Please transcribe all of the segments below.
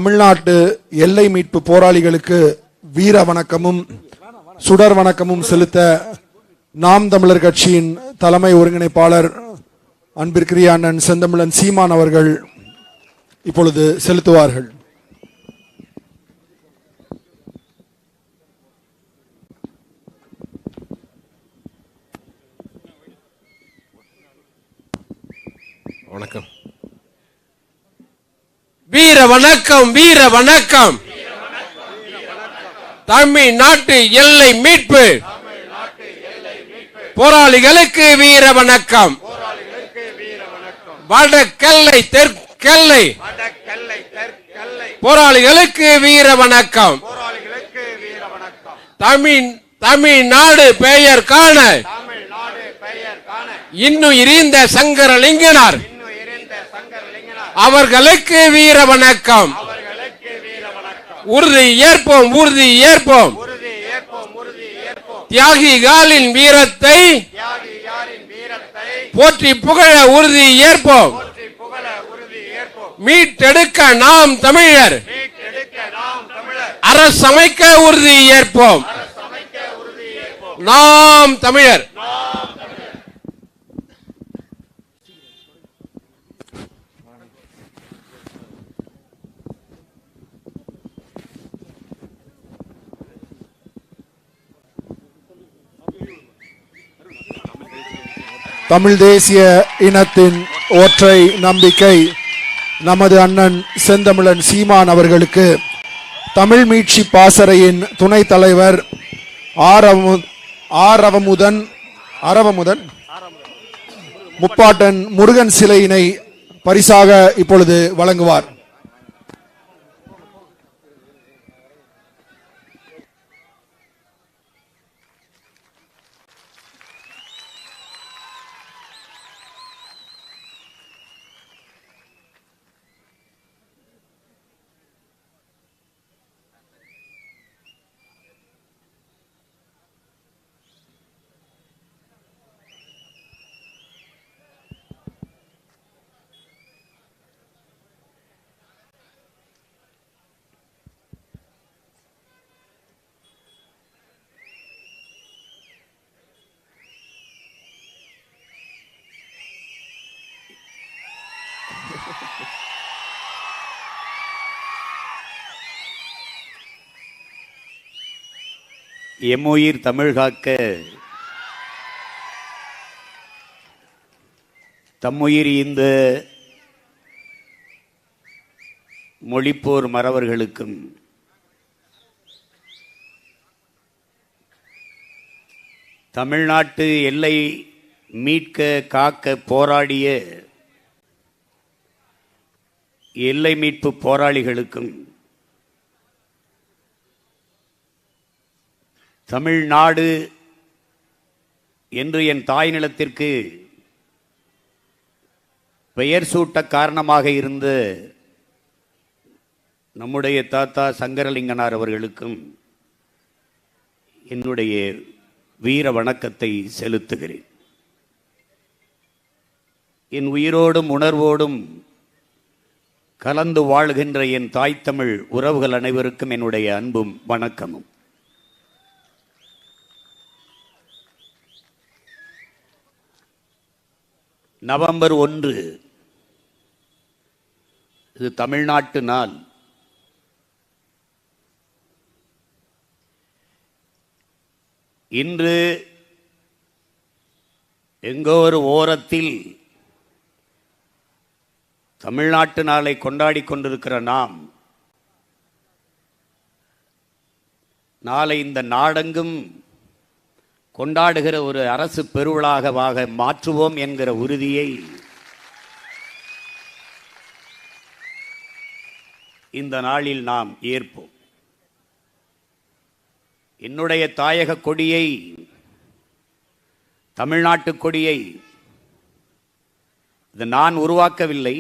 தமிழ்நாட்டு எல்லை மீட்பு போராளிகளுக்கு வீர வணக்கமும் சுடர் வணக்கமும் செலுத்த நாம் தமிழர் கட்சியின் தலைமை ஒருங்கிணைப்பாளர் அன்பிற்குரிய அண்ணன் செந்தமிழன் சீமான் அவர்கள் இப்பொழுது செலுத்துவார்கள். வணக்கம். வீர வணக்கம், வீர வணக்கம். தமிழ்நாட்டு எல்லை மீட்பு போராளிகளுக்கு வீர வணக்கம். வடக்கெல்லை தெற்கெல்லை போராளிகளுக்கு வீர வணக்கம். தமிழ்நாடு பெயர் காண இன்னும் இருந்த சங்கரலிங்கனார் அவர்களுக்கு வீர வணக்கம். உறுதி ஏற்போம், உறுதி ஏற்போம். தியாகிகளின் வீரத்தை போற்றி புகழ உறுதி ஏற்போம். மீட்டெடுக்க நாம் தமிழர் அரசமைக்க உறுதி ஏற்போம். நாம் தமிழர். தமிழ் தேசிய இனத்தின் ஒற்றை நம்பிக்கை நமது அண்ணன் செந்தமிழன் சீமான் அவர்களுக்கு தமிழ் மீட்சி பாசறையின் துணைத் தலைவர் ஆரவமுதன் முப்பாட்டன் முருகன் சிலையினை பரிசாக இப்பொழுது வழங்குவார். எம்முயிர் தமிழ் காக்க தம்முயிர் இந்த மொழிப்போர் மறவர்களுக்கும் தமிழ்நாட்டு எல்லை மீட்க காக்க போராடிய எல்லை மீட்பு போராளிகளுக்கும் தமிழ்நாடு என்று என் தாய் நிலத்திற்கு பெயர் சூட்ட காரணமாக இருந்த நம்முடைய தாத்தா சங்கரலிங்கனார் அவர்களுக்கும் என்னுடைய வீர வணக்கத்தை செலுத்துகிறேன். என் உயிரோடும் உணர்வோடும் கலந்து வாழ்கின்ற என் தாய் தமிழ் உறவுகள் அனைவருக்கும் என்னுடைய அன்பும் வணக்கமும். நவம்பர் 1 இது தமிழ்நாட்டு நாள். இன்று எங்கோ ஒரு ஓரத்தில் தமிழ்நாட்டு நாளை கொண்டாடி கொண்டிருக்கிற நாம் நாளை இந்த நாடெங்கும் கொண்டாடுகிற ஒரு அரசு பெருவிழாவாக மாற்றுவோம் என்கிற உறுதியை இந்த நாளில் நாம் ஏற்போம். என்னுடைய தாயக கொடியை, தமிழ்நாட்டு கொடியை இது நான் உருவாக்கவில்லை.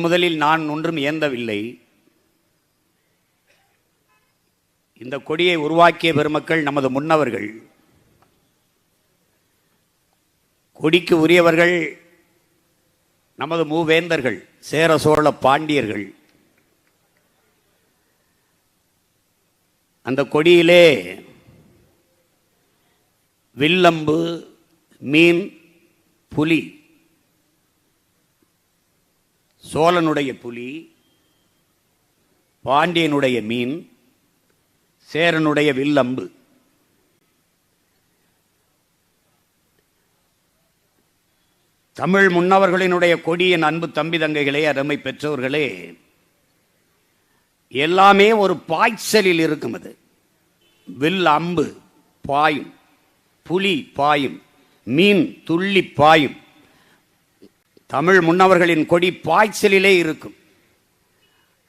முதலில் நான் ஒன்றும் ஏந்தவில்லை. இந்த கொடியை உருவாக்கிய பெருமக்கள் நமது முன்னவர்கள். கொடிக்கு உரியவர்கள் நமது மூவேந்தர்கள், சேர சோழ பாண்டியர்கள். அந்த கொடியிலே வில்லம்பு, மீன், புலி, சோழனுடைய புலி, பாண்டியனுடைய மீன், சேரனுடைய வில்லம்பு. தமிழ் முன்னவர்களினுடைய கொடியின் அன்பு தம்பி தங்கைகளே, அருமை பெற்றோர்களே, எல்லாமே ஒரு பாய்ச்சலில் இருக்கும். அது வில் அம்பு பாயும், புலி பாயும், மீன் துள்ளி பாயும். தமிழ் முன்னவர்களின் கொடி பாய்ச்சலிலே இருக்கும்.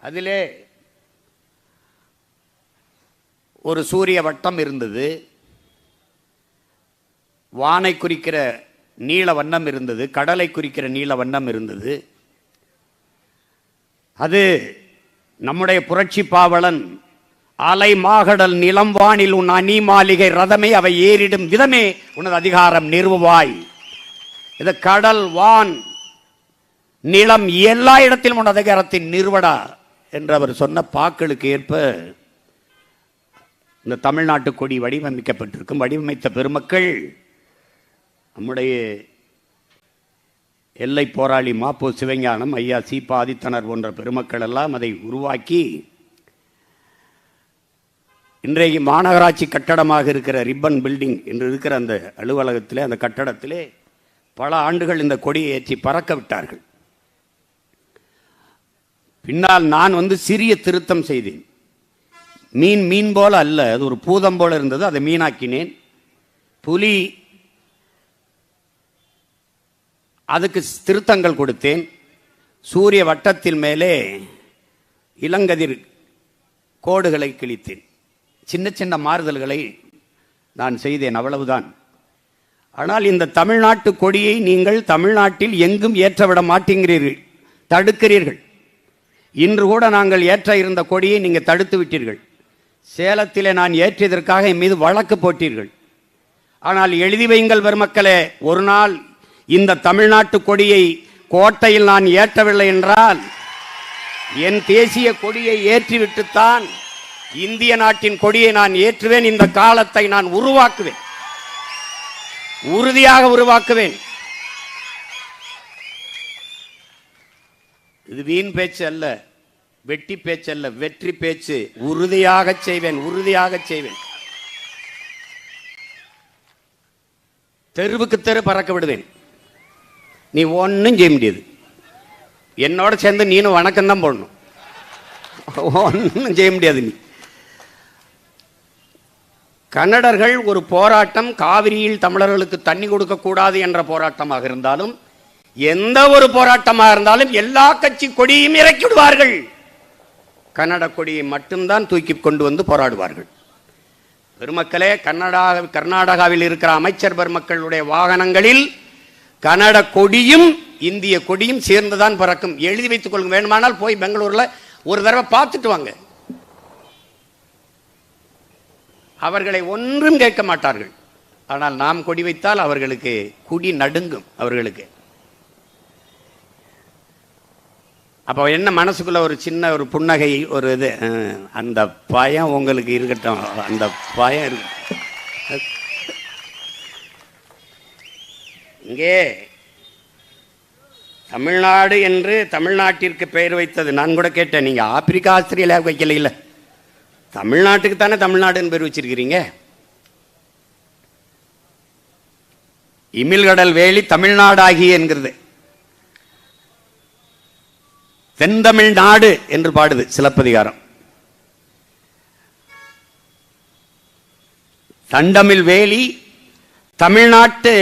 அதிலே ஒரு சூரிய வட்டம் இருந்தது, வானை குறிக்கிற நீல வண்ணம் இருந்தது, கடலை குறிக்கிற நீல வண்ணம் இருந்தது. அது நம்முடைய புரட்சி பாவலன் அலை மாகடல் நிலம் வானில் உன் அணி மாளிகை ரதமே அவை ஏறிடும் விதமே உனது அதிகாரம் நிறுவாய். இது கடல், வான், நிலம் எல்லா இடத்திலும் உன் அதிகாரத்தின் நிறுவடா என்று அவர் சொன்ன பாக்களுக்கு ஏற்ப இந்த தமிழ்நாட்டு கொடி வடிவமைக்கப்பட்டிருக்கும். வடிவமைத்த பெருமக்கள் நம்முடைய எல்லை போராளி மாப்போ சிவஞானம், ஐயா சீபா ஆதித்தனர் போன்ற பெருமக்கள் எல்லாம் அதை உருவாக்கி இன்றைக்கு மாநகராட்சி கட்டடமாக இருக்கிற ரிப்பன் பில்டிங் என்று இருக்கிற அந்த அலுவலகத்திலே, அந்த கட்டடத்திலே பல ஆண்டுகள் இந்த கொடியை ஏற்றி பறக்க விட்டார்கள். பின்னால் நான் சிறிய திருத்தம் செய்தேன். மீன் போல அல்ல, அது ஒரு பூதம் போல இருந்தது, அதை மீனாக்கினேன். புலி, அதுக்கு திருத்தங்கள் கொடுத்தேன். சூரிய வட்டத்தின் மேலே இளங்கதிர் கோடுகளை கிழித்தேன். சின்ன சின்ன மாறுதல்களை நான் செய்தேன், அவ்வளவுதான். ஆனால் இந்த தமிழ்நாட்டு கொடியை நீங்கள் தமிழ்நாட்டில் எங்கும் ஏற்றவிட மாட்டேங்கிறீர்கள், தடுக்கிறீர்கள். இன்று கூட நாங்கள் ஏற்ற இருந்த கொடியை நீங்கள் தடுத்து விட்டீர்கள். சேலத்திலே நான் ஏற்றியதற்காக என் மீது வழக்கு போட்டீர்கள். ஆனால் எழுதி வையுங்கள் பெருமக்களே, ஒரு நாள் இந்த தமிழ்நாட்டு கொடியை கோட்டையில் நான் ஏற்றவில்லை என்றால் என் தேசிய கொடியை ஏற்றிவிட்டுத்தான் இந்திய நாட்டின் கொடியை நான் ஏற்றுவேன். இந்த காலத்தை நான் உருவாக்குவேன், உறுதியாக உருவாக்குவேன். இது வீண் பேச்சு அல்ல, வெட்டி பேச்சு அல்ல, வெற்றி பேச்சு. உறுதியாக செய்வேன், உறுதியாக செய்வேன். தெருவுக்கு தெரு பறக்க விடுவேன். நீ ஒன்றும் செய்ய முடியாது. என்னோட சேர்ந்து நீனும் வணக்கம் தான் போடணும், ஒன்றும் செய்ய முடியாது. நீ கன்னடர்கள் ஒரு போராட்டம், காவிரியில் தமிழர்களுக்கு தண்ணி கொடுக்க கூடாது என்ற போராட்டமாக இருந்தாலும், எந்த ஒரு போராட்டமாக இருந்தாலும் எல்லா கட்சி கொடியும் இறக்கி விடுவார்கள். கன்னட கொடியை மட்டும்தான் தூக்கி கொண்டு வந்து போராடுவார்கள். பெருமக்களே, கர்நாடகாவில் இருக்கிற அமைச்சர் பெருமக்களுடைய வாகனங்களில் கன்னட கொடியும் இந்திய கொடியும் சேர்ந்துதான் பறக்கும். எழுதி வைத்துக் கொள்ளுங்க, வேணுமானால் போய் பெங்களூர்ல ஒரு தடவை பார்த்துட்டு வாங்க. அவர்களை ஒன்றும் கேட்க மாட்டார்கள். ஆனால் நாம் கொடி வைத்தால் அவர்களுக்கு குடி நடுங்கும். அவர்களுக்கு அப்போ என்ன, மனசுக்குள்ள ஒரு சின்ன ஒரு புன்னகை, ஒரு இது, அந்த பயம் உங்களுக்கு இருக்கட்டும், அந்த பயம் இருக்கு. இங்கே தமிழ்நாடு என்று தமிழ்நாட்டிற்கு பெயர் வைத்தது நான் கூட கேட்டேன். நீங்க ஆப்பிரிக்கா, ஆஸ்திரேலியா வைக்கல, இல்லை, தமிழ்நாட்டுக்கு தானே தமிழ்நாடுன்னு பேர் வச்சிருக்கிறீங்க. இமிழ்கடல் வேலி தமிழ்நாடாகி என்கிறது. தென்தமிழ்நாடு என்று பாடுது சிலப்பதிகாரம். தண்டமிழ் வேலி தமிழ்நாட்டு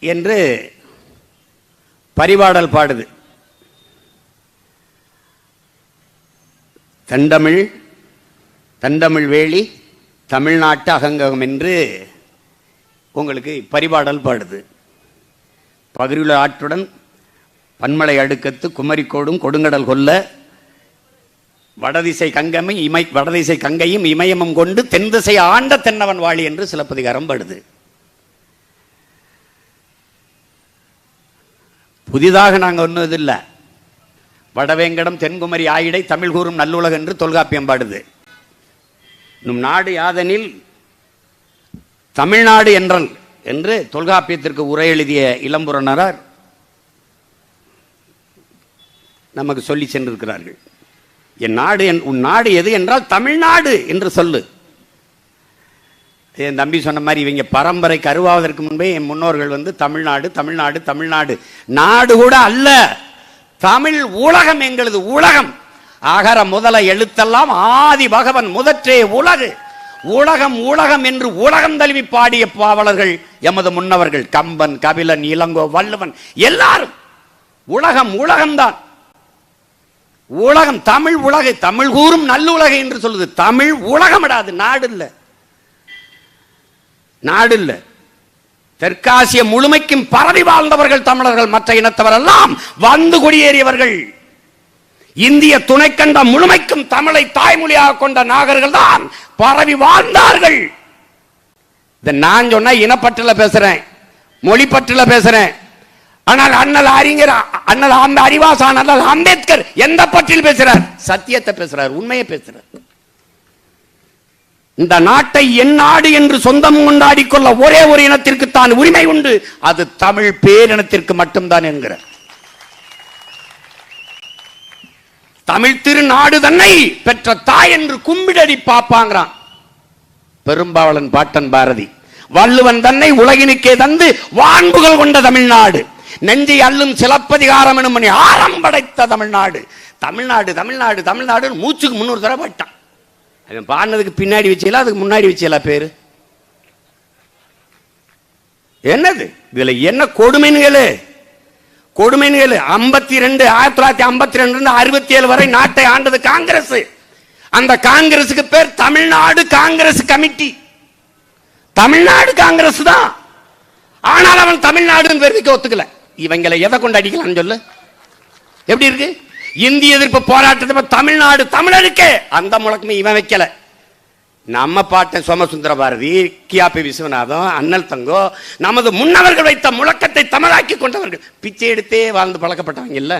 என்று பரிபாடல் பாடுது. தண்டமிழ் வேலி தமிழ்நாட்டு அகங்கம் என்று உங்களுக்கு பரிபாடல் பாடுது. பகிரியுள்ள ஆற்றுடன் பன்மலை அடுக்கத்து குமரிக்கோடும் கொடுங்கடல் கொல்ல வடதிசை கங்கையும் இமயமும் கொண்டு தென்திசை ஆண்ட தென்னவன் வாழி என்று சிலப்பதிகாரம் பாடுது. புதிதாக நாங்கள் ஒன்றும் இது இல்லை. வடவேங்கடம் தென்குமரி ஆயிடை தமிழ் கூறும் நல்லுலக என்று தொல்காப்பியம் பாடுது. நம் நாடு யாதெனில் தமிழ்நாடு என்றல் என்று தொல்காப்பியத்திற்கு உரை எழுதிய இளம்புறனார் நமக்கு சொல்லி சென்றிருக்கிறார்கள். என் நாடு உன் நாடு எது என்றால் தமிழ்நாடு என்று சொல்லு. என் தம்பி சொன்ன மாதிரி இவங்க பரம்பரை கருவாவதற்கு முன்பே என் முன்னோர்கள் வந்து தமிழ்நாடு தமிழ்நாடு தமிழ்நாடு நாடு கூட அல்ல, தமிழ் உலகம் எங்களது உலகம். அகர முதல எழுத்தெல்லாம் ஆதி பகவன் முதற்றே உலகு. உலகம் உலகம் என்று உலகம் தழுவி பாடிய பாவலர்கள் எமது முன்னவர்கள். கம்பன், கபிலன், இளங்கோ, வள்ளுவன் எல்லாரும் உலகம் உலகம்தான். உலகம் தமிழ் உலகை தமிழ் கூறும் நல்லுலகை என்று சொல்லுது. தமிழ் உலகம் அடாது, நாடு இல்ல, நாடு இல்ல. தெற்காசிய முழுமைக்கும் பரவி வாழ்ந்தவர்கள் தமிழர்கள். மற்ற இனத்தவர் எல்லாம் வந்து குடியேறியவர்கள். இந்திய துணைக்கண்டம் முழுமைக்கும் தமிழை தாய்மொழியாக கொண்ட நாகர்கள் தான் பரவி வாழ்ந்தார்கள். நான் சொன்ன இனப்பற்றுல பேசுறேன், மொழி பற்றுல பேசுறேன். ஆனால் அண்ணல் அறிஞர் அண்ணல் அந்த அறிவாசான் அண்ணல் அம்பேத்கர் எந்த பற்றில் பேசுறார்? சத்தியத்தை பேசுறார், உண்மையை பேசுறார். இந்த நாட்டை என் நாடு என்று சொந்தம் கொண்டாடி கொள்ள ஒரே ஒரு இனத்திற்கு தான் உரிமை உண்டு, அது தமிழ் பேரினத்திற்கு மட்டும்தான் என்கிறார். தமிழ் திருநாடு தன்னை பெற்ற தாய் என்று கும்பிடடி பாப்பாங்கிறான் பெரும்பாவளன் பாட்டன் பாரதி. வள்ளுவன் தன்னை உலகினுக்கே தந்து வான்புகள் கொண்ட தமிழ்நாடு, நெஞ்சை அள்ளும் சிலப்பதிகாரம் எனும் ஆரம் படைத்த தமிழ்நாடு. தமிழ்நாடு தமிழ்நாடு தமிழ்நாடு மூச்சுக்கு 300 தடவை பட்டான். பாடினதுக்கு பின்னாடி வச்சீங்களா அதுக்கு முன்னாடி வச்சீங்களா பேரு? என்னது இதுல என்ன கொடுமைன்னு? கொடுமைன்னு 52 1952 67 வரை நாட்டை ஆண்டது காங்கிரஸ். அந்த காங்கிரசுக்கு பேர் தமிழ்நாடு காங்கிரஸ் கமிட்டி. தமிழ்நாடு காங்கிரஸ் தான். ஆனால் அவன் தமிழ்நாடுன்னு பேர் வைக்க ஒத்துக்கல. இவங்களை எதை கொண்டு அடிக்கலாம் சொல்லு? எப்படி இருக்கு? இந்திய எதிர்ப்பு போராட்டத்தை தமிழ்நாடு தமிழருக்கே அந்த முழக்கமே இவன் வைக்கல. நம்ம பாட்டன் சோமசுந்தர பாரதி, கியாபி விஸ்வநாதம், அண்ணல் தங்கோ நமது முன்னவர்கள் வைத்த முழக்கத்தை தமிழாக்கி கொண்டவர்கள். பிச்சை எடுத்தே வாழ்ந்து பழக்கப்பட்டவங்க இல்ல.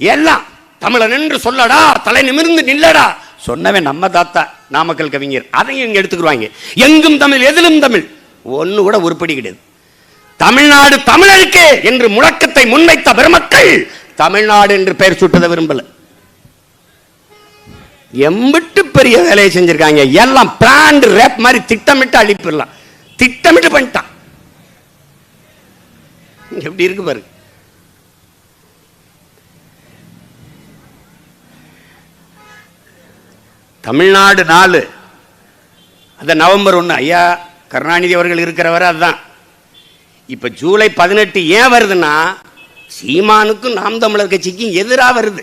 எல்லாம் தமிழன் என்று சொல்லடா, தலை நிமிர்ந்து நில்லடா சொன்னவன் நம்ம தாத்தா நாமக்கல் கவிஞர். அதையும் இங்க எடுத்துக்குவாங்க. எங்கும் தமிழ் எதிலும் தமிழ் ஒன்னு கூட உருப்படி கிடையாது. தமிழ்நாடு தமிழருக்கே என்று முழக்கத்தை முன்வைத்த பெருமக்கள் தமிழ்நாடு என்று பெயர் சூட்டத விரும்பல. எம்பிட்டு பெரிய வேலையை செஞ்சிருக்காங்க. எல்லாம் பிளான்ட் ரேப் மாதிரி திட்டமிட்டு அழிப்பிடலாம். திட்டமிட்டு பண்ணிட்டான். எப்படி இருக்கு பாரு. தமிழ்நாடு 4 அது நவம்பர் 1 ஐயா கருணாநிதி அவர்கள் இருக்கிறவரை அதுதான். இப்ப ஜூலை 18 ஏன் வருதுன்னா சீமானுக்கும் நாம் தமிழர் கட்சிக்கும் எதிராக வருது.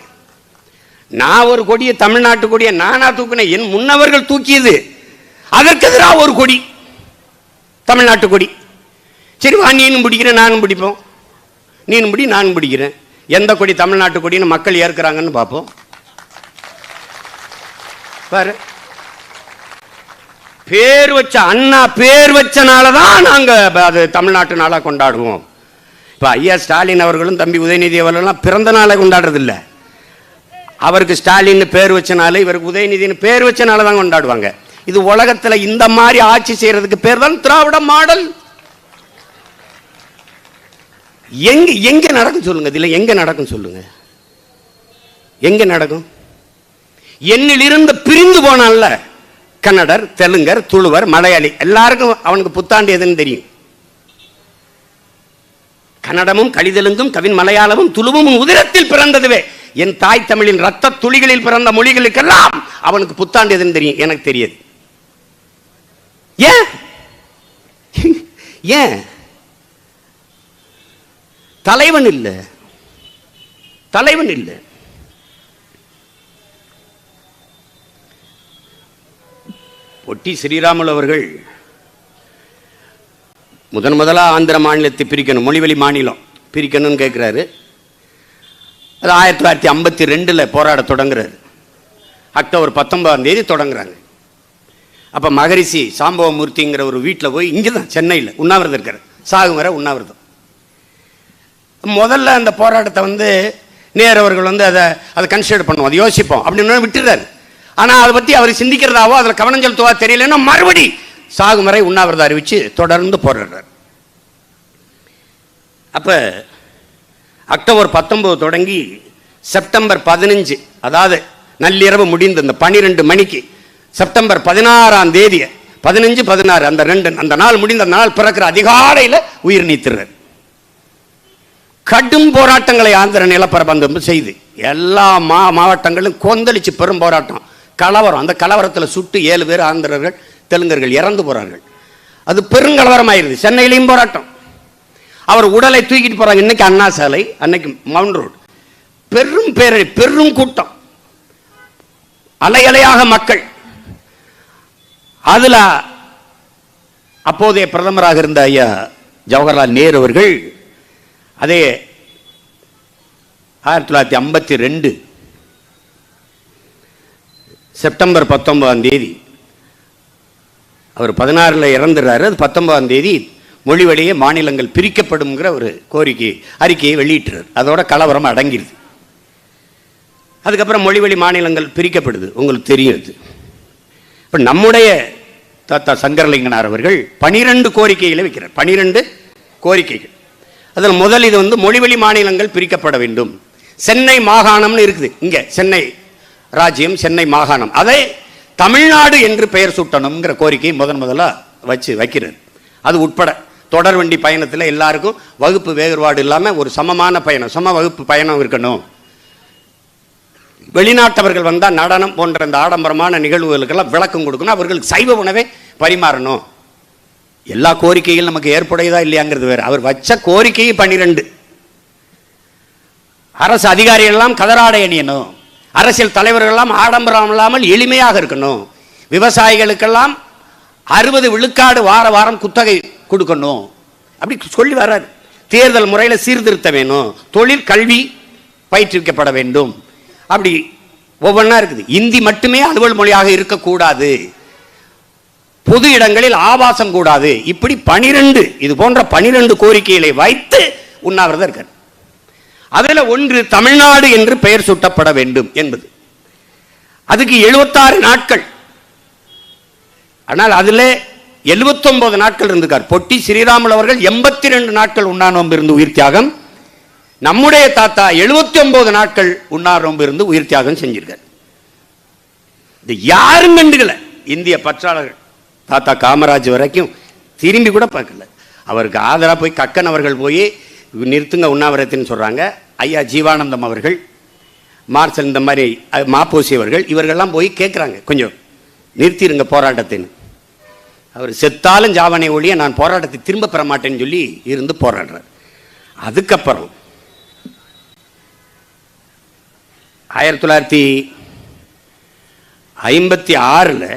நான் ஒரு கொடியை தமிழ்நாட்டு கொடியை நானா தூக்கினேன், என் முன்னவர்கள் தூக்கியது. அதற்கு எதிராக ஒரு கொடி தமிழ்நாட்டு கொடி. சரி வா, நீனும் பிடிக்கிறேன் நானும் பிடிப்போம், நீனும் பிடி நானும் பிடிக்கிறேன். எந்த கொடி தமிழ்நாட்டு கொடின்னு மக்கள் ஏற்கிறாங்கன்னு பார்ப்போம். பாரு, பேர் வச்ச அண்ணா பேர் வச்சனாலதான் நாங்க அது தமிழ்நாட்டு நாளா கொண்டாடுவோம். இப்ப ஐயா ஸ்டாலின் அவர்களும் தம்பி உதயநிதி அவர்களும் பிறந்த நாளை கொண்டாடுறது இல்ல. அவருக்கு ஸ்டாலின் பேர் வச்சனால, இவருக்கு உதயநிதினு பேர் வச்சனால தான் கொண்டாடுவாங்க. இது உலகத்துல இந்த மாதிரி ஆட்சி செய்யறதுக்கு பேர் தான் திராவிட மாடல். எங்க எங்க நடக்கும் சொல்லுங்க? இதுல எங்க நடக்கும் சொல்லுங்க? எங்க நடக்கும்? என்னிலிருந்து பிரிந்து போனான்ல கன்னடர், தெலுங்கர், துளுவர், மலையாளி எல்லாருக்கும் அவனுக்கு புத்தாண்டு எதுன்னு தெரியும். கன்னடமும் கலிதெலுங்கும் கவின் மலையாளமும் துளுவும் உதிரத்தில் பிறந்ததுவே. என் தாய் தமிழின் ரத்த துளிகளில் பிறந்த மொழிகளுக்கெல்லாம் அவனுக்கு புத்தாண்டு எதுன்னு தெரியும். எனக்கு தெரியாது. ஏன் ஏன் தலைவன் இல்லை, தலைவன் இல்லை. பொட்டி ஸ்ரீராமுலு அவர்கள் முதலா ஆந்திர மாநிலத்தை பிரிக்கணும், மொழிவழி மாநிலம் பிரிக்கணும்னு கேட்குறாரு. அது 1952 போராட தொடங்குறாரு. அக்டோபர் 19 தொடங்குறாங்க. அப்போ மகரிஷி சாம்பவமூர்த்திங்கிற ஒரு வீட்டில் போய், இங்கே தான் சென்னையில் உண்ணாவிரதம் இருக்கார். சாகும் வரை உண்ணாவிரதம். முதல்ல அந்த போராட்டத்தை வந்து நேரு அவர்கள் வந்து அதை கன்சிடர் பண்ணுவோம், அதை யோசிப்போம் அப்படின்னு விட்டுறாரு. ஆனால் அதை பற்றி அவர் சிந்திக்கிறதாவோ அதில் கவனம் செலுத்துவா தெரியலன்னா மறுபடி சாகும் வரை உண்ணாவிரதம் அறிவித்து தொடர்ந்து போராடுறார். அப்போ அக்டோபர் 19 தொடங்கி செப்டம்பர் 15, அதாவது நள்ளிரவு முடிந்து இந்த 12 மணிக்கு செப்டம்பர் 16ஆம் தேதி 15, 16 அந்த நாள் முடிந்த அந்த நாள் பிறக்கிற அதிகாலையில் உயிர் நீத்துறார். கடும் போராட்டங்களை ஆந்திர நிலப்பரப்பு செய்து எல்லா மாவட்டங்களும் கொந்தளிச்சு பெரும் போராட்டம், கலவரம். அந்த கலவரத்தில் சுட்டு 7 பேர் ஆந்திரர்கள் தெலுங்கர்கள் இறந்து போறார்கள். அது பெருங்கலவரமாயிருது. சென்னையிலையும் போராட்டம். அவர் உடலை தூக்கிட்டு போறாங்க. இன்னைக்கு அண்ணா சாலை, அன்னைக்கு மவுண்ட் ரோடு, பெரும் பேரணி, பெரும் கூட்டம், அலை அலையாக மக்கள். அதுல அப்போதைய பிரதமராக இருந்த ஐயா ஜவஹர்லால் நேரு அவர்கள் அதே 1952 செப்டம்பர் 19ஆம் தேதி அவர் 16ல் இறந்துறாரு. அது 19ஆம் தேதி மொழி வழியே மாநிலங்கள் பிரிக்கப்படும்ங்கிற ஒரு கோரிக்கை அறிக்கையை வெளியிட்டுறார். அதோட கலவரம் அடங்கிடுது. அதுக்கப்புறம் மொழி வழி மாநிலங்கள் பிரிக்கப்படுது, உங்களுக்கு தெரியுது. இப்போ நம்முடைய தாத்தா சங்கரலிங்கனார் அவர்கள் 12 கோரிக்கைகளை வைக்கிறார். 12 கோரிக்கைகள். அதில் முதல் இது வந்து மொழிவழி மாநிலங்கள் பிரிக்கப்பட வேண்டும். சென்னை மாகாணம்னு இருக்குது, இங்கே சென்னை ராஜ்யம், சென்னை மாகாணம், அதை தமிழ்நாடு என்று பெயர் சூட்டணுங்கிற கோரிக்கையை முதலாக வைக்கிறார். அது உட்பட தொடர் வண்டி பயணத்தில் எல்லாருக்கும் வகுப்பு வேறுபாடு இல்லாமல் ஒரு சமமான பயணம், சம வகுப்பு பயணம் இருக்கணும். வெளிநாட்டவர்கள் வந்தால் நடனம் போன்ற இந்த ஆடம்பரமான நிகழ்வுகளுக்கெல்லாம் விளக்கம் கொடுக்கணும். அவர்களுக்கு சைவ உணவை பரிமாறணும். எல்லா கோரிக்கைகளும் நமக்கு ஏற்புடையதா இல்லையாங்கிறது வேறு. அவர் வச்ச கோரிக்கை 12. அரசு அதிகாரிகள் எல்லாம் கதராடை அணியணும். அரசியல் தலைவர்கள் எல்லாம் ஆடம்பரம் இல்லாமல் எளிமையாக இருக்கணும். விவசாயிகளுக்கெல்லாம் 60 விழுக்காடு வாரம் குத்தகை கொடுக்கணும். அப்படி சொல்லி வர்றாரு. தேர்தல் முறையில் சீர்திருத்த வேணும். தொழில் கல்வி பயிற்றுவிக்கப்பட வேண்டும். அப்படி ஒவ்வொன்றா இருக்குது. இந்தி மட்டுமே அலுவல் மொழியாக இருக்கக்கூடாது. பொது இடங்களில் ஆபாசம் கூடாது. இப்படி 12 இது போன்ற 12 கோரிக்கைகளை வைத்து உண்ணாவிரதம் இருக்கார். அதில் ஒன்று தமிழ்நாடு என்று பெயர் சூட்டப்பட வேண்டும் என்பது. அதுக்கு 76 நாட்கள். ஆனால் அதில் 79 நாட்கள் இருந்திருக்கார். பொட்டி ஸ்ரீராமுலு அவர்கள் 82 நாட்கள் உண்ணா நோன்பு இருந்து உயிர் தியாகம். நம்முடைய தாத்தா 79 நாட்கள் உண்ணா நோன்பு இருந்து உயிர் தியாகம் செஞ்சிருக்கார். இது யாரும் கண்டுக்கல. இந்திய பற்றாளர்கள் தாத்தா காமராஜ் வரைக்கும் திரும்பி கூட பார்க்கல. அவருக்கு ஆதரவாக போய் கக்கன் அவர்கள் போய் நிறுத்துங்க உண்ணாவிரதத்தின்னு சொல்கிறாங்க. ஐயா ஜீவானந்தம் அவர்கள், மார்சல், இந்த மாதிரி மாப்போசி அவர்கள், இவர்கள்லாம் போய் கேட்குறாங்க, கொஞ்சம் நிறுத்திடுங்க போராட்டத்தின்னு. அவர் செத்தாலும் ஜாவனை ஒழிய நான் போராட்டத்தை திரும்ப பெற மாட்டேன்னு சொல்லி இருந்து போராடுறார். அதுக்கப்புறம் 1956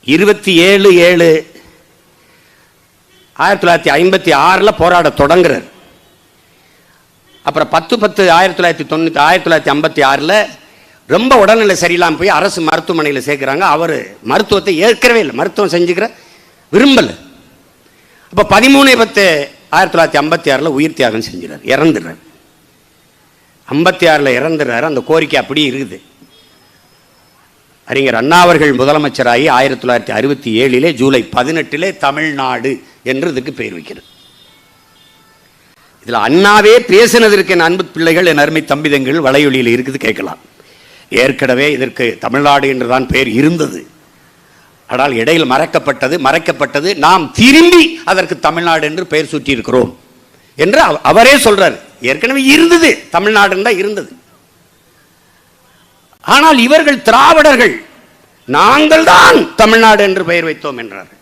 27/7/1956 போராட தொடங்குறார். அப்புறம் 10/10/1956 ரொம்ப உடல்நிலை சரியில்லாமல் போய் அரசு மருத்துவமனையில் சேர்க்குறாங்க. அவர் மருத்துவத்தை ஏற்கனவே இல்லை, மருத்துவம் செஞ்சுக்கிற விரும்பலை. அப்போ 13/10/1956 உயிர் தியாகம் செஞ்சுறார், இறந்துடுறார். 56 இறந்துடுறாரு. அந்த கோரிக்கை அப்படியே இருக்குது. அறிஞர் அண்ணா அவர்கள் முதலமைச்சராகி 1967 ஜூலை 18 தமிழ்நாடு என்று இதுக்கு பெயர் வைக்கிறது. இதில் அண்ணாவே பேசினதற்கு என் அன்பு பிள்ளைகள், என் அருமை தம்பிதங்கள் வலையொலியில் இருக்குது, கேட்கலாம். ஏற்கனவே இதற்கு தமிழ்நாடு என்றுதான் பெயர் இருந்தது. ஆனால் இடையில் மறைக்கப்பட்டது. நாம் திரும்பி அதற்கு தமிழ்நாடு என்று பெயர் சூட்டி இருக்கிறோம் என்று அவரே சொல்றார். ஏற்கனவே இருந்தது, தமிழ்நாடு தான் இருந்தது. ஆனால் இவர்கள் திராவிடர்கள் நாங்கள் தான் தமிழ்நாடு என்று பெயர் வைத்தோம் என்றார்கள்.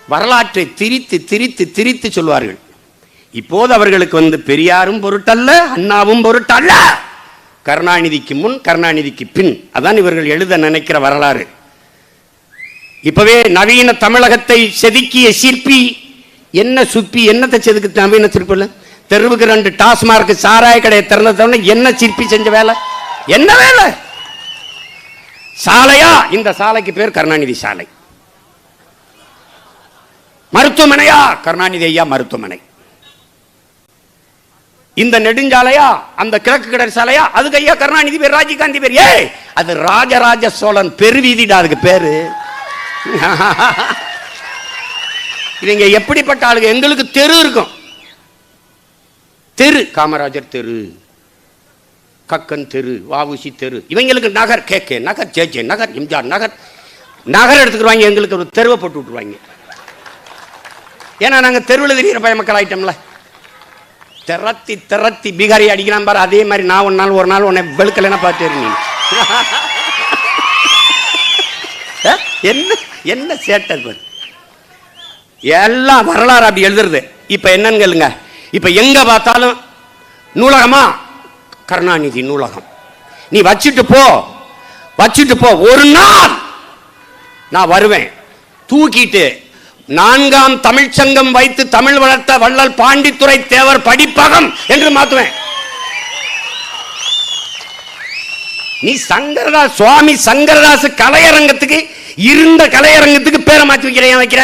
வரலாற்றை திரித்து சொல்வார்கள். இப்போது அவர்களுக்கு பெரியாரும் பொருட்டல்ல, அண்ணாவும் பொருட்டல்ல. கருணாநிதிக்கு முன், கருணாநிதிக்கு பின், அதான் இவர்கள் எழுத நினைக்கிற வரலாறு. இப்பவே நவீன தமிழகத்தை செதுக்கிய சிற்பி என்ன சுப்பி, என்னத்தை செதுக்கு நவீன சிற்பில்? தெருவுக்கு 2 டாஸ்மார்க் சாராய கடையை திறந்தவன என்ன சிற்பி செஞ்ச வேலை? என்ன வேலை? சாலையா? இந்த சாலைக்கு பேர் கருணாநிதி சாலை. மருத்துவமனையா? கருணாநிதி ஐயா மருத்துவமனை. இந்த நெடுஞ்சாலையா, அந்த கிழக்கு கடற்கரை சாலையா, அதுக்கு ஐயா கருணாநிதி பேர், ராஜீவ்காந்தி பேர். அது ராஜராஜ சோழன் பெருவீதிடா அதுக்கு பேரு. இவங்க எப்படிப்பட்ட ஆளுங்க? எங்களுக்கு தெரு இருக்கும், தெரு காமராஜர் தெரு, கக்கன் தெரு, வாவுசி தெரு. இவங்களுக்கு நகர், கே நகர், ஜே நகர், எம்ஜிஆர் நகர், நகர் எடுத்துக்குருவாங்க. எங்களுக்கு ஒரு தெருவை போட்டு விட்டுருவாங்க. ஏன்னா நாங்க தெருவில் தெரிகிற பய மக்கள் ஆயிட்டோம்ல. திரத்தி திரத்தி பீகாரி அடிக்கலாம் பாரு, அதே மாதிரி நான் ஒரு நாள் உன்னை வெளுக்கலைன்னா பார்த்து என்ன என்ன சேட்டர் பாரு. எல்லாம் வரலாறு அப்படி எழுதுறது. இப்ப என்னன்னு கேளுங்க, இப்ப எங்க பார்த்தாலும் நூலகமா, கருணாநிதி நூலகம். நீ வச்சுட்டு போ. ஒரு நாள் நான் வருவேன் தூக்கிட்டு, 4ஆம் தமிழ்ச்சங்கம் வைத்து தமிழ் வளர்த்த வள்ளல் பாண்டித்துரை தேவர் படிப்பகம் என்று மாத்துவேன். நீ சங்கரதாஸ், சுவாமி சங்கரதாஸ் கலையரங்கத்துக்கு, இருந்த கலையரங்கத்துக்கு பேரை மாற்றி வைக்கிற,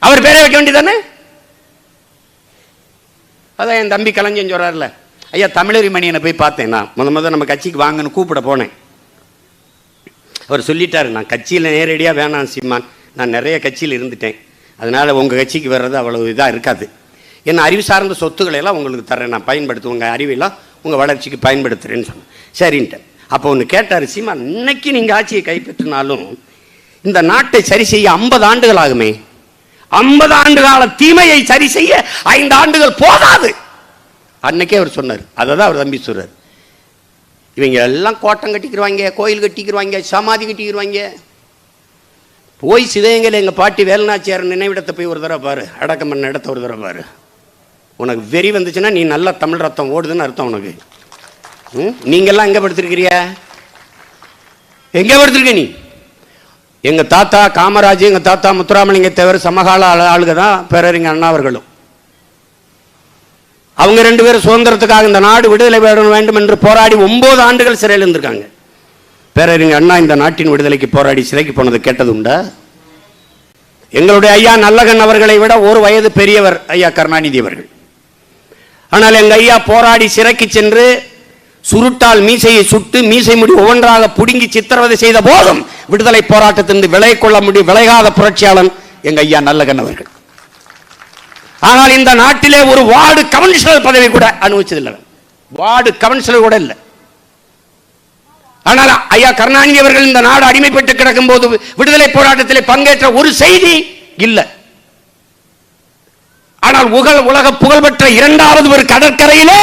அவர் பேரை வைக்க வேண்டியதானே? அதான் என் தம்பி கலைஞன் சொல்றாருல, ஐயா தமிழறி மணியனை போய் பார்த்தேன். நான் முத நம்ம கட்சிக்கு வாங்கன்னு கூப்பிட போனேன். அவர் சொல்லிட்டாரு, நான் கட்சியில் நேரடியாக வேணாம் சீமான், நான் நிறைய கட்சியில் இருந்துட்டேன், அதனால உங்க கட்சிக்கு வர்றது அவ்வளவு இதாக இருக்காது. என்ன அறிவு சார்ந்த சொத்துக்களை எல்லாம் உங்களுக்கு தர்றேன், நான் பயன்படுத்து, உங்க அறிவெல்லாம் உங்க வளர்ச்சிக்கு பயன்படுத்துறேன்னு சொன்னேன். சரின்ட்டு அப்போ ஒன்று கேட்டார், சீமான் இன்னைக்கு நீங்க ஆட்சியை கைப்பற்றினாலும் இந்த நாட்டை சரி செய்ய 50 ஆண்டுகள் ஆகுமே, 50 ஆண்டு கால தீமையை சரி செய்ய 5 ஆண்டுகள் போதாது. அன்னைக்கே அவர் சொன்னார். அதை தான் அவர் தம்பி சொல்றாரு. இவங்க எல்லாம் கோட்டம் கட்டிக்கிடுவாங்க, கோயில் கட்டிக்கிடுவாங்க, சமாதி கட்டிக்கிடுவாங்க. போய் சிதையங்கள் எங்கள் பாட்டி வேலுநாச்சியார் நினைவிடத்தை போய் ஒரு தடவை பாரு, அடக்கம் பண்ண இடத்த ஒரு தடவை பாரு. உனக்கு வெறி வந்துச்சுன்னா நீ நல்ல தமிழ் ரத்தம் ஓடுதுன்னு அர்த்தம் உனக்கு. நீங்கெல்லாம் எங்கே படுத்திருக்கிறிய? எங்கே படுத்திருக்க நீ? எங்கள் தாத்தா காமராஜ், எங்கள் தாத்தா முத்துராமலிங்க தேவர் சமகால ஆளுக தான் பேரறிஞர் அண்ணா அவர்களும். அவங்க 2 பேரும் சுதந்திரத்துக்காக இந்த நாடு விடுதலை பெற வேண்டும் என்று போராடி 9 ஆண்டுகள் சிறையில் இருந்திருக்காங்க. பேரறிஞர் அண்ணா இந்த நாட்டின் விடுதலைக்கு போராடி சிறைக்கு போனது கேட்டது உண்டா? எங்களுடைய ஐயா நல்லகன் அவர்களை விட 1 வயது பெரியவர் ஐயா கருணாநிதி அவர்கள். ஆனால் எங்க ஐயா போராடி சிறைக்கு சென்று சுருட்டால் மீசையை சுட்டு மீசை முடி ஒவ்வொன்றாக புடுங்கி சித்திரவதை செய்த போதும் விடுதலை போராட்டத்திலிருந்து விலகாத புரட்சியாளன் எங்க ஐயா நல்லகன் அவர்கள். ஆனால் இந்த நாட்டிலே ஒரு வார்டு கவுன்சிலர் பதவி கூட அனுபவிச்சதில்லை, வார்டு கவுன்சிலர் கூட இல்லை. ஆனால் ஐயா கருணாநிதி அவர்கள் இந்த நாடு அடிமைப்பட்டு கிடக்கும் போது விடுதலை போராட்டத்தில் பங்கேற்ற ஒரு செய்தி இல்லை. ஆனால் உலக புகழ்பெற்ற 2வது ஒரு கடற்கரையிலே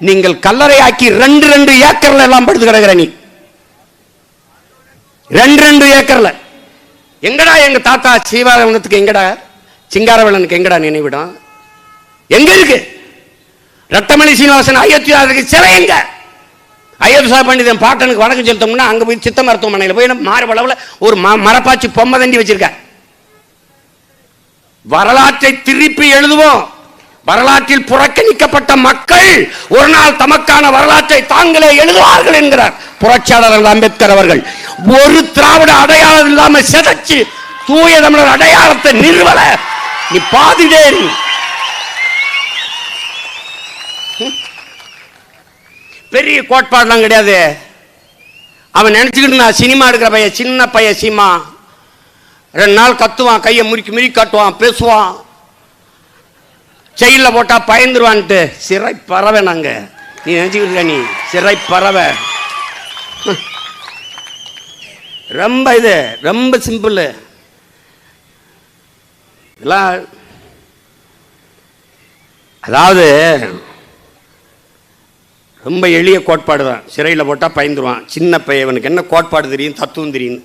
நீங்கள் கல்லறையாக்கி 2 ஏக்கர்ல எல்லாம் படுத்து கிடக்கிற நீ, 2 ஏக்கர்ல. எங்கடா எங்க தாத்தா சீவாரவனத்துக்கு, எங்கடா சிங்காரவேலனுக்கு எங்கடா நினைவிடம்? எங்க இருக்கு? ரத்தமணி சீனிவாசன் அயோத்தியாவுக்கு சிலை எங்க? அயோத்தியா பண்டிதன் பாட்டனுக்கு வணக்கம் செலுத்தோம்னா அங்க போய் சித்த மருத்துவமனையில் போய் மார்பளவில் ஒரு மரப்பாச்சி பொம்மை தண்டி வச்சிருக்க. வரலாற்றை திருப்பி எழுதுவோம். வரலாற்றில் புறக்கணிக்கப்பட்ட மக்கள் ஒரு நாள் தமக்கான வரலாற்றை தாங்களே எழுதுவார்கள் என்கிறார் புரட்சியாளர் அம்பேத்கர் அவர்கள். ஒரு திராவிட அடையாளம் இல்லாம சிதைச்சு தூய தமிழர் அடையாளத்தை நிறுவல நீ பாதிடே. பெரிய கோட்பாடுலாம் கிடையாது. அவன் நினைச்சுக்கிட்டு நான் சினிமா எடுக்கிற பையன், சின்ன பையன் சீமா 2 நாள் கத்துவான், கையை முறுக்கி காட்டுவான், பேசுவான், ஜெயில போட்டா பயந்துருவான்ட்டு. சிறை பறவை நாங்க. நீ நினைச்சுக்கிட்டு நீ சிறை பறவை. ரொம்ப இது ரொம்ப சிம்பிள். இதெல்லாம் அதாவது ரொம்ப எளிய கோட்பாடு தான். சிறையில் போட்டால் பயந்துருவான், சின்ன பையவனுக்கு என்ன கோட்பாடு தெரியும், தத்துவம் தெரியும்.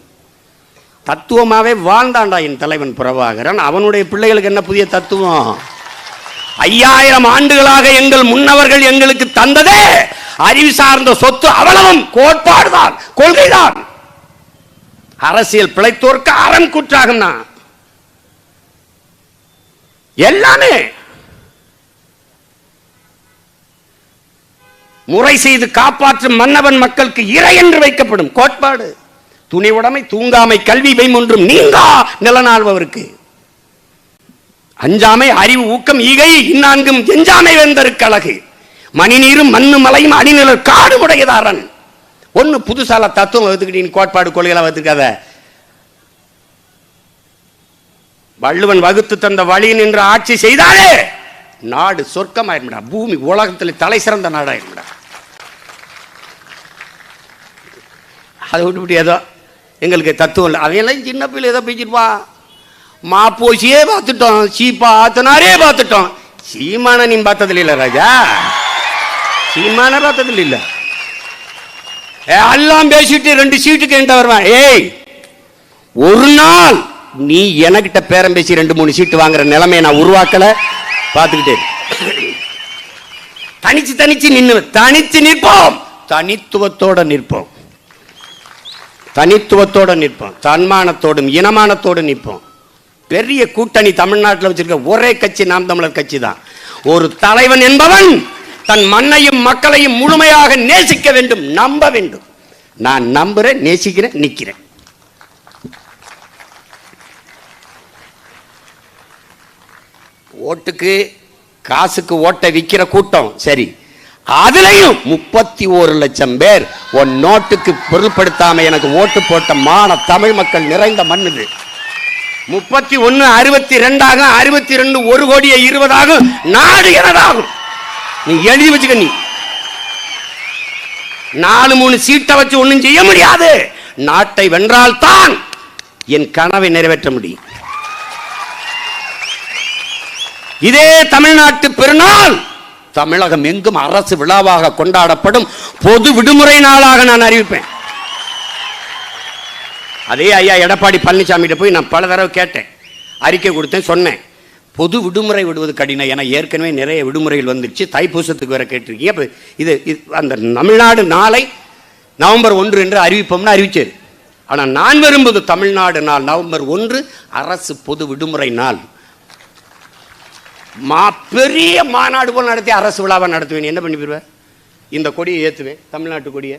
தத்துவமாகவே வாழ்ந்தாண்டா என் தலைவன் பிரபாகரன். அவனுடைய பிள்ளைகளுக்கு என்ன புதிய தத்துவம்? 5000 ஆண்டுகளாக எங்கள் முன்னவர்கள் எங்களுக்கு தந்ததே அறிவு சார்ந்த சொத்து, அவ்வளவும் கோட்பாடுதான், கொள்கைதான். அரசியல் பிழைத்தோர்க்கு அறம் கூற்றாகும். எல்லாமே முறை செய்து காப்பாற்றும் மன்னவன் மக்களுக்கு இறை என்று வைக்கப்படும் கோட்பாடு. துணி உடைமை, தூங்காமை, கல்வி ஒன்றும் நீங்கா நிலநாள்பவருக்கு அஞ்சாமை, அறிவு, ஊக்கம், ஈகை, இந்நான்கும் எஞ்சாமை வெந்தருக்கு அழகு. மணிநீரும் மண்ணு மலையும் அணிநிழல் காடு உடையதாரன். ஒன்னு புதுசால தத்துவம் வகுத்துக்கிட்டு கோட்பாடு கொள்கையெல்லாம் வகுத்துக்காத. வள்ளுவன் வகுத்து தந்த வழி நின்று ஆட்சி செய்தாலே நாடு சொர்க்கமாயிருடா, பூமி உலகத்தில் தலை சிறந்த நாடாயிருடா. அதை விட்டுவிட்டு ஏதோ எங்களுக்கு தத்துவம் இல்லை, அதையெல்லாம் சின்ன பிள்ளை ஏதோ பேசிருப்பா. மாப்போசியே பார்த்துட்டோம், சீப்பா ஆத்தனாரே பார்த்துட்டோம், சீமான நீ பார்த்ததில்ல இல்லை ராஜா, சீமான பார்த்ததில்ல இல்லை. எல்லாம் பேசிட்டு 2 சீட்டுக்கு என்கிட்ட வருவான். ஏய், ஒரு நாள் நீ எனக்கிட்ட பேரம் பேசி 2-3 சீட்டு வாங்குற நிலைமையை நான் உருவாக்கல, பார்த்துக்கிட்டே. தனிச்சு தனிச்சு நிற்போம், தனித்துவத்தோட நிற்போம், தனித்துவத்தோட நிற்போம், தன்மானத்தோடும் இனமானத்தோடு நிற்போம். பெரிய கூட்டணி தமிழ்நாட்டில் வச்சிருக்க ஒரே கட்சி நாம் தமிழர் கட்சி தான். ஒரு தலைவன் என்பவன் தன் மண்ணையும் மக்களையும் முழுமையாக நேசிக்க வேண்டும், நம்ப வேண்டும். நான் நம்புறேன், நேசிக்கிறேன், நிக்கிறேன். ஓட்டுக்கு காசுக்கு ஓட்டை விற்கிற கூட்டம் சரி, அதுலயும் 31 லட்சம் பேர் உன் நோட்டுக்கு பொருள்படுத்தாம எனக்கு ஓட்டு போட்ட மான தமிழ் மக்கள் நிறைந்த மண்ணுது. 31 62 ஆகும், 62 1 கோடியே 20 ஆகும், நாடு எனதாகும். நீ எழுதி வச்சுக்க. நீ 4-3 சீட்டை வச்சு ஒண்ணும் செய்ய முடியாது. நாட்டை வென்றால் தான் என் கனவை நிறைவேற்ற முடியும். இதே தமிழ்நாட்டு பெருநாள் தமிழகம் எங்கும் அரசு விழாவாக கொண்டாடப்படும் பொது விடுமுறை நாளாக நான் அறிவிப்பேன். அதே ஐயா எடப்பாடி பழனிசாமிகிட்ட போய் நான் பல தடவை கேட்டேன், அறிக்கை கொடுத்தேன், சொன்னேன் பொது விடுமுறை விடுவது கடினம், ஏன்னா ஏற்கனவே நிறைய விடுமுறைகள் வந்துருச்சு, தைப்பூசத்துக்கு வேற கேட்டிருக்கீங்க. அப்போ இது அந்த தமிழ்நாடு நாளை நவம்பர் 1 என்று அறிவிப்போம்னு அறிவிச்சார். ஆனால் நான் விரும்புவது தமிழ்நாடு நாள் நவம்பர் 1 அரசு பொது விடுமுறை நாள். பெரிய மாநாடு போல் நடத்தி அரசு விழாவை நடத்துவேன். என்ன பண்ணி போடுவேன்? இந்த கொடியை ஏற்றுவேன், தமிழ்நாட்டு கொடியை,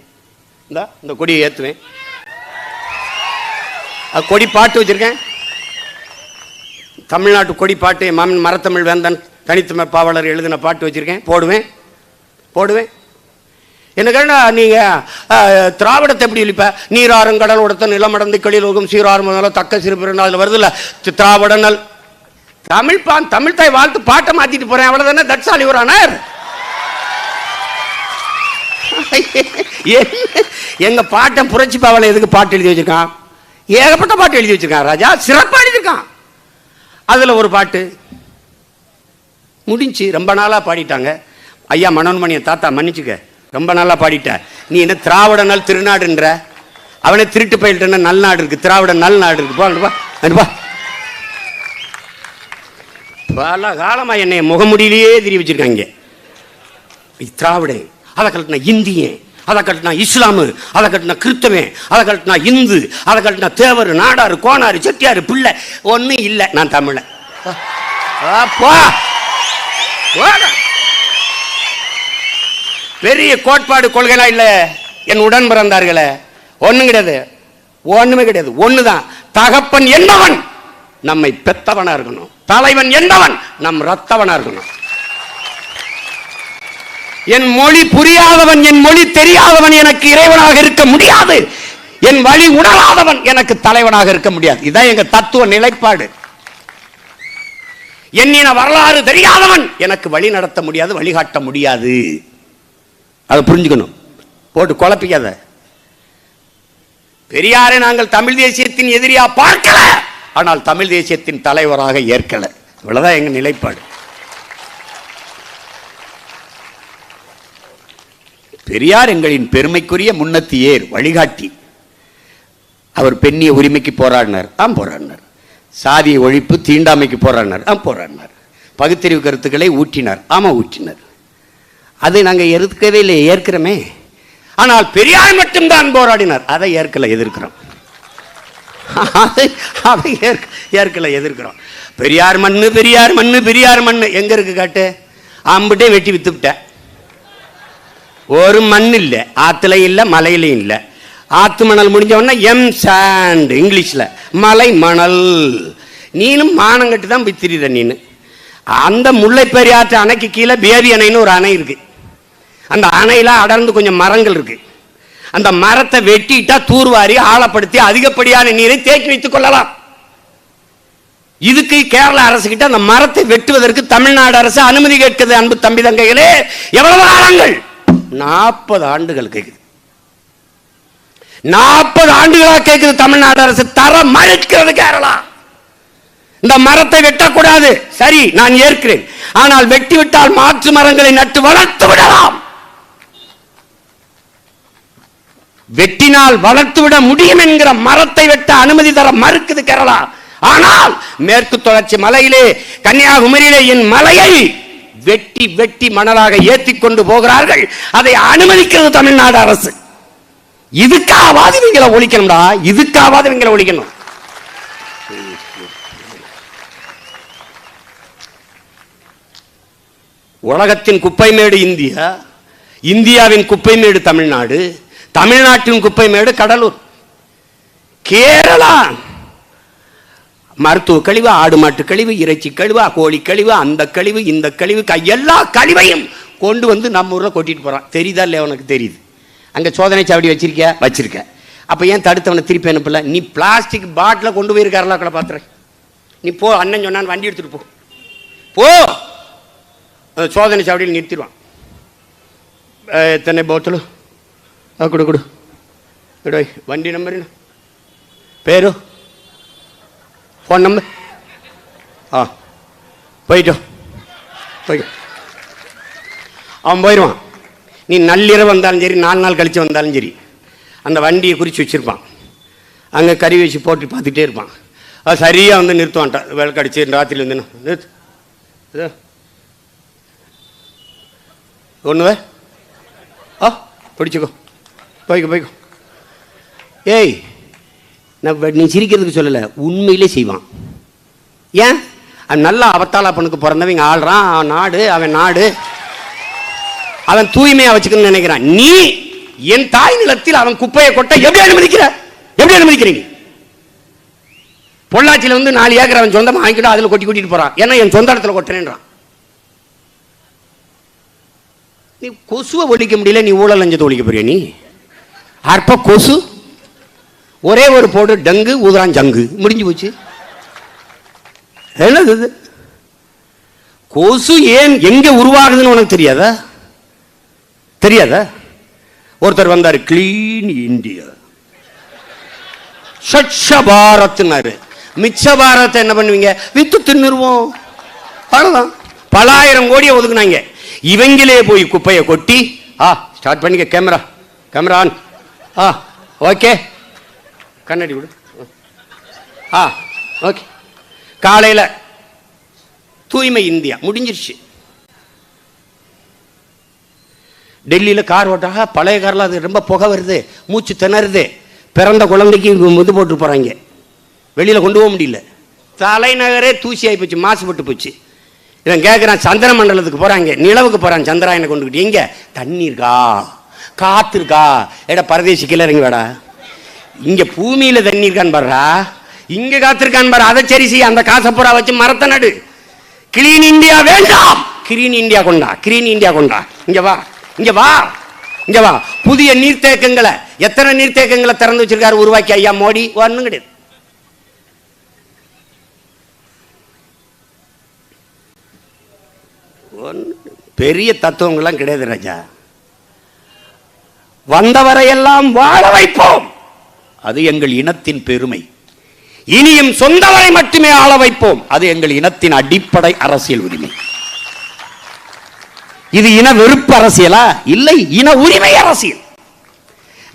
இந்த கொடியை ஏற்றுவேன். அது கொடி பாட்டு வச்சிருக்கேன், தமிழ்நாட்டு கொடி பாட்டு, மாமன் மரத்தமிழ் வேந்தன் தனித்தமிழ் பாவலர் எழுதின பாட்டு வச்சிருக்கேன், போடுவேன். என்ன கேட்டா, நீங்க திராவிடத்தை எப்படி இழிப்ப? நீராறும் கடல் உடத்த நிலமடந்து களிலோகம் சீராறும் தக்க சிறுபிறன் அதில் வருது இல்லை திராவிடனல் தமிழ் தாய் வாழ்த்து பாட்டை மாத்திட்டு போறேன், அவ்வளவுதானே. தட்சாலி ஒரு ஆனார். எங்க பாட்டை புரட்சி பாவலை எதுக்கு பாட்டு எழுதி வச்சிருக்கான்? ஏகப்பட்ட பாட்டு எழுதி வச்சிருக்கான் ராஜா, சிறப்பா எழுதியிருக்கான். அதுல ஒரு பாட்டு முடிஞ்சு ரொம்ப நாளா பாடிட்டாங்க. ஐயா மனோன்மணிய தாத்தா மன்னிச்சுக்க, ரொம்ப நாளா பாடிட்ட. நீ என்ன திராவிட நல் திருநாடுன்ற? அவனே திருட்டு பயில்ட்ட நல் நாடு இருக்கு, திராவிட நல் நாடு இருக்கு. பல காலமா என்னை முகமுடியிலேயே தெரிய வச்சிருக்காங்க. திராவிட, அதை கட்டின இந்தியன், அதை கட்டினா இஸ்லாமு, அதை கட்டினா கிறிஸ்தவன், அதை கட்டினா இந்து, அதை கட்டினா தேவர், நாடாரு, கோனாரு, செட்டியாரு, பிள்ளை ஒன்னும் இல்லை. நான் தமிழன். பெரிய கோட்பாடு கொள்கைலாம் இல்லை. என் உடன் பிறந்தார்களே, ஒண்ணும் கிடையாது, ஒண்ணுமே கிடையாது. ஒண்ணுதான், தகப்பன் என்பவன் நம்மை பெத்தவனா இருக்கணும், தலைவன் என்பவன் நம் ரத்தவனா இருக்கணும். என் மொழி புரியாதவன், என் மொழி தெரியாதவன் எனக்கு இறைவனாக இருக்க முடியாது. என் வழி உணராதவன் எனக்கு தலைவனாக இருக்க முடியாது. இதுதான் எங்க தத்துவ நிலைப்பாடு. என்னின வரலாறு தெரியாதவன் எனக்கு வழி நடத்த முடியாது, வழிகாட்ட முடியாது. அதை புரிஞ்சுக்கணும், போட்டு குழப்பிக்காத. பெரியாரை நாங்கள் தமிழ் தேசியத்தின் எதிரியா பார்க்கல, ஆனால் தமிழ் தேசியத்தின் தலைவராக ஏற்கல. இவ்வளவுதான் எங்க நிலைப்பாடு. பெரியார் எங்களின் பெருமைக்குரிய முன்னத்தியேர், வழிகாட்டி. அவர் பெண்ணிய உரிமைக்கு போராடினார், போராடினார். சாதிய ஒழிப்பு தீண்டாமைக்கு போராடினார், போராடினார். பகுத்தறிவு கருத்துக்களை ஊற்றினார், ஊற்றினார். அதை நாங்கள் எதிர்க்கவே இல்லை, ஏற்கிறோமே. ஆனால் பெரியார் மட்டும்தான் போராடினார், அதை ஏற்கல, எதிர்க்கிறோம். அதை ஏற்கல, எதிர்க்கிறோம். பெரியார் மண்ணு, பெரியார் மண்ணு, பெரியார் மண்ணு எங்க இருக்கு காட்டு? அம்பிட்டே வெட்டி வித்துவிட்ட. ஒரு மண் இல்லை, ஆத்துலையும் இல்லை, மலையிலையும் இல்லை. ஆத்து மணல் முடிஞ்ச உடனே எம் சாண்ட், இங்கிலீஷ்ல மலை மணல். நீனும் மானம் கட்டி தான் போய் திரியுற. நீனு அந்த முல்லை பெரியாற்று அணைக்கு கீழே பேபி அணைன்னு ஒரு அணை இருக்கு. அந்த அணையில அடர்ந்து கொஞ்சம் மரங்கள் இருக்கு. அந்த மரத்தை வெட்டிட்டா தூர்வாரி ஆழப்படுத்தி அதிகப்படியான நீரை தேக்கி வைத்துக் கொள்ளலாம். இதுக்கு கேரள அரசு கிட்ட அந்த மரத்தை வெட்டுவதற்கு தமிழ்நாடு அரசு அனுமதி கேட்குது. அன்பு தம்பி தங்கைகளே, எவ்வளவு ஆழங்கள்? 40 ஆண்டுகள் கேட்குது. 40 ஆண்டுகளா கேட்குது தமிழ்நாடு அரசு. தர மறுக்கிறது கேரளா. இந்த மரத்தை வெட்டக்கூடாது, சரி, நான் ஏற்கிறேன். ஆனால் வெட்டி விட்டால் மாற்று மரங்களை நட்டு வளர்த்து விடலாம். வெட்டினால் வளர்த்து விட முடியும் என்கிற மரத்தை வெட்ட அனுமதி தர மறுக்குது கேரளா. ஆனால் மேற்கு தொடர்ச்சி மலையிலே, கன்னியாகுமரியிலே என் மலையை வெட்டி வெட்டி மணலாக ஏற்றி கொண்டு போகிறார்கள். அதை அனுமதிக்கிறது தமிழ்நாடு அரசு. இதுக்காவது இவங்களை ஒழிக்கணும்டா, இதுக்காவது இவங்களை ஒழிக்கணும். உலகத்தின் குப்பைமேடு இந்தியா, இந்தியாவின் குப்பைமேடு தமிழ்நாடு, தமிழ்நாட்டின் குப்பைமேடு கடலூர். கேரளா மருத்துவ கழிவு, ஆடு மாட்டு கழிவு, இறைச்சி கழிவு, கோழி கழிவு, அந்த கழிவு, இந்த கழிவு, எல்லா கழிவையும் கொண்டு வந்து நம்ம ஊரில் கொட்டிட்டு போறான். தெரியுதா இல்லையா? உனக்கு தெரியுது. அங்கே சோதனை சாவடி வச்சிருக்க. அப்போ ஏன் தடுத்தவனை திருப்பி அனுப்பல? நீ பிளாஸ்டிக் பாட்டில் கொண்டு போயிருக்காருல, கூட பார்த்துறேன். நீ போ, அண்ணன் சொன்னான், வண்டி எடுத்துட்டு போ. சோதனை சாவடியில் நிறுத்திடுவான். எத்தனை போத்தலு கொடு வண்டி நம்பர் என்ன, பேரு, ஃபோன் நம்பர், போயிட்டோம். அவன் போயிடுவான். நீ நள்ளிரவு வந்தாலும் சரி, 4 நாள் கழித்து வந்தாலும் சரி, அந்த வண்டியை குறித்து வச்சுருப்பான். அங்கே கறி வச்சு போட்டு பார்த்துட்டே இருப்பான். அது சரியாக வந்து நிறுத்துவான்ட்டான். விளக்கு அடிச்சு ராத்திரி வந்து நிறுத்து ஒன்று பிடிச்சிக்கோ, போய்க்கோ. ஏய், நீ சிரிக்கிறதுக்கு சொல்லலை, உண்மையிலே செய்வான். ஏன்? அவன் நல்லா அவத்தாளா பொண்ணுக்கு பிறந்தவங்க ஆள்றான். அவன் நாடு அவன் தூய்மையா வச்சுக்கணும்னு நினைக்கிறான். நீ என் தாய் நிலத்தில் அவன் குப்பையை கொட்ட எப்படி அனுமதிக்கிறீங்க? பொள்ளாச்சியில் வந்து 4 ஏக்கர் அவன் சொந்தமாக வாங்கிட்டு அதில் கொட்டிட்டு போறான். ஏன்னா என் சொந்த இடத்துல கொட்டினேன்றான். நீ கொசுவை ஒழிக்க முடியல, நீ ஊழல் லஞ்சத்தை ஒழிக்க போறிய? நீ அற்ப கொசு, ஒரே ஒரு போடு டங்கு ஊதுறான் ஜங்கு, முடிஞ்சு போச்சு. என்னது கொசு? ஏன் எங்க உருவாகுதுன்னு உனக்கு தெரியாதா? ஒருத்தர் வந்தார், கிளீன் இந்தியா, ஸ்வச்ச பாரத்னாரு. மிச்ச பாரத்தை என்ன பண்ணுவீங்க? வித்து தின்னுருவோம், அவ்வளவுதான். பல ஆயிரம் கோடியை ஒதுக்குனாங்க. இவங்களே போய் குப்பையை கொட்டி, ஸ்டார்ட் பண்ணிக்க, கேமரா ஆன், ஓகே, கண்ணாடி விடு, ஓகே. காலையில் தூய்மை இந்தியா முடிஞ்சிருச்சு. டெல்லியில் கார் ஓட்டாக, பழைய காரில் அது ரொம்ப புகை வருது, மூச்சு திணறுது, பிறந்த குழந்தைக்கு இது போட்டு போகிறாங்க, வெளியில் கொண்டு போக முடியல. தலைநகரே தூசி ஆகி போச்சு, மாசுபட்டு போச்சு. இவன் கேட்குறான், சந்திர மண்டலத்துக்கு போகிறாங்க, நிலவுக்கு போகிறான், சந்திராயனை கொண்டுக்கிட்டு. எங்கே தண்ணி இருக்கா, காற்று இருக்கா? ஏடா பரதேசி கீழே இறங்கி வேடா, இங்கே பூமியில் தண்ணி இருக்கான்னு பாடுறா, இங்கே காத்திருக்கான்னு பாரு. அதை சரி செய்ய, அந்த காசை பூரா வச்சு மரத்தை நடு. கிளீன் இந்தியா வேண்டாம், கிரீன் இந்தியா கொண்டா. இங்க வா. புதிய நீர்த்தேக்கங்களை, எத்தனை நீர்த்தேக்கங்களை திறந்து வச்சிருக்காரு உருவாக்கி ஐயா மோடி? ஒன்றும் கிடையாது. பெரிய தத்துவங்கள்லாம் கிடையாது ராஜா. வந்தவரையெல்லாம் வாழ வைப்போம், அது எங்கள் இனத்தின் பெருமை. இனியும் சொந்தவரை மட்டுமே ஆள வைப்போம், அது எங்கள் இனத்தின் அடிப்படை அரசியல் உரிமை. இது இன வெறுப்பு அரசியலா? இல்லை, இன உரிமை அரசியல்.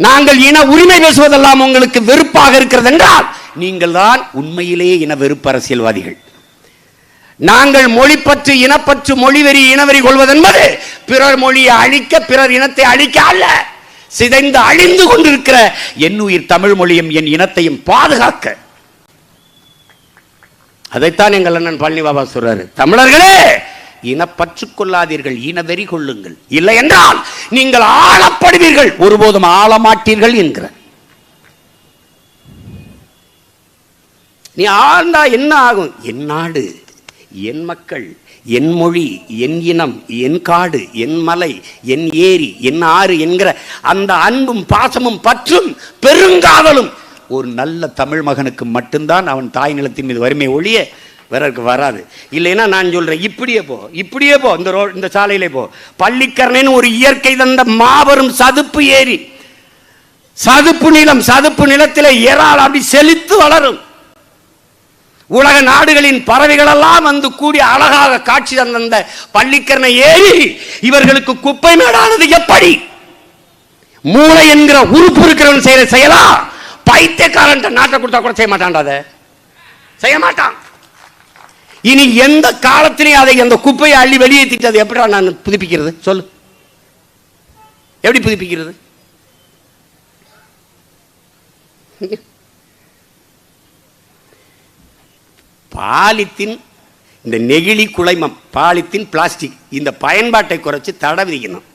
நாங்கள் இன உரிமை பேசுவதெல்லாம் உங்களுக்கு வெறுப்பாக இருக்கிறது என்றால் நீங்கள் தான் உண்மையிலேயே இன வெறுப்பு அரசியல்வாதிகள். நாங்கள் மொழிப்பற்று, இனப்பற்று, மொழிவெறி, இனவெறி கொள்வதென்பது பிறர் மொழியை அழிக்க, பிறர் இனத்தை அழிக்க அல்ல, சிதைந்து அழிந்து கொண்டிருக்கிற என் உயிர் தமிழ் மொழியும் என் இனத்தையும் பாதுகாக்க. அதைத்தான் எங்கள் அண்ணன் பழனி பாபா சொல்றாரு, தமிழர்களே இனப்பற்று கொள்ளாதீர்கள், இனவெறி கொள்ளுங்கள், இல்லை என்றால் நீங்கள் ஆளப்படுவீர்கள், ஒருபோதும் ஆளமாட்டீர்கள் என்கிற. நீ ஆழ்ந்தா என்ன ஆகும்? என் நாடு, என் மக்கள், என் மொழி, என் இனம், என் காடு, என் மலை, என் ஏரி, என் ஆறு என்கிற அந்த அன்பும் பாசமும் பற்றும் பெருங்காதலும் ஒரு நல்ல தமிழ் மகனுக்கு மட்டும்தான் அவன் தாய் நிலத்தின் மீது வறுமை ஒழிய வேறக்கு வராது. இல்லைன்னா நான் சொல்றேன், இப்படியே போ இந்த சாலையிலே போ. பள்ளிக்கரணைன்னு ஒரு இயற்கை தந்த மாபெரும் சதுப்பு ஏரி, சதுப்பு நிலம், சதுப்பு நிலத்திலே ஏறால் அப்படி செழித்து வளரும். உலக நாடுகளின் பறவைகள் எல்லாம் வந்து கூடி அழகாக காட்சி தந்த பள்ளிக்கரணை ஏரி இவர்களுக்கு குப்பை மேடானது எப்படி? மூளை என்கிற உறுப்பு இருக்கிறவன் செய்யற செயலா? பைத்தியக்காரன் நாட்டை கொடுத்தா கூட செய்ய மாட்டான், அதை செய்ய மாட்டான். இனி எந்த காலத்திலையும் அதை அந்த குப்பையை அள்ளி வெளியேற்றிட்டு அதை எப்படி நான் புதுப்பிக்கிறது? சொல்லு, எப்படி புதுப்பிக்கிறது? பாலித்தீன், இந்த நெகிழி குலைமம், பாலித்தீன், பிளாஸ்டிக் இந்த பயன்பாட்டை குறைச்சி தடை விதிக்கணும்.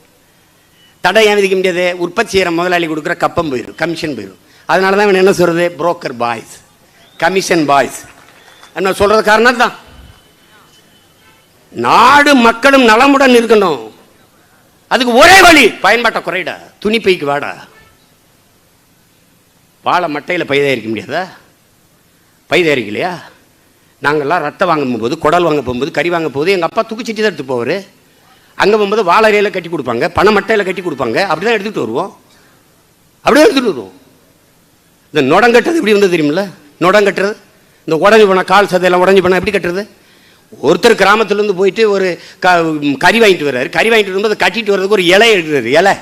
தடை ஏன் விதிக்க முடியாது? உற்பத்தி செய்கிற முதலாளி கொடுக்குற கப்பம் போயிடும், கமிஷன் போயிடும். அதனால தான் இவன் என்ன சொல்றது? Broker boys, commission boys. என்ன சொல்றது? காரணம் தான் நாடு மக்களும் நலமுடன் இருக்கணும். அதுக்கு ஒரே வழி, பயன்பாட்டை குறைடா, துணி பைக்கு வாடா. வாழை மட்டையில் பை தயாரிக்க முடியாதா? பை தயாரிக்கலையா? நாங்கள்லாம் ரத்தம் வாங்க போகும்போது, குடல் வாங்க போகும்போது, கறி வாங்க போகுது எங்கள் அப்பா தூக்கிச்சிட்டு தான் எடுத்து போவார். அங்கே போகும்போது வாழறையில் கட்டி கொடுப்பாங்க, பண மட்டையில் கட்டி கொடுப்பாங்க. அப்படி தான் எடுத்துகிட்டு வருவோம், அப்படியே எடுத்துகிட்டு வருவோம். இந்த நுடங்கட்டுறது எப்படி வந்து தெரியுமில்ல? நுடங்கட்டுறது, இந்த உடஞ்சி போன கால் சதையெல்லாம் உடஞ்சி போனால் எப்படி கட்டுறது? ஒருத்தர் கிராமத்துலேருந்து போயிட்டு ஒரு கறி வாங்கிட்டு வர்றாரு. கறி வாங்கிட்டு வரும்போது கட்டிட்டு வர்றதுக்கு ஒரு இலை எடுக்கிறாரு. இலை,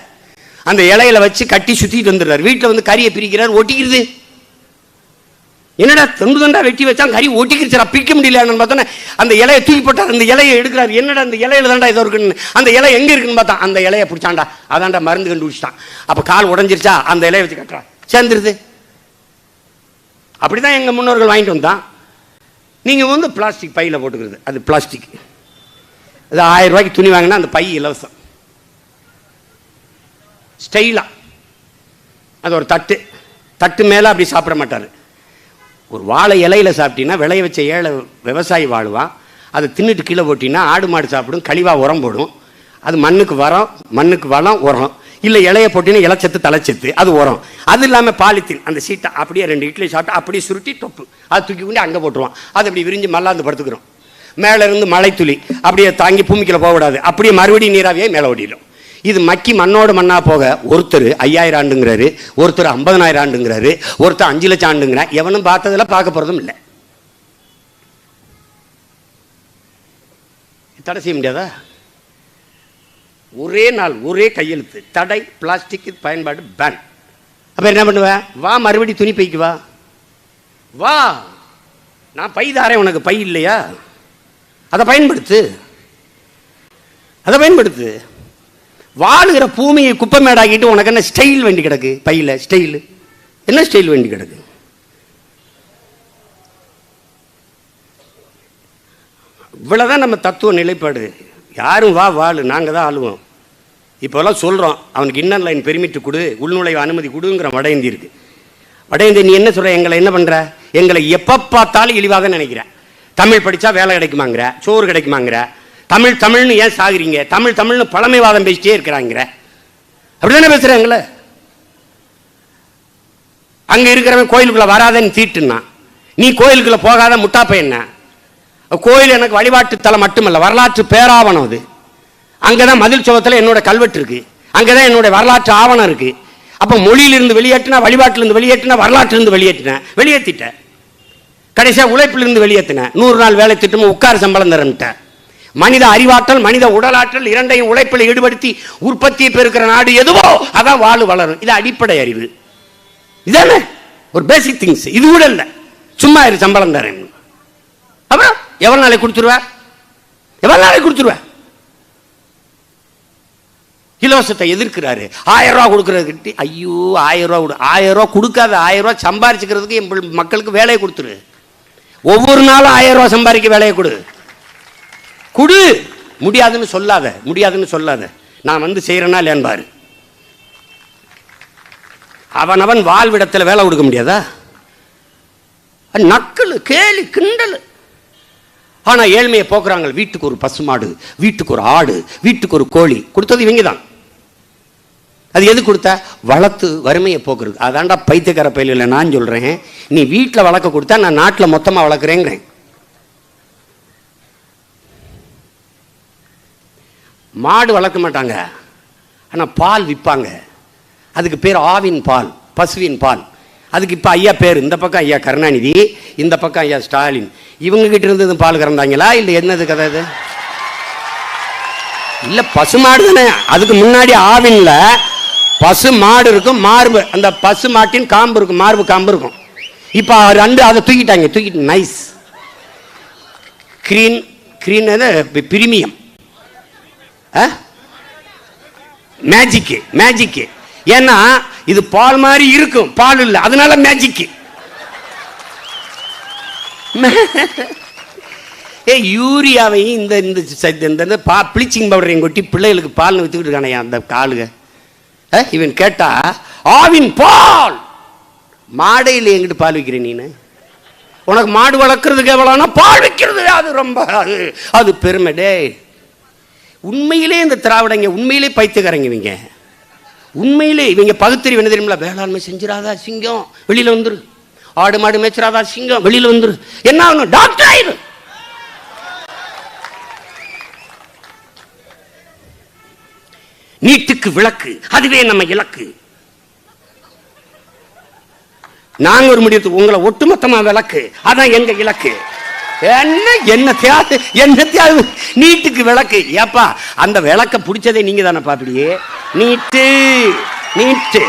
அந்த இலையில வச்சு கட்டி சுற்றிட்டு வந்துடுறாரு. வீட்டில் வந்து கறியை பிரிக்கிறார், ஒட்டிக்கிறது. என்னடா தொண்டு தொண்டா வெட்டி வச்சா கறி ஒட்டிக்கிச்சா, பிரிக்க முடியலன்னு பார்த்தோன்னே அந்த இலையை தூக்கி போட்டார். அந்த இலையை எடுக்கிறார். என்னடா அந்த இலையில தாண்டா ஏதோ இருக்குன்னு, அந்த இலை எங்கே இருக்குன்னு பார்த்தா அந்த இலையை பிடிச்சாண்டா, அதாண்டா மருந்து கண்டுபிடிச்சிட்டான். அப்போ கால் உடஞ்சிருச்சா, அந்த இலையை வச்சு கட்டுறான், சேர்ந்துருது. அப்படிதான் எங்கள் முன்னோர்கள் வாங்கிட்டு வந்தான். நீங்கள் வந்து பிளாஸ்டிக் பையில் போட்டுக்கிறது, அது பிளாஸ்டிக். அது 1000 ரூபாய்க்கு துணி வாங்கினா அந்த பை இலவசம், ஸ்டைலா. அது ஒரு தட்டு மேலே அப்படி சாப்பிட மாட்டார். ஒரு வாழை இலையில் சாப்பிட்டீங்கன்னா விளைய வச்ச ஏழை விவசாயி வாழுவான். அதை தின்னுட்டு கீழே போட்டிங்கன்னா ஆடு மாடு சாப்பிடும், கழிவாக உரம் போடும். அது மண்ணுக்கு வளம் உரம். இல்லை இலையை போட்டிங்கன்னா இலைச்சத்து தலைச்சத்து, அது உரம். அது இல்லாமல் பாலித்தீன், அந்த சீட்டை அப்படியே 2 இட்லி சாப்பிட்டு அப்படியே சுருட்டி தொப்பு அதை தூக்கி கொண்டு அங்கே போட்டுருவான். அது அப்படி விரிஞ்சு மல்லாந்து படுத்துக்கிறோம். மேலே இருந்து மழை துளி அப்படியே தாங்கி பூமிக்குள்ள போகக்கூடாது, அப்படியே மறுபடியும் நீராவியே மேலே ஓடிடும். இது மக்கி மண்ணோடு மண்ணா போக ஒருத்தர் 5000 ஆண்டுங்கிறாரு, ஒருத்தர் 50000 ஆண்டுங்கிறாரு, ஒருத்தர் 5 லட்சம் ஆண்டுங்கிறார். எவனும் பார்த்ததில்ல, பார்க்க போறதும் இல்லை. தடை செய்ய முடியாதா? ஒரே நாள் ஒரே கையெழுத்து, தடை, பிளாஸ்டிக் பயன்பாடு பேன். அப்ப என்ன பண்ணுவேன்? வா, மறுபடி துணி பைக்கு வா, நான் பை தாரேன், உனக்கு பை இல்லையா? அதை பயன்படுத்து. வாழுகிற பூமியை குப்பை மேடாக்கிட்டு உனக்கு என்ன ஸ்டைல் வேண்டி கிடக்கு? பையில ஸ்டைல் என்ன ஸ்டைல் வேண்டி கிடக்கு? இவ்வளவுதான் நம்ம தத்துவ நிலைப்பாடு. யாரும் வா வாழு, நாங்கள் தான் ஆளுவோம். இப்போல்லாம் சொல்கிறோம், அவனுக்கு இன்னர் லைன் பெர்மிட் கொடு, உள்நுழைவு அனுமதி கொடுங்கிற வட இந்தி இருக்கு. வட இந்தி நீ என்ன சொல்கிற? எங்களை என்ன பண்ணுற? எங்களை எப்போ பார்த்தாலும் இழிவாக நினைக்கிறேன். தமிழ் படித்தா வேலை கிடைக்குமாங்கிற, சோறு கிடைக்குமாங்கிற, தமிழ்னு ஏன் சாகுறீங்க, தமிழ்னு பழமைவாதம் பேசிட்டே இருக்கிறாங்கிற, அப்படிதானே பேசுகிறாங்களே. அங்கே இருக்கிறவன் கோயிலுக்குள்ளே வராதன்னு தீட்டுன்னா, நீ கோயிலுக்குள்ளே போகாத முட்டாப்ப என்ன? கோயில் எனக்கு வழிபாட்டு தலம் மட்டுமல்ல, வரலாற்று பேராவணம். அது அங்கதான் மதில் சுவத்தில் என்னோட கல்வெட்டு இருக்கு, அங்கதான் என்னுடைய வரலாற்று ஆவணம் இருக்கு. அப்ப மொழியிலிருந்து வெளியேற்றினா, வழிபாட்டிலிருந்து வெளியேற்றினா, வரலாற்றிலிருந்து வெளியேற்றிட்டேன். கடைசியா உழைப்பிலிருந்து வெளியேற்றினேன். 100 நாள் வேலை திட்டமும் உட்கார சம்பளம் தரன்ட்டேன். மனித அறிவாற்றல், மனித உடலாற்றல் இரண்டையும் உழைப்பில் ஈடுபடுத்தி உற்பத்தியை பெருக்கிற நாடு எதுவோ அதான் வாழு வளரும். இது அடிப்படை அறிவு. இதானே ஒரு பேசிக் திங்ஸ். இது கூட இல்லை, சும்மா சம்பளம் தரேன். அப்புறம் எவ்வளவு நாளைக்கு கொடுத்துருவ? இலவசத்தை எதிர்க்கிறாரு. 1000 ரூபா கொடுக்கறதுக்கு, ஐயோ 1000 ரூபா கொடு. 1000 ரூபா கொடுக்காத, 1000 ரூபா சம்பாரிச்சுக்கிறதுக்கு என் மக்களுக்கு வேலையை கொடுத்துரு. ஒவ்வொரு நாளும் 1000 ரூபா சம்பாதிக்க வேலையை கொடு. முடியாதுன்னு சொல்லாத. நான் வந்து செய்யறேன்னா இல்லையான்னு பாரு. அவனவன் வாழ்விடத்தில் வேலை கொடுக்க முடியாதா? நக்கல், கேலி, கிண்டல். ஆனா ஏழ்மையை போக்குறாங்க. வீட்டுக்கு ஒரு பசுமாடு, வீட்டுக்கு ஒரு ஆடு, வீட்டுக்கு ஒரு கோழி கொடுத்தது இவங்க தான். அது எது கொடுத்தா? வளர்த்து வறுமையை போக்குறது. அதான்டா பைத்தியக்கார பயில நான் சொல்றேன். நீ வீட்டில் வளர்க்க கொடுத்தா நான் நாட்டில் மொத்தமா வளர்க்குறேங்கிறேன். மாடு வளர்க்க மாட்டாங்க, ஆனா பால் விற்பாங்க. அதுக்கு பேர் ஆவின் பால், பசுவின் பால். அதுக்கு இப்ப ஐயா பேர், இந்த பக்கம் ஐயா கருணாநிதி, இந்த பக்கம் ஐயா ஸ்டாலின். இவங்க கிட்ட இருந்து பால் கறந்தாங்களா இல்ல என்னது கதை? இது இல்ல பசுமாடு தானே. அதுக்கு முன்னாடி ஆவின்ல பசு மாடு இருக்கும், மார்பு அந்த பசு மாட்டின் காம்பு இருக்கும், மார்பு காம்பு இருக்கும். இப்ப ரெண்டு அதை தூக்கிட்டு நைஸ் கிரீன் பிரீமியம் மேஜிக். ஏன்னா இது பால் மாதிரி இருக்கும், பால் இல்ல, அதனால மேஜிக். யூரியாவை இந்த ப்ளீச்சிங் பவுடரையும் கொட்டி பிள்ளைகளுக்கு பால் வித்துக்கிட்டு இருக்கானே அந்த காலுக. இவன் கேட்டா ஆவின் பால், மாடையில் எங்கிட்டு பால் விற்கிறேன் நீனு? உனக்கு மாடு வளர்க்கறதுக்கு எவ்வளோனா பால் விற்கிறது அது ரொம்ப அது பெருமை. டே உண்மையிலே இந்த திராவிடங்க உண்மையிலே பைத்தியக்காரங்க. உண்மையிலே இவங்க பகுத்தறிவு என்ன தெரியுமில்ல? வேளாண்மை செஞ்சிடாதா சிங்கம் வெளியில வந்துரு, ஆடு மாடு மேய்ச்சிடாதா சிங்கம் வெளியில வந்துரு. என்ன ஆகணும்? டாக்டர் ஆயிரு. நீட்டுக்கு விளக்கு, அதுவே நம்ம இலக்கு. நாங்க ஒரு முடிவு, உங்களை ஒட்டுமொத்தமா விளக்கு, அதான் எங்க இலக்கு. என்ன தியாகு நீட்டுக்கு விளக்கு. ஏப்பா அந்த விளக்க பிடிச்சதே நீங்க தானே பாப்பிடியே. நீட்டு நீட்டு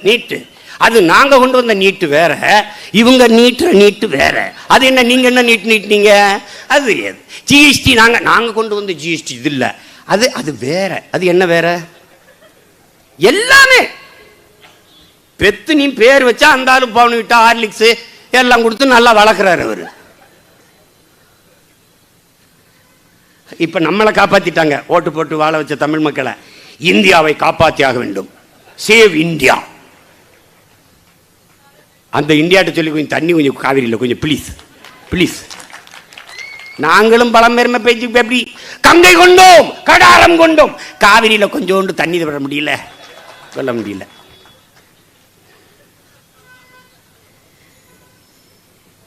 நீட்டு அது நாங்க கொண்டு வந்த நீட்டு வேற, இவங்க நீட்டு வேற. அது என்ன நீங்க என்ன நீட்டீங்க? அது ஜிஎஸ்டி நாங்க கொண்டு வந்த ஜிஎஸ்டி இது இல்ல, அது வேற. அது என்ன வேற? எல்லாமே பெத்து நீ பேர் வச்சா அந்த ஆளு பவுன் விட்டா ஹார்லிக்ஸ் எல்லாம் கொடுத்து நல்லா வளர்க்கிறாரு அவரு. இப்ப நம்மளை காப்பாத்திட்டாங்க, ஓட்டு போட்டு வாழ வச்ச தமிழ் மக்களை. இந்தியாவை காப்பாற்றியாக வேண்டும், சேவ் இந்தியா. அந்த இந்தியாட்ட சொல்லி கொஞ்சம் தண்ணி கொஞ்சம் காவிரியில் கொஞ்சம் ப்ளீஸ். நாங்களும் பலம் பெருமை பேச்சு எப்படி கங்கை கொண்டோம், கடாரம் கொண்டோம், காவிரியில் கொஞ்சோண்டு தண்ணி விட முடியல, சொல்ல முடியல.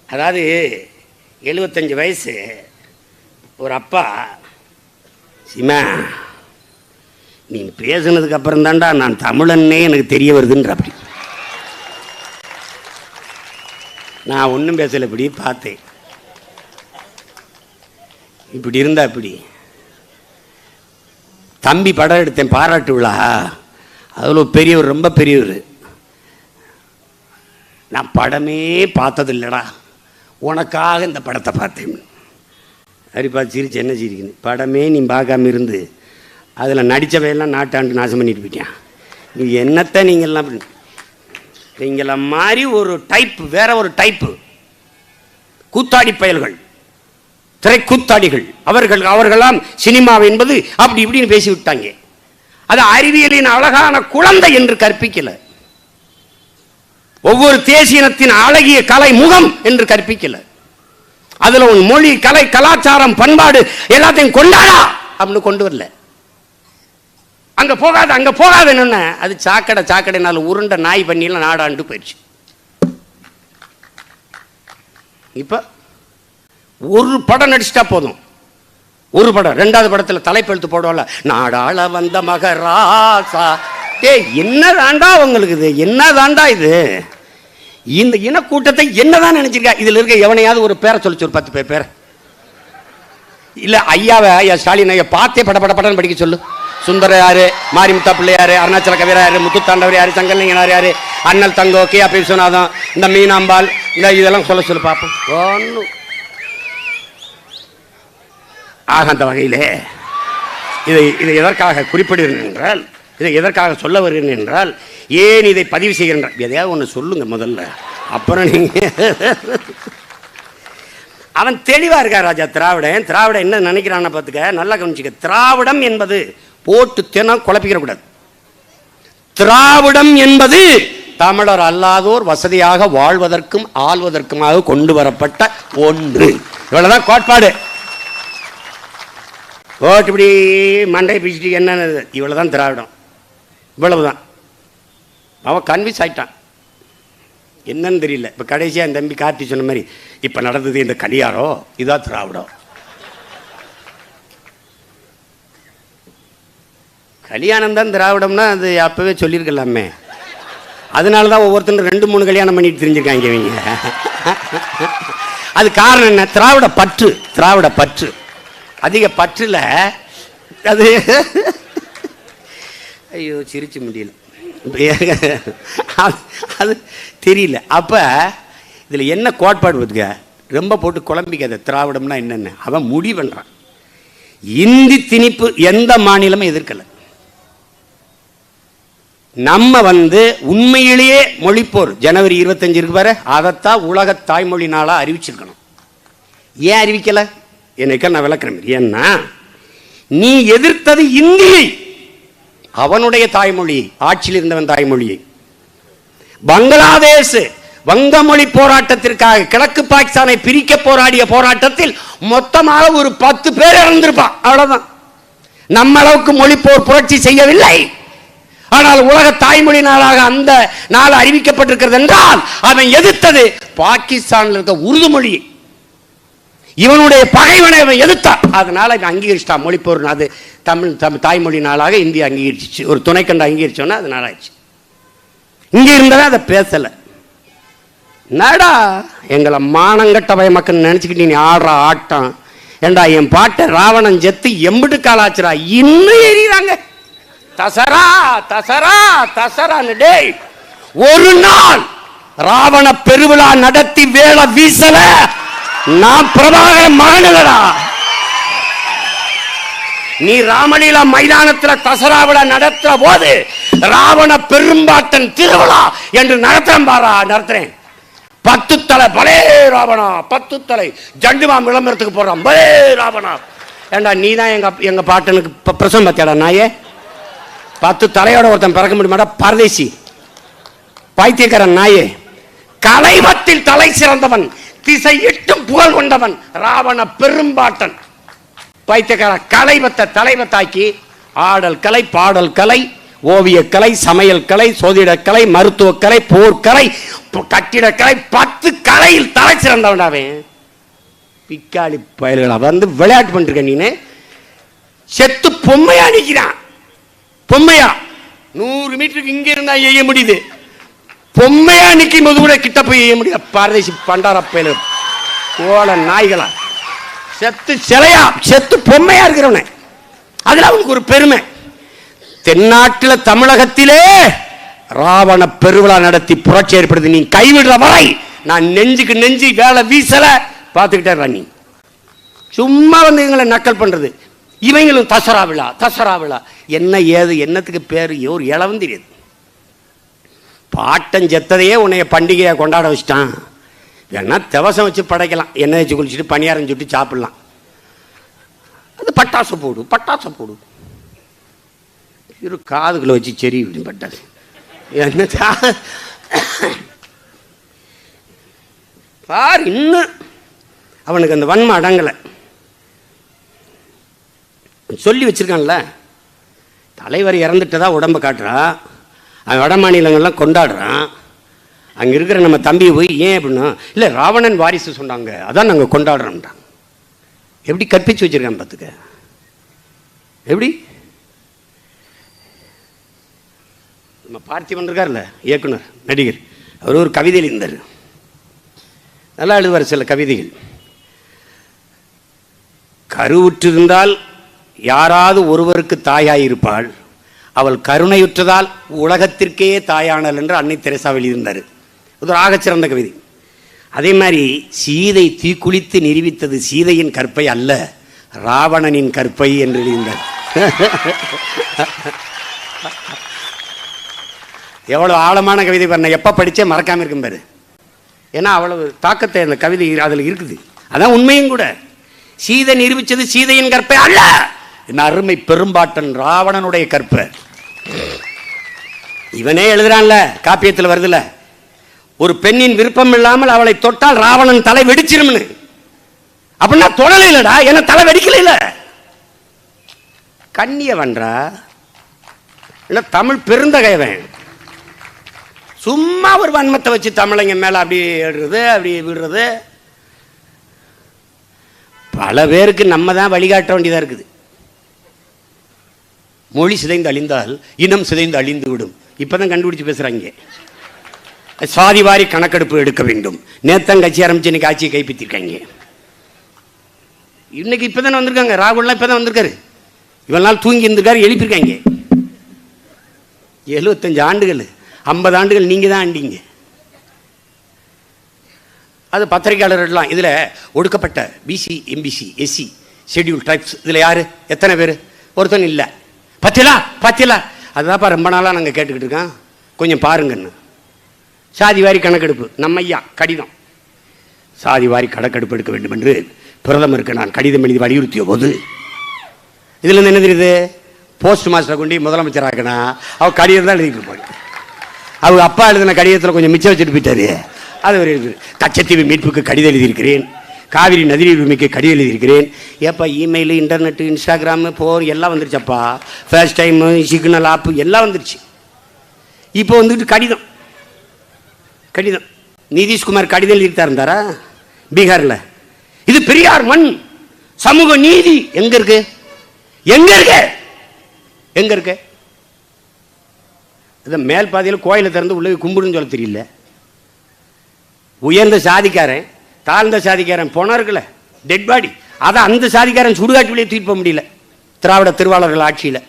அதாவது 75 வயசு ஒரு அப்பா, சீமா நீ பேசுனதுக்கு அப்புறம் தான்டா நான் தமிழன்னே எனக்கு தெரிய வருதுன்ற. அப்படி நான் ஒன்றும் பேசலை, இப்படி பார்த்தேன். இப்படி இருந்தா இப்படி தம்பி படம் எடுத்தேன், பாராட்டு விழா. அதில் பெரியவர், ரொம்ப பெரியவர். நான் படமே பார்த்தது இல்லைடா, உனக்காக இந்த படத்தை பார்த்தேன். அரிப்பா சிரிச்சு என்ன சிரிக்கணும்? படமே நீ பார்க்காம இருந்து அதில் நடித்தவையெல்லாம் நாட்டாண்டு நாசம் பண்ணிட்டு போயிட்டான். நீ என்னத்தை நீங்கள மாதிரி ஒரு டைப்பு, வேற ஒரு டைப்பு கூத்தாடி பயல்கள், திரைக்கூத்தாடிகள் அவர்களாம் சினிமாவை என்பது அப்படி இப்படின்னு பேசி விட்டாங்க. அது அறிவியலின் அழகான குழந்தை என்று கற்பிக்கல, ஒவ்வொரு தேசியத்தின் அழகிய கலை முகம் என்று கற்பிக்கல. அதுல உன் மொழி, கலை, கலாச்சாரம், பண்பாடு எல்லாத்தையும் கொண்டாடா அப்படின்னு கொண்டு வரல. அங்க போகாத என்ன, அது சாக்கடைனால உருண்ட நாய் பண்ணியெல்லாம் நாடாண்டு போயிடுச்சு. இப்ப ஒரு படம் நடிச்சிட்டா போதும், ஒரு படம். 2வது படத்துல தலைப்பெழுத்து போடுவோம்ல, நாடாள வந்த மகராசா. என்ன தாண்டா உங்களுக்கு இது? என்ன தாண்டா இது? இந்த இனக்கூட்டத்தை என்னதான் நினைச்சிருக்கா? இதுல இருக்க எவனையாவது ஒரு பேரை சொல்லிச்சு, ஒரு 10 பேர் இல்ல. ஐயா ஸ்டாலின் ஐயா பார்த்தே படன்னு படிக்க சொல்லு. சுந்தர யாரு, மாரிமுத்தா பிள்ளை யாரு, அருணாச்சல கவிரா யாரு, முத்துத்தாண்டவர் யாரு, சங்கலிங்கனார் யாரு, அண்ணல் தங்கோ, கே அப்பி விஸ்வநாதம், இந்த மீனாம்பாள், இந்த இதெல்லாம் சொல்லு பார்ப்போம். ஒன்றும் ஆக அந்த வகையிலே இதை எதற்காக குறிப்பிடுகிறேன் என்றால், இதை எதற்காக சொல்ல வருகிறேன் என்றால், ஏன் இதை பதிவு செய்கிறேன்? எதையாவது ஒன்று சொல்லுங்க முதல்ல, அப்புறம் நீங்க. அவன் தெளிவா இருக்கா ராஜா திராவிடன் என்ன நினைக்கிறான்னு பார்த்துக்க, நல்லா கவனிச்சுக்க. திராவிடம் என்பது போட்டு தினம் குழப்பிக்கிற கூடாது. திராவிடம் என்பது தமிழர் அல்லாதோர் வசதியாக வாழ்வதற்கும் ஆள்வதற்குமாக கொண்டு வரப்பட்ட ஒன்று. இவ்வளவுதான் கோட்பாடு. ஓட்டு இப்படி மண்டை பிடிச்சிட்டு என்னன்னு இவ்வளவுதான் திராவிடம். இவ்வளவுதான். அவன் கன்வின்ஸ் ஆயிட்டான். என்னன்னு தெரியல. இப்ப கடைசியா என் தம்பி கார்த்தி சொன்ன மாதிரி இப்ப நடந்தது இந்த கலியாரம், இதான் திராவிடம். கல்யாணம் தான் திராவிடம்னா அது அப்பவே சொல்லியிருக்கலாமே. அதனாலதான் ஒவ்வொருத்தரும் 2-3 கல்யாணம் பண்ணிட்டு தெரிஞ்சிருக்காங்க இவங்க. அது காரணம் என்ன? திராவிட பற்று. திராவிட பற்று அதிக பற்றுல அது ஐயோ சிரிச்சு முடியல. அது தெரியல. அப்ப இதுல என்ன கோட்பாடு வருதுங்க? ரொம்ப போட்டு குழம்பிக்காத. திராவிடம்னா என்னென்ன அவன் முடிவு பண்றான். இந்தி திணிப்பு எந்த மாநிலமும் எதிர்க்கல. நம்ம உண்மையிலேயே மொழிப்போர் ஜனவரி 25 இருக்கு பாரு, அதைத்தான் உலக தாய்மொழி நாளா அறிவிச்சிருக்கணும். ஏன் அறிவிக்கல? எனக்கு நான் விளக்குறேன். ஏன்னா நீ எதிர்த்தது இந்தியை, அவனுடைய தாய்மொழி, ஆட்சியில் இருந்தவன் தாய்மொழியை. பங்களாதேஷ் வங்கமொழி போராட்டத்திற்காக கிழக்கு பாகிஸ்தானை பிரிக்க போராடிய போராட்டத்தில் மொத்தமாக ஒரு 10 பேர் இறந்திருப்பான். அவ்வளவுதான். நம்ம அளவுக்கு மொழிப்போர் புரட்சி செய்யவில்லை. ஆனால் உலக தாய்மொழி நாளாக அந்த நாள் அறிவிக்கப்பட்டிருக்கிறது என்றால் அவன் எதிர்த்தது பாகிஸ்தானில் இருக்க உருது மொழியை. இவனுடைய பகைவனை அவன் எதிர்த்தான். அதனால இவன் அங்கீகரிச்சிட்டான் மொழிப்போர். அது தமிழ் தாய்மொழி நாளாக இந்தியா அங்கீகரிச்சு, ஒரு துணைக்கண்ட அங்கீகரிச்சோன்னா அது நாளாச்சு. இங்க இருந்தாலும் அதை பேசல. நடா எங்களை மானங்கட்ட பய மக்கள் நினைச்சுக்கிட்டு நீ ஆடுற ஆட்டம். ஏண்டா என் பாட்டை ராவணன் செத்து எம்பிட்டு காலாச்சுரா, இன்னும் எறிகிறாங்க. தசரா தசரா தசரான்னு. டேய், ஒரு நாள் ராவண பெருவிழா நடத்தி வேலை வீசல நான் பிரபாகர மகனடா. நீ ராமலீலா மைதானத்தில் தசரா விழா நடத்துற போது ராவண பெரும்பாட்டன் திருவிழா என்று நடத்துறேன். 10 தலை பலே ராவணா, 10 தலை ஜண்டுமா விளம்பரத்துக்கு போறான் பலே ராவணா. ஏண்டா நீ தான் எங்க பாட்டனுக்கு பிரசவம் பார்த்தியாடா நாயே? 10 தலையோட ஒருத்தன் பிறக்க முடியுமாடா பரதேசி பைத்தியக்காரன் நாயே. கலைவத்தில் தலை சிறந்தவன், திசையிட்டும் புகழ் கொண்டவன் ராவண பெரும்பாட்டன். பைத்தியக்கார கலைவத்தை தலைவத்தாக்கி ஆடல் கலை, பாடல் கலை, ஓவிய கலை, சமையல் கலை, சோதிட கலை, மருத்துவ கலை, போர்க்கலை, கட்டிடக்கலை, 10 கலையில் தலை சிறந்தவனாவே. பிக்காளி பயல்களா விளையாட்டு பண்ணிருக்க நீனு. செத்து பொம்மையா நிக்கிறான். பொம்மையா 100 மீட்டருக்கு இங்க இருந்தா எய்ய முடியுது. பொம்மையா நிக்கும் போது கூட கிட்ட போய் எய்ய முடியாது. பரதேசி பண்டார பயல் கோல நாய்களா. செத்து சிலையா, செத்து பொம்மையா இருக்கிறவன. அதுல அவனுக்கு ஒரு பெருமை. தென்னாட்டில் தமிழகத்திலே ராவண பெருவிழா நடத்தி புரட்சி ஏற்படுத்தி நீ கைவிடுற வரை நான் நெஞ்சுக்கு நெஞ்சு வேலை வீசல பார்த்துக்கிட்டே. நீ சும்மா எங்களை நக்கல் பண்றது. இவங்களும் தசரா விழா தசரா விழா என்ன ஏது என்னத்துக்கு பேரு ஒரு இளவும் தெரியாது. பாட்டன் செத்ததையே உன்னைய பண்டிகையை கொண்டாட வச்சுட்டான். வேணா திவசம் வச்சு படைக்கலாம், எண்ணெய் வச்சு குளிச்சுட்டு பணியாரம் சுட்டு சாப்பிடலாம். அது பட்டாசு போடு பட்டாசு போடு. இரு காதுகளை வச்சு சரி பட்டாசு என்ன பார். இன்னும் அவனுக்கு அந்த வன்மை அடங்கலை. சொல்லி வச்சிருக்கான்ல, தலைவர் இறந்துட்டதா உடம்பை காட்டுறான். அவன் வட மாநிலங்கள்லாம் கொண்டாடுறான். அங்கே இருக்கிற நம்ம தம்பியை போய் ஏன் அப்படின்னா இல்லை ராவணன் வாரிசு சொன்னாங்க அதான் நாங்கள் கொண்டாடுறோம்டான். எப்படி கற்பிச்சு வச்சிருக்கான் பார்த்துக்க. எப்படி நம்ம பார்த்திபன் இருக்கார்ல இயக்குனர் நடிகர், அவர் ஒரு கவிதையில் இருந்தார். நல்லா எழுதுவார் சில கவிதைகள். கருவுற்றிருந்தால் யாராவது ஒருவருக்கு தாயாயிருப்பாள், அவள் கருணையுற்றதால் உலகத்திற்கே தாயானல் என்று அன்னை தெரசா எழுதியிருந்தார். இது ஒரு ஆகச்சிறந்த கவிதை. அதே மாதிரி சீதை தீக்குளித்து நிரூபித்தது சீதையின் கற்பை அல்ல ராவணனின் கற்பை என்று எழுதியிருந்தார். எவ்வளவு ஆழமான கவிதை பாருங்க. எப்ப படிச்சே மறக்காம இருக்கும் பாரு. ஏன்னா அவ்வளவு தாக்கத்தை அந்த கவிதை அதில் இருக்குது. அதான் உண்மையும் கூட. சீதை நிரூபித்தது சீதையின் கற்பை அல்ல, அருமை பெரும்பாட்டன் ராவணனுடைய கற்பை. இவனே எழுதுறான்ல, காப்பியத்தில் வருதுல, ஒரு பெண்ணின் விருப்பம் இல்லாமல் அவளை தொட்டால் ராவணன் தலை வெடிச்சிரும்னு. அப்படின்னா தொடல இல்லடா, என்ன தலை வெடிக்கல இல்ல. கண்ணிய வன்றா இல்ல தமிழ் பெருந்தகைவன் சும்மா ஒரு வன்மத்தை வச்சு தமிழங்க மேல அப்படி எழுறது அப்படி விடுறது. பல பேருக்கு நம்ம தான் வழிகாட்ட வேண்டியதா இருக்குது. மொழி சிதைந்து அழிந்தால் இனம் சிதைந்து அழிந்து விடும். இப்பதான் கண்டுபிடிச்சு பேசுறாங்க. சாதி வாரி கணக்கெடுப்பு எடுக்க வேண்டும். நேத்தம் கட்சி ஆரம்பிச்சு இன்னைக்கு ஆட்சியை கைப்பற்றிருக்காங்க. இன்னைக்கு இப்பதானே வந்திருக்காங்க. ராகுல்லாம் இப்பதான் வந்திருக்காரு. இவ்வளவு நாள் தூங்கி இருந்திருக்காரு, எழுப்பியிருக்காங்க. 75 ஆண்டுகள் 50 ஆண்டுகள் நீங்க தான் ஆண்டீங்க. அது பத்திரிகையாளர்கள்லாம் இதுல ஒடுக்கப்பட்ட PC MBC SC schedule tribes இதுல யாரு எத்தனை பேர் ஒருத்தன் இல்லை. பத்திலா அதுதான்ப்பா ரொம்ப நாளாக நாங்கள் கேட்டுக்கிட்டு இருக்கோம், கொஞ்சம் பாருங்கன்னு. சாதி வாரி கணக்கெடுப்பு நம்ம ஐயா கடிதம், சாதி வாரி கணக்கெடுப்பு எடுக்க வேண்டும் என்று பிரதமருக்கு நான் கடிதம் எழுதி வலியுறுத்திய போது இதுல இருந்து என்ன தெரியுது? போஸ்ட் மாஸ்டரை கொண்டு முதலமைச்சர் ஆக்கனா அவர் கடிதம் தான் எழுதிட்டு இருப்பாங்க. அவங்க அப்பா எழுதின கடிதத்தில் கொஞ்சம் மிச்சம் வச்சுட்டு போயிட்டாரு. அது ஒரு கச்சத்தீவு மீட்புக்கு கடிதம் எழுதியிருக்கிறேன், காவிரி நதிநீர் உரிமைக்கு கடிதம் எழுதியிருக்கிறேன். ஏப்பா இமெயில் இன்டர்நெட்டு இன்ஸ்டாகிராமு போர் எல்லாம் வந்துருச்சப்பா, ஃபேஸ்ட் டைமு சிக்னல் ஆப்பு எல்லாம் வந்துருச்சு. இப்போ வந்துட்டு கடிதம் நிதிஷ்குமார் கடிதம் எழுதிட்டு இருந்தாரா பீகார்ல? இது பெரியார் மண், சமூக நீதி எங்க இருக்கு? மேல் பாதையில் கோயிலை திறந்து உள்ள கும்பிடுன்னு சொல்ல தெரியல. உயர்ந்த சாதிக்காரன் தாழ்ந்த சாதிக்காரன் போனா இருக்குல்ல டெட் பாடி, அதை அந்த சாதிக்காரன் சுடுகாட்டு வழியே தூக்கிட்டு போக முடியல திராவிட திருவாளர்கள் ஆட்சியில்.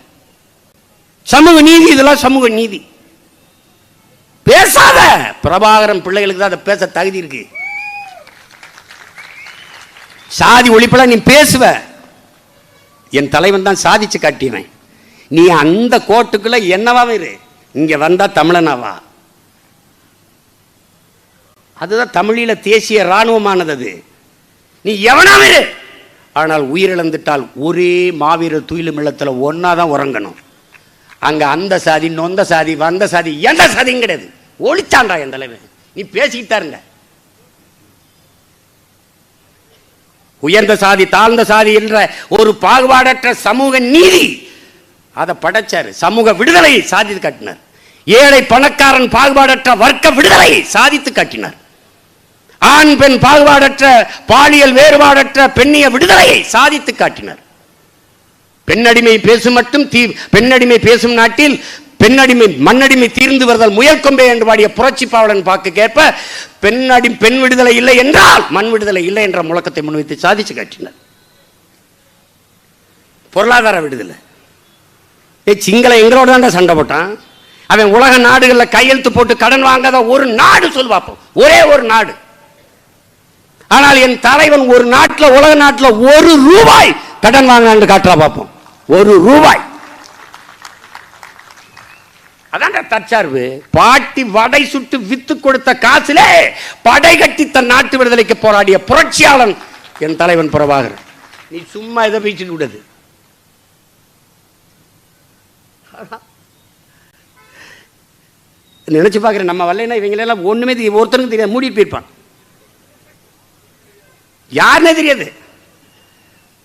சமூக நீதி, இதெல்லாம் சமூக நீதி. பேசாத. பிரபாகரன் பிள்ளைகளுக்கு தான் அதை பேச தகுதி இருக்கு. சாதி ஒழிப்பெல்லாம் நீ பேசுவ. என் தலைவன் தான் சாதிச்சு காட்டியவன். நீ அந்த கோட்டுக்குள்ள என்னவாவே இரு, இங்க வந்தா தமிழனாவா. அதுதான் தமிழீழ தேசிய இராணுவமானது. அது நீ எவனாவே இரு, ஆனால் உயிரிழந்துட்டால் ஒரே மாவீரர் துயிலும் இல்லத்தில் ஒன்னாதான் உறங்கணும். அங்க அந்த சாதி நொந்த சாதி வந்த சாதி எந்த சாதியும் கிடையாது. ஒழிச்சான்றா என் தலைவன். நீ பேசிக்கிட்டா இருங்க. உயர்ந்த சாதி தாழ்ந்த சாதி என்ற ஒரு பாகுபாடற்ற சமூக நீதி அதை படைச்சாரு. சமூக விடுதலை சாதித்து காட்டினார். ஏழை பணக்காரன் பாகுபாடற்ற வர்க்க விடுதலை சாதித்து காட்டினார். ஆண் பெண் பாகுபாடற்ற பாலியல் வேறுபாடற்ற பெண்ணிய விடுதலையை சாதித்து காட்டினார். பெண்ணடிமை பேசும் மட்டும் பெண்ணடிமை பேசும் நாட்டில் பெண்ணடிமை மண்ணடிமை தீர்ந்து வருதல் முயல் கொம்பே என்று பாடிய புரட்சி பாவலன் பாக்கு கேட்ப பெண் விடுதலை இல்லை என்றால் மண் விடுதலை இல்லை என்ற முழக்கத்தை முன்வைத்து சாதிச்சு காட்டினார். பொருளாதார விடுதலை. சிங்கள எங்களோட தான் சண்டை போட்டான். அவன் உலக நாடுகளில் கையெழுத்து போட்டு கடன் வாங்காத ஒரு நாடு சொல் பார்ப்போம், ஒரே ஒரு நாடு. ஆனால் என் தலைவன் ஒரு நாட்டில் உலக நாட்டில் ₹1 கடன் வாங்கினான்னு காட்டுறா பார்ப்போம். ₹1. அதான் தற்சார்பு. பாட்டி வடை சுட்டு வித்து கொடுத்த காசிலே படை கட்டி தன் நாட்டு விடுதலைக்கு போராடிய புரட்சியாளன் என் தலைவன் பிரபாகர். நீ சும்மா இதை பேசிட்டு விடுது. நினைச்சு பார்க்கிறேன், நம்ம வரலைன்னா இவங்களெல்லாம் ஒண்ணுமே ஒருத்தருக்கும் தெரியாது, மூடி போயிருப்பான். யாருன்னே தெரியாது.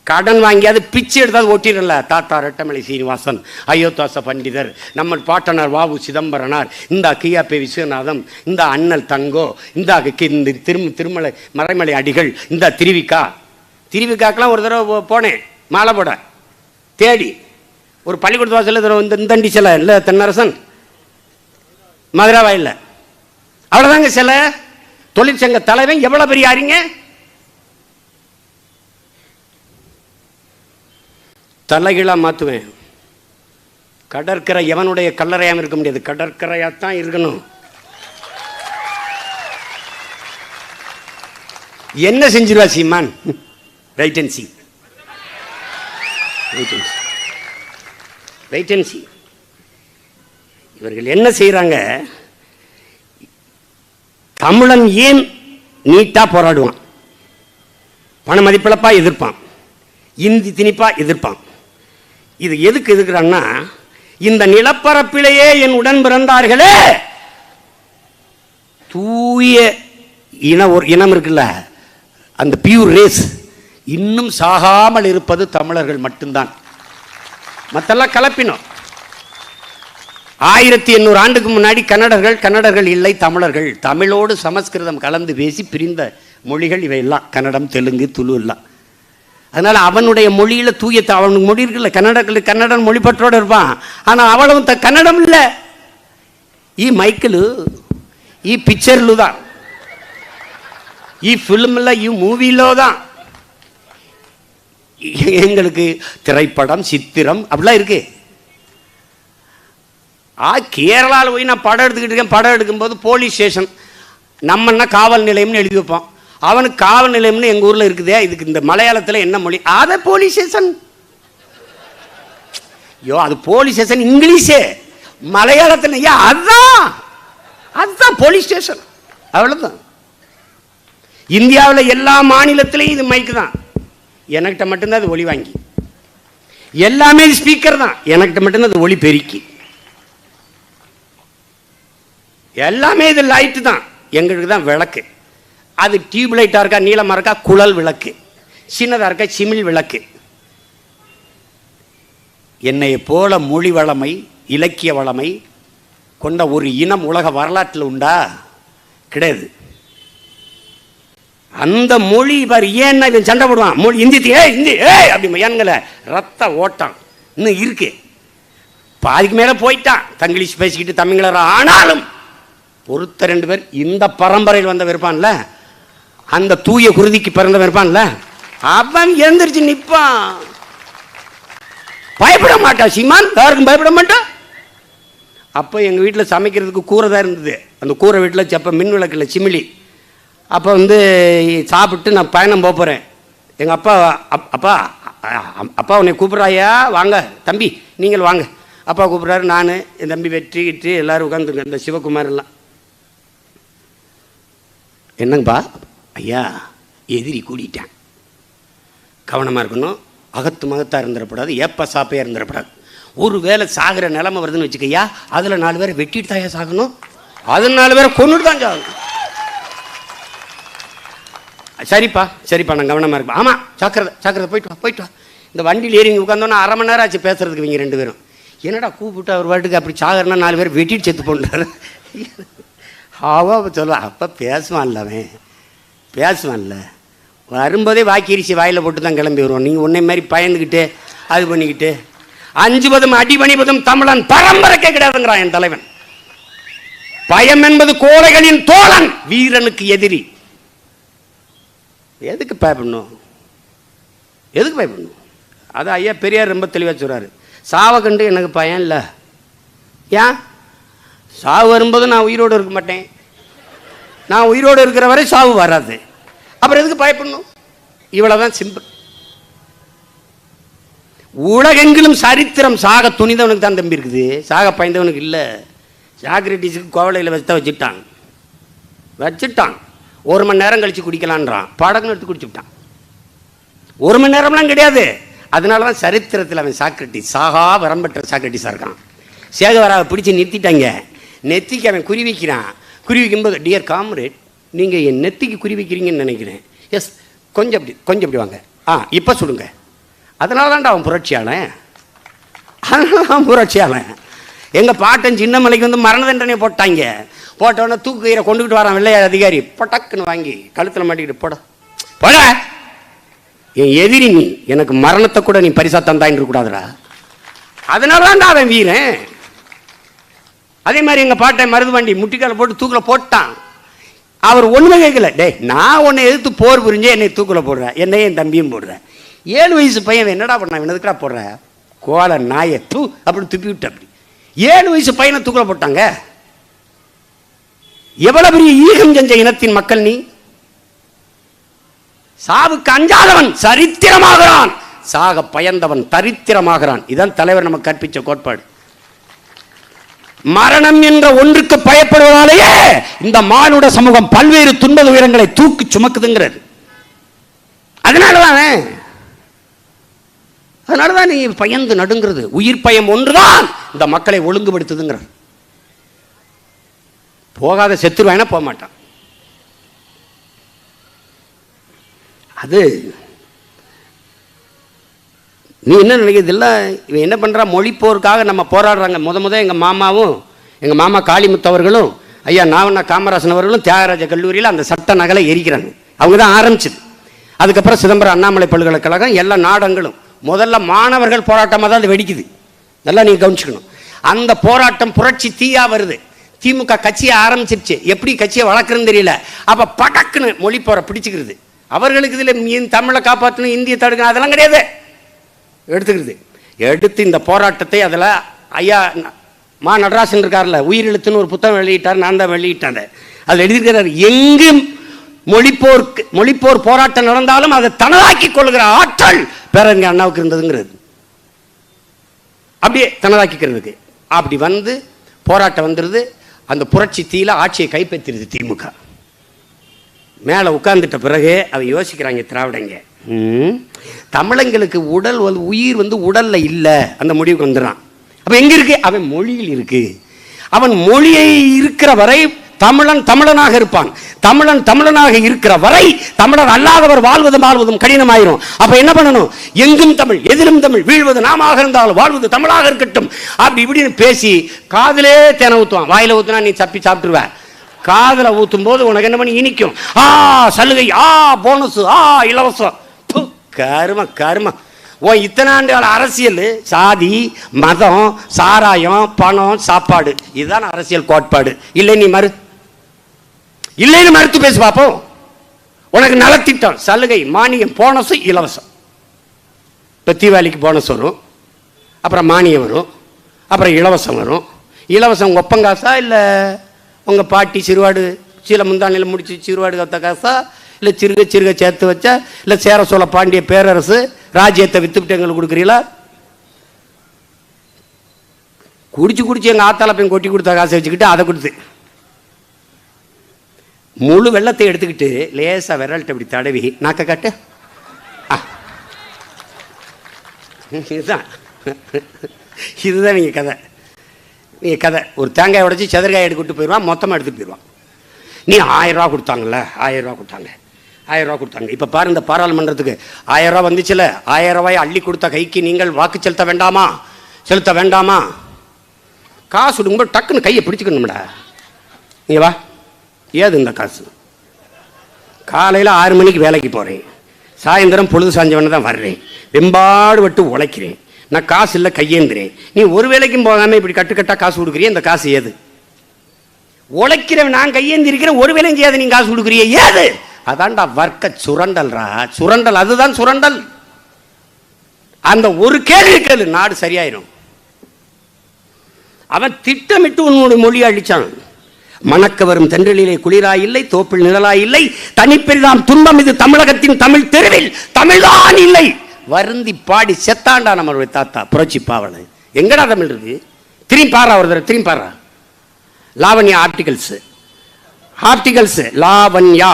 கடன் வாங்கியாவது பிச்சு எடுத்தாது ஒட்டிடல. தாத்தா ரெட்டமலை சீனிவாசன், அயோத்தாச பண்டிதர், நம்ம பாட்டனார் வாவு சிதம்பரனார், இந்த கியாபே விஸ்வநாதம், இந்த அண்ணல் தங்கோ, இந்த திருமலை மறைமலை அடிகள், இந்த திருவிக்காக்கெல்லாம் ஒரு தடவை போனேன் மாலை போட தேடி. ஒரு பள்ளிக்கூடத்து வாசல் இந்த தண்டி சிலை இல்லை தென்னரசன் மதுரை வாயில்ல, அவ்வளோதாங்க சிலை. தொழிற்சங்க தலைவன் எவ்வளோ பெரிய அறிங்க. தலைகீழாக மாற்றுவேன். கடற்கரை எவனுடைய கல்லறையாம இருக்க முடியாது, கடற்கரையாத்தான் இருக்கணும். என்ன செஞ்சிருவா சீமான்? வெயிட் அண்ட் சீ. இவர்கள் என்ன செய்யறாங்க? தமிழன் ஏன் நீட்டா போராடுவான்? பண மதிப்பிழப்பா எதிர்ப்பான், இந்தி திணிப்பா எதிர்ப்பான். இது எதுக்கு எதிர்க்கிறான்னா, இந்த நிலப்பரப்பிலேயே என் உடன் பிறந்தார்களே, தூய ஒரு இனம் இருக்குல்ல, அந்த பியூர் ரேஸ் இன்னும் சாகாமல் இருப்பது தமிழர்கள் மட்டும்தான். மற்றெல்லாம் கலப்பினோம். 1800 ஆண்டுக்கு முன்னாடி கன்னடர்கள் இல்லை, தமிழர்கள். தமிழோடு சமஸ்கிருதம் கலந்து பேசி பிரிந்த மொழிகள் இவையெல்லாம், கன்னடம், தெலுங்கு, துளு எல்லாம். அதனால அவனுடைய மொழியில தூய அவனுக்கு மொழி இருக்குல்ல, கன்னடம் மொழி பற்றோடு இருப்பான். ஆனால் அவ்வளவு கன்னடம் இல்லை. ஈ மைக்கிள் ஈ பிக்சர்லு தான், ஈ ஃபிலிம்ல ஈ மூவிலோ தான். எங்களுக்கு திரைப்படம், சித்திரம் அப்படிலாம் இருக்கு. கேரளாவில் போய் நான் படம் எடுத்துக்கிட்டு இருக்கேன். படம் எடுக்கும்போது போலீஸ் ஸ்டேஷன், நம்மன்னா காவல் நிலையம்னு எழுதி வைப்போம். அவனுக்கு காவல் நிலையம்னு எங்கள் ஊரில் இருக்குதே. இதுக்கு இந்த மலையாளத்தில் என்ன மொழி? அதை போலீஸ் ஸ்டேஷன். ஐயோ, அது போலீஸ் ஸ்டேஷன் இங்கிலீஷே, மலையாளத்தில் அதுதான் போலீஸ் ஸ்டேஷன். அவ்வளோதான். இந்தியாவில் எல்லா மாநிலத்திலையும் இது மைக்கு தான். எனக்கிட்ட மட்டும்தான் அது ஒளி வாங்கி. எல்லாமே ஸ்பீக்கர் தான். எனக்கிட்ட மட்டும்தான் அது ஒளி பெருக்கி. எல்லாமே இது லைட்டு தான். எங்களுக்கு தான் விளக்கு. அது டியூப் லைட்டாக இருக்கா, நீளமாக இருக்கா, குழல் விளக்கு, சின்னதாக இருக்கா, சிமிழ் விளக்கு. என்னை போல மொழி வளமை, இலக்கிய வளமை கொண்ட ஒரு இனம் உலக வரலாற்றில் உண்டா? கிடையாது. அந்த மொழி பாரு, ஏன்னா இவன் சண்டை போடுவான். மொழி இந்தி இந்தி அப்படி என்களை ரத்த ஓட்டம் இன்னும் இருக்கு. பாதிக்கு மேலே போயிட்டான் தங்கிலீஷ் பேசிக்கிட்டு தமிழர். ஆனாலும் பொறுத்த 2 பேர் இந்த பரம்பரையில் வந்த இருப்பான்ல, அந்த தூய குருதிக்கு பிறந்த இருப்பான்ல, அவன் எழுந்திரிச்சு நிற்பான். பயப்பட மாட்டான் சீமான், யாருக்கும் பயப்பட மாட்டான். அப்போ எங்கள் வீட்டில் சமைக்கிறதுக்கு கூரை தான் இருந்தது. அந்த கூரை வீட்டில் அப்போ மின் விளக்கில் சிமிலி. அப்போ சாப்பிட்டு நான் பயணம் போகிறேன். எங்கள் அப்பா அப்பா அப்பா உன்னை கூப்பிட்றாயா, வாங்க தம்பி நீங்கள் வாங்க. அப்பா கூப்பிட்றாரு. நான் என் தம்பி வெற்றி கிட்டு எல்லோரும் உட்காந்துருக்கேன். இந்த சிவகுமார் எல்லாம். என்னங்கப்பா? ஐயா, எதிரி கூடிட்டேன், கவனமாக இருக்கணும், அகத்து மகத்தாக இருந்துடக்கூடாது, ஏப்ப சாப்பையாக இருந்துடக்கூடாது. ஒரு வேளை சாகிற நிலைமை வருதுன்னு வச்சுக்கையா, அதில் 4 பேரை வெட்டிட்டு தாயா சாகணும், அதில் 4 பேரை கொண்டுட்டு தான் சாகணும். சரிப்பா நான் கவனமாக இருப்பேன். ஆமாம், சாக்கிரதை போயிட்டு வா. இந்த வண்டியில் ஏறி உட்காந்தோன்னா 1/2 மணி நேரம் ஆச்சு பேசுறதுக்கு. இவங்க 2 பேரும் என்னடா கூப்பிட்டு அவர் வாட்டுக்கு அப்படி சாகரனா 4 பேர் வெட்டிட்டு செத்து போன்றாரு. சொல்ல அப்போ பேசுவான்ல வரும்போதே வாக்கிரிசி வாயில் போட்டு தான் கிளம்பி வருவோம். நீங்கள் உன்னை மாதிரி பயந்துக்கிட்டு அது பண்ணிக்கிட்டு 50 அடிபணிவதும் தமிழன் பரம்பரைக்கே கிடையாதுங்கிறான் என் தலைவன். பயம் என்பது கோழைகளின் தோழன், வீரனுக்கு எதிரி. எதுக்கு பயப்படணும்? அது ஐயா பெரியார் ரொம்ப தெளிவாக சொல்கிறாரு. சாவை கண்டு எனக்கு பயம் இல்லை. ஏன்? சாவு வரும்போது நான் உயிரோடு இருக்க மாட்டேன். நான் உயிரோடு இருக்கிற வரை சாவு வராது. அப்புறம் எதுக்கு பயப்படணும்? இவ்வளவுதான் சிம்பிள். உலகெங்கிலும் சரித்திரம் சாக துணிந்தவனுக்கு தான் தம்பி இருக்குது, சாக பயந்தவனுக்கு இல்லை. சாக்ரட்டிஸுக்கு கோவலையில் வச்சுட்டான். 1 மணி நேரம் கழிச்சு குடிக்கலான்றான். படகுன்னு எடுத்து குடிச்சுட்டான். 1 மணி நேரம்லாம் கிடையாது. அதனால தான் சரித்திரத்தில் அவன் சாக்ரட்டிஸ், சாகா வரம்பெற்ற சாக்ரட்டிஸாக இருக்கான். சேகவராவை பிடிச்சி நிறுத்திட்டாங்க. நெத்திக்கு அவன் குறி வைக்கிறான். குறி வைக்கும்போது, டியர் காம்ரேட், நீங்கள் என் நெத்திக்கு குறி வைக்கிறீங்கன்னு நினைக்கிறேன். எஸ், கொஞ்சம் அப்படி வாங்க. இப்போ சொல்லுங்க. அதனால தான்டா அவன் புரட்சியாளன். எங்கள் பாட்டன் சின்னமலைக்கு மரண தண்டனை போட்டாங்க. போட்டவொடனே தூக்குயிரை கொண்டுகிட்டு வரான் வெள்ளையா அதிகாரி. பட்டக்குன்னு வாங்கி கழுத்தில் மாட்டிக்கிட்டு போட என் எதிரி நீ, எனக்கு மரணத்தை கூட நீ பரிசா தந்தாயின்னு இருக்கக்கூடாதுடா. அதனால தான்டா அவன் வீரன். அதே மாதிரி எங்கள் பாட்டை மருதுவண்டி முட்டிக்கால போட்டு தூக்கில் போட்டான். அவர் ஒன்றுமே கேட்கல. நான் உன்னை எதிர்த்து போர் புரிஞ்சு என்னை தூக்கில் போடுறேன், என்னையும் என் தம்பியும் போடுறேன். 7 வயசு பையன் என்னடா பண்ண, என்னதுக்கடா போடுற கோல நாயை அப்படி துப்பி விட்டு. அப்படி 7 வயசு பையனை தூக்கில் போட்டாங்க. எவ்வளவு பெரிய ஈகம் செஞ்ச இனத்தின் மக்கள் நீ. சாவுக்கு அஞ்சாதவன் சரித்திரமாகிறான், சாக பயந்தவன் தரித்திரமாகிறான். இதான் தலைவர் நமக்கு கற்பிச்ச கோட்பாடு. மரணம் என்ற ஒன்றுக்கு பயப்படுவதாலேயே இந்த மானுட சமூகம் பல்வேறு துன்ப துயரங்களை தூக்கி சுமக்குதுங்கிறது. அதனாலதான் அதனாலதான் நீ பயந்து நடுங்கிறது. உயிர் பயம் ஒன்றுதான் இந்த மக்களை ஒழுங்குபடுத்துதுங்கிற. போகாத செத்துருவானா போக மாட்டான். அது நீ என்ன நினைக்கிறது இல்லை. இவன் என்ன பண்ணுறா, மொழிப்போருக்காக நம்ம போராடுறாங்க. முத எங்கள் மாமாவும் எங்கள் மாமா காளிமுத்தவர்களும் ஐயா நாவண்ணா காமராசன் அவர்களும் தியாகராஜ கல்லூரியில் அந்த சட்ட நகலை எரிக்கிறாங்க. அவங்க தான் ஆரம்பிச்சது. அதுக்கப்புறம் சிதம்பரம் அண்ணாமலை பல்கலைக்கழகம், எல்லா நாடங்களும். முதல்ல மாணவர்கள் போராட்டமாக தான் அது வெடிக்குது. நல்லா நீங்கள் கவனிச்சுக்கணும். அந்த போராட்டம் புரட்சி தீயா வருது. திமுக கட்சியை ஆரம்பிச்சிருச்சு. எப்படி கட்சியை வளர்க்குறதுன்னு தெரியல. அப்போ படக்குன்னு மொழி போரை பிடிச்சிக்கிறது. அவர்களுக்கு இதில் தமிழை காப்பாற்றணும், இந்தியை தடுக்கணும், அதெல்லாம் கிடையாது. எடுத்துக்கிறது. எடுத்து இந்த போராட்டத்தை அதில் ஐயா மா நடராசன் இருக்கார்ல, உயிரெழுத்துன்னு ஒரு புத்தகம் வெளியிட்டார். நான் தான் வெளியிட்டேன். அதில் எழுதியிருக்கிறார், எங்கும் மொழிப்போர் போராட்டம் நடந்தாலும் அதை தனதாக்கி கொள்கிற ஆற்றல் பேரறிஞர் அண்ணாவுக்கு இருந்ததுங்கிறது. அப்படியே தனதாக்கிக்கிறதுக்கு அப்படி வந்து போராட்டம் வந்துடுது. அந்த புரட்சி தீயில ஆட்சியை கைப்பற்றிடுது திமுக. மேலே உட்கார்ந்துட்ட பிறகு அவ யோசிக்கிறாங்க, திராவிடங்க தமிழங்களுக்கு உடல் உயிர் உடல்ல இல்லை, அந்த முடிவுக்கு வந்துடுறான். அப்ப எங்க இருக்கு? அவன் மொழியில் இருக்கு. அவன் மொழியை இருக்கிற வரை தமிழன் தமிழனாக இருப்பான். தமிழன் தமிழனாக இருக்கிற வரை தமிழர் அல்லாதவர் வாழ்வதும் கடினமாயிரும். அப்ப என்ன பண்ணணும்? எங்கும் தமிழ், எதிலும் தமிழ், வீழ்வது நாமாக இருந்தாலும் வாழ்வது தமிழாக இருக்கட்டும். அப்படி இப்படின்னு பேசி காதிலே தேனை ஊத்துவான். வாயில ஊத்துனா நீ சப்பி சாப்பிட்டுருவ. காதல ஊத்தும் போது உனக்கு என்ன பண்ணி இனிக்கும்? சலுகை, போனஸ், இலவசம். கரும கரும. இத்தனை ஆண்டுகால அரசியல் சாதி, மதம், சாராயம், பணம், சாப்பாடு, இதுதான் அரசியல் கோட்பாடு. இல்லை நீ இல்லைன்னு மறுத்து பேசு பார்ப்போம். உனக்கு நலத்திட்டம், சலுகை, மானியம், போனஸ், இலவசம். இப்போ தீபாவளிக்கு போனஸ் வரும், அப்புறம் மானியம் வரும், அப்புறம் இலவசம் வரும். இலவசம் உங்கள் ஒப்பங்காசா இல்லை உங்கள் பாட்டி சிறுவாடு சீல முந்தானியில் முடிச்சு சிறுவாடு கத்த காசா, இல்லை சிறுக சேர்த்து வச்சா, இல்லை சேர சோழ பாண்டிய பேரரசு ராஜ்யத்தை வித்துவிட்டு எங்களுக்கு கொடுக்குறீங்களா? குடிச்சு எங்கள் ஆத்தால போய் கொட்டி கொடுத்த காசை வச்சுக்கிட்டு அதை கொடுத்து முழு வெள்ளத்தை எடுத்துக்கிட்டு லேசா விரல்ட்ட இப்படி தடவி நாக்க காட்டு. இதுதான் நீங்க கதை. ஒரு தேங்காய் உடைச்சி செதற்காய் எடுத்துட்டு போயிடுவான், மொத்தமாக எடுத்துட்டு போயிடுவான். நீ 1000 ரூபா கொடுத்தாங்கல்ல, 1000 ரூபா கொடுத்தாங்க. இப்போ பாரு, இந்த பாராளுமன்றத்துக்கு 1000 ரூபா வந்துச்சுல, 1000 ரூபாய் அள்ளி கொடுத்த கைக்கு நீங்கள் வாக்கு செலுத்த வேண்டாமா? காசு விடும்போது டக்குன்னு கையை பிடிச்சிக்கணும்டா. நீ வா, ஏது இந்த காசு? காலையில் 6 மணிக்கு வேலைக்கு போகிறேன், சாயந்தரம் பொழுது சாஞ்சவன தான் வர்றேன், வெம்பாடு விட்டு உழைக்கிறேன். நான் காசு இல்லை கையேந்துறேன். நீ ஒரு வேலைக்கும் போகாமல் இப்படி கட்டுக்கட்டாக காசு கொடுக்குறிய, இந்த காசு ஏது? உழைக்கிறவன் நான் கையேந்தி இருக்கிறேன், ஒரு வேலையும் செய்யாது, நீ காசு கொடுக்குறிய, ஏது? அதான்டா வர்க்க சுரண்டல். அதுதான் சுரண்டல். அந்த ஒரு கேள்வி நாடு சரியாயிரும். அவன் திட்டமிட்டு உன்னுடைய மொழி அழிச்சான். மணக்க வரும் தென்றலிலே குளிராய் இல்லை, தோப்பில் நிழலாய் இல்லை, தனிப்பெரிதாம் துன்பம் இது தமிழகத்தின் தமிழ் தெருவில் தமிழ்தான் இல்லை. வருந்தி பாடி செத்தாண்டா நம்மளுடைய தாத்தா புரட்சி பாவலை. எங்கடா தமிழ் இருக்கு? திரும்பி பாரா. லாவண்யா ஆப்டிகல்ஸ் லாவண்யா,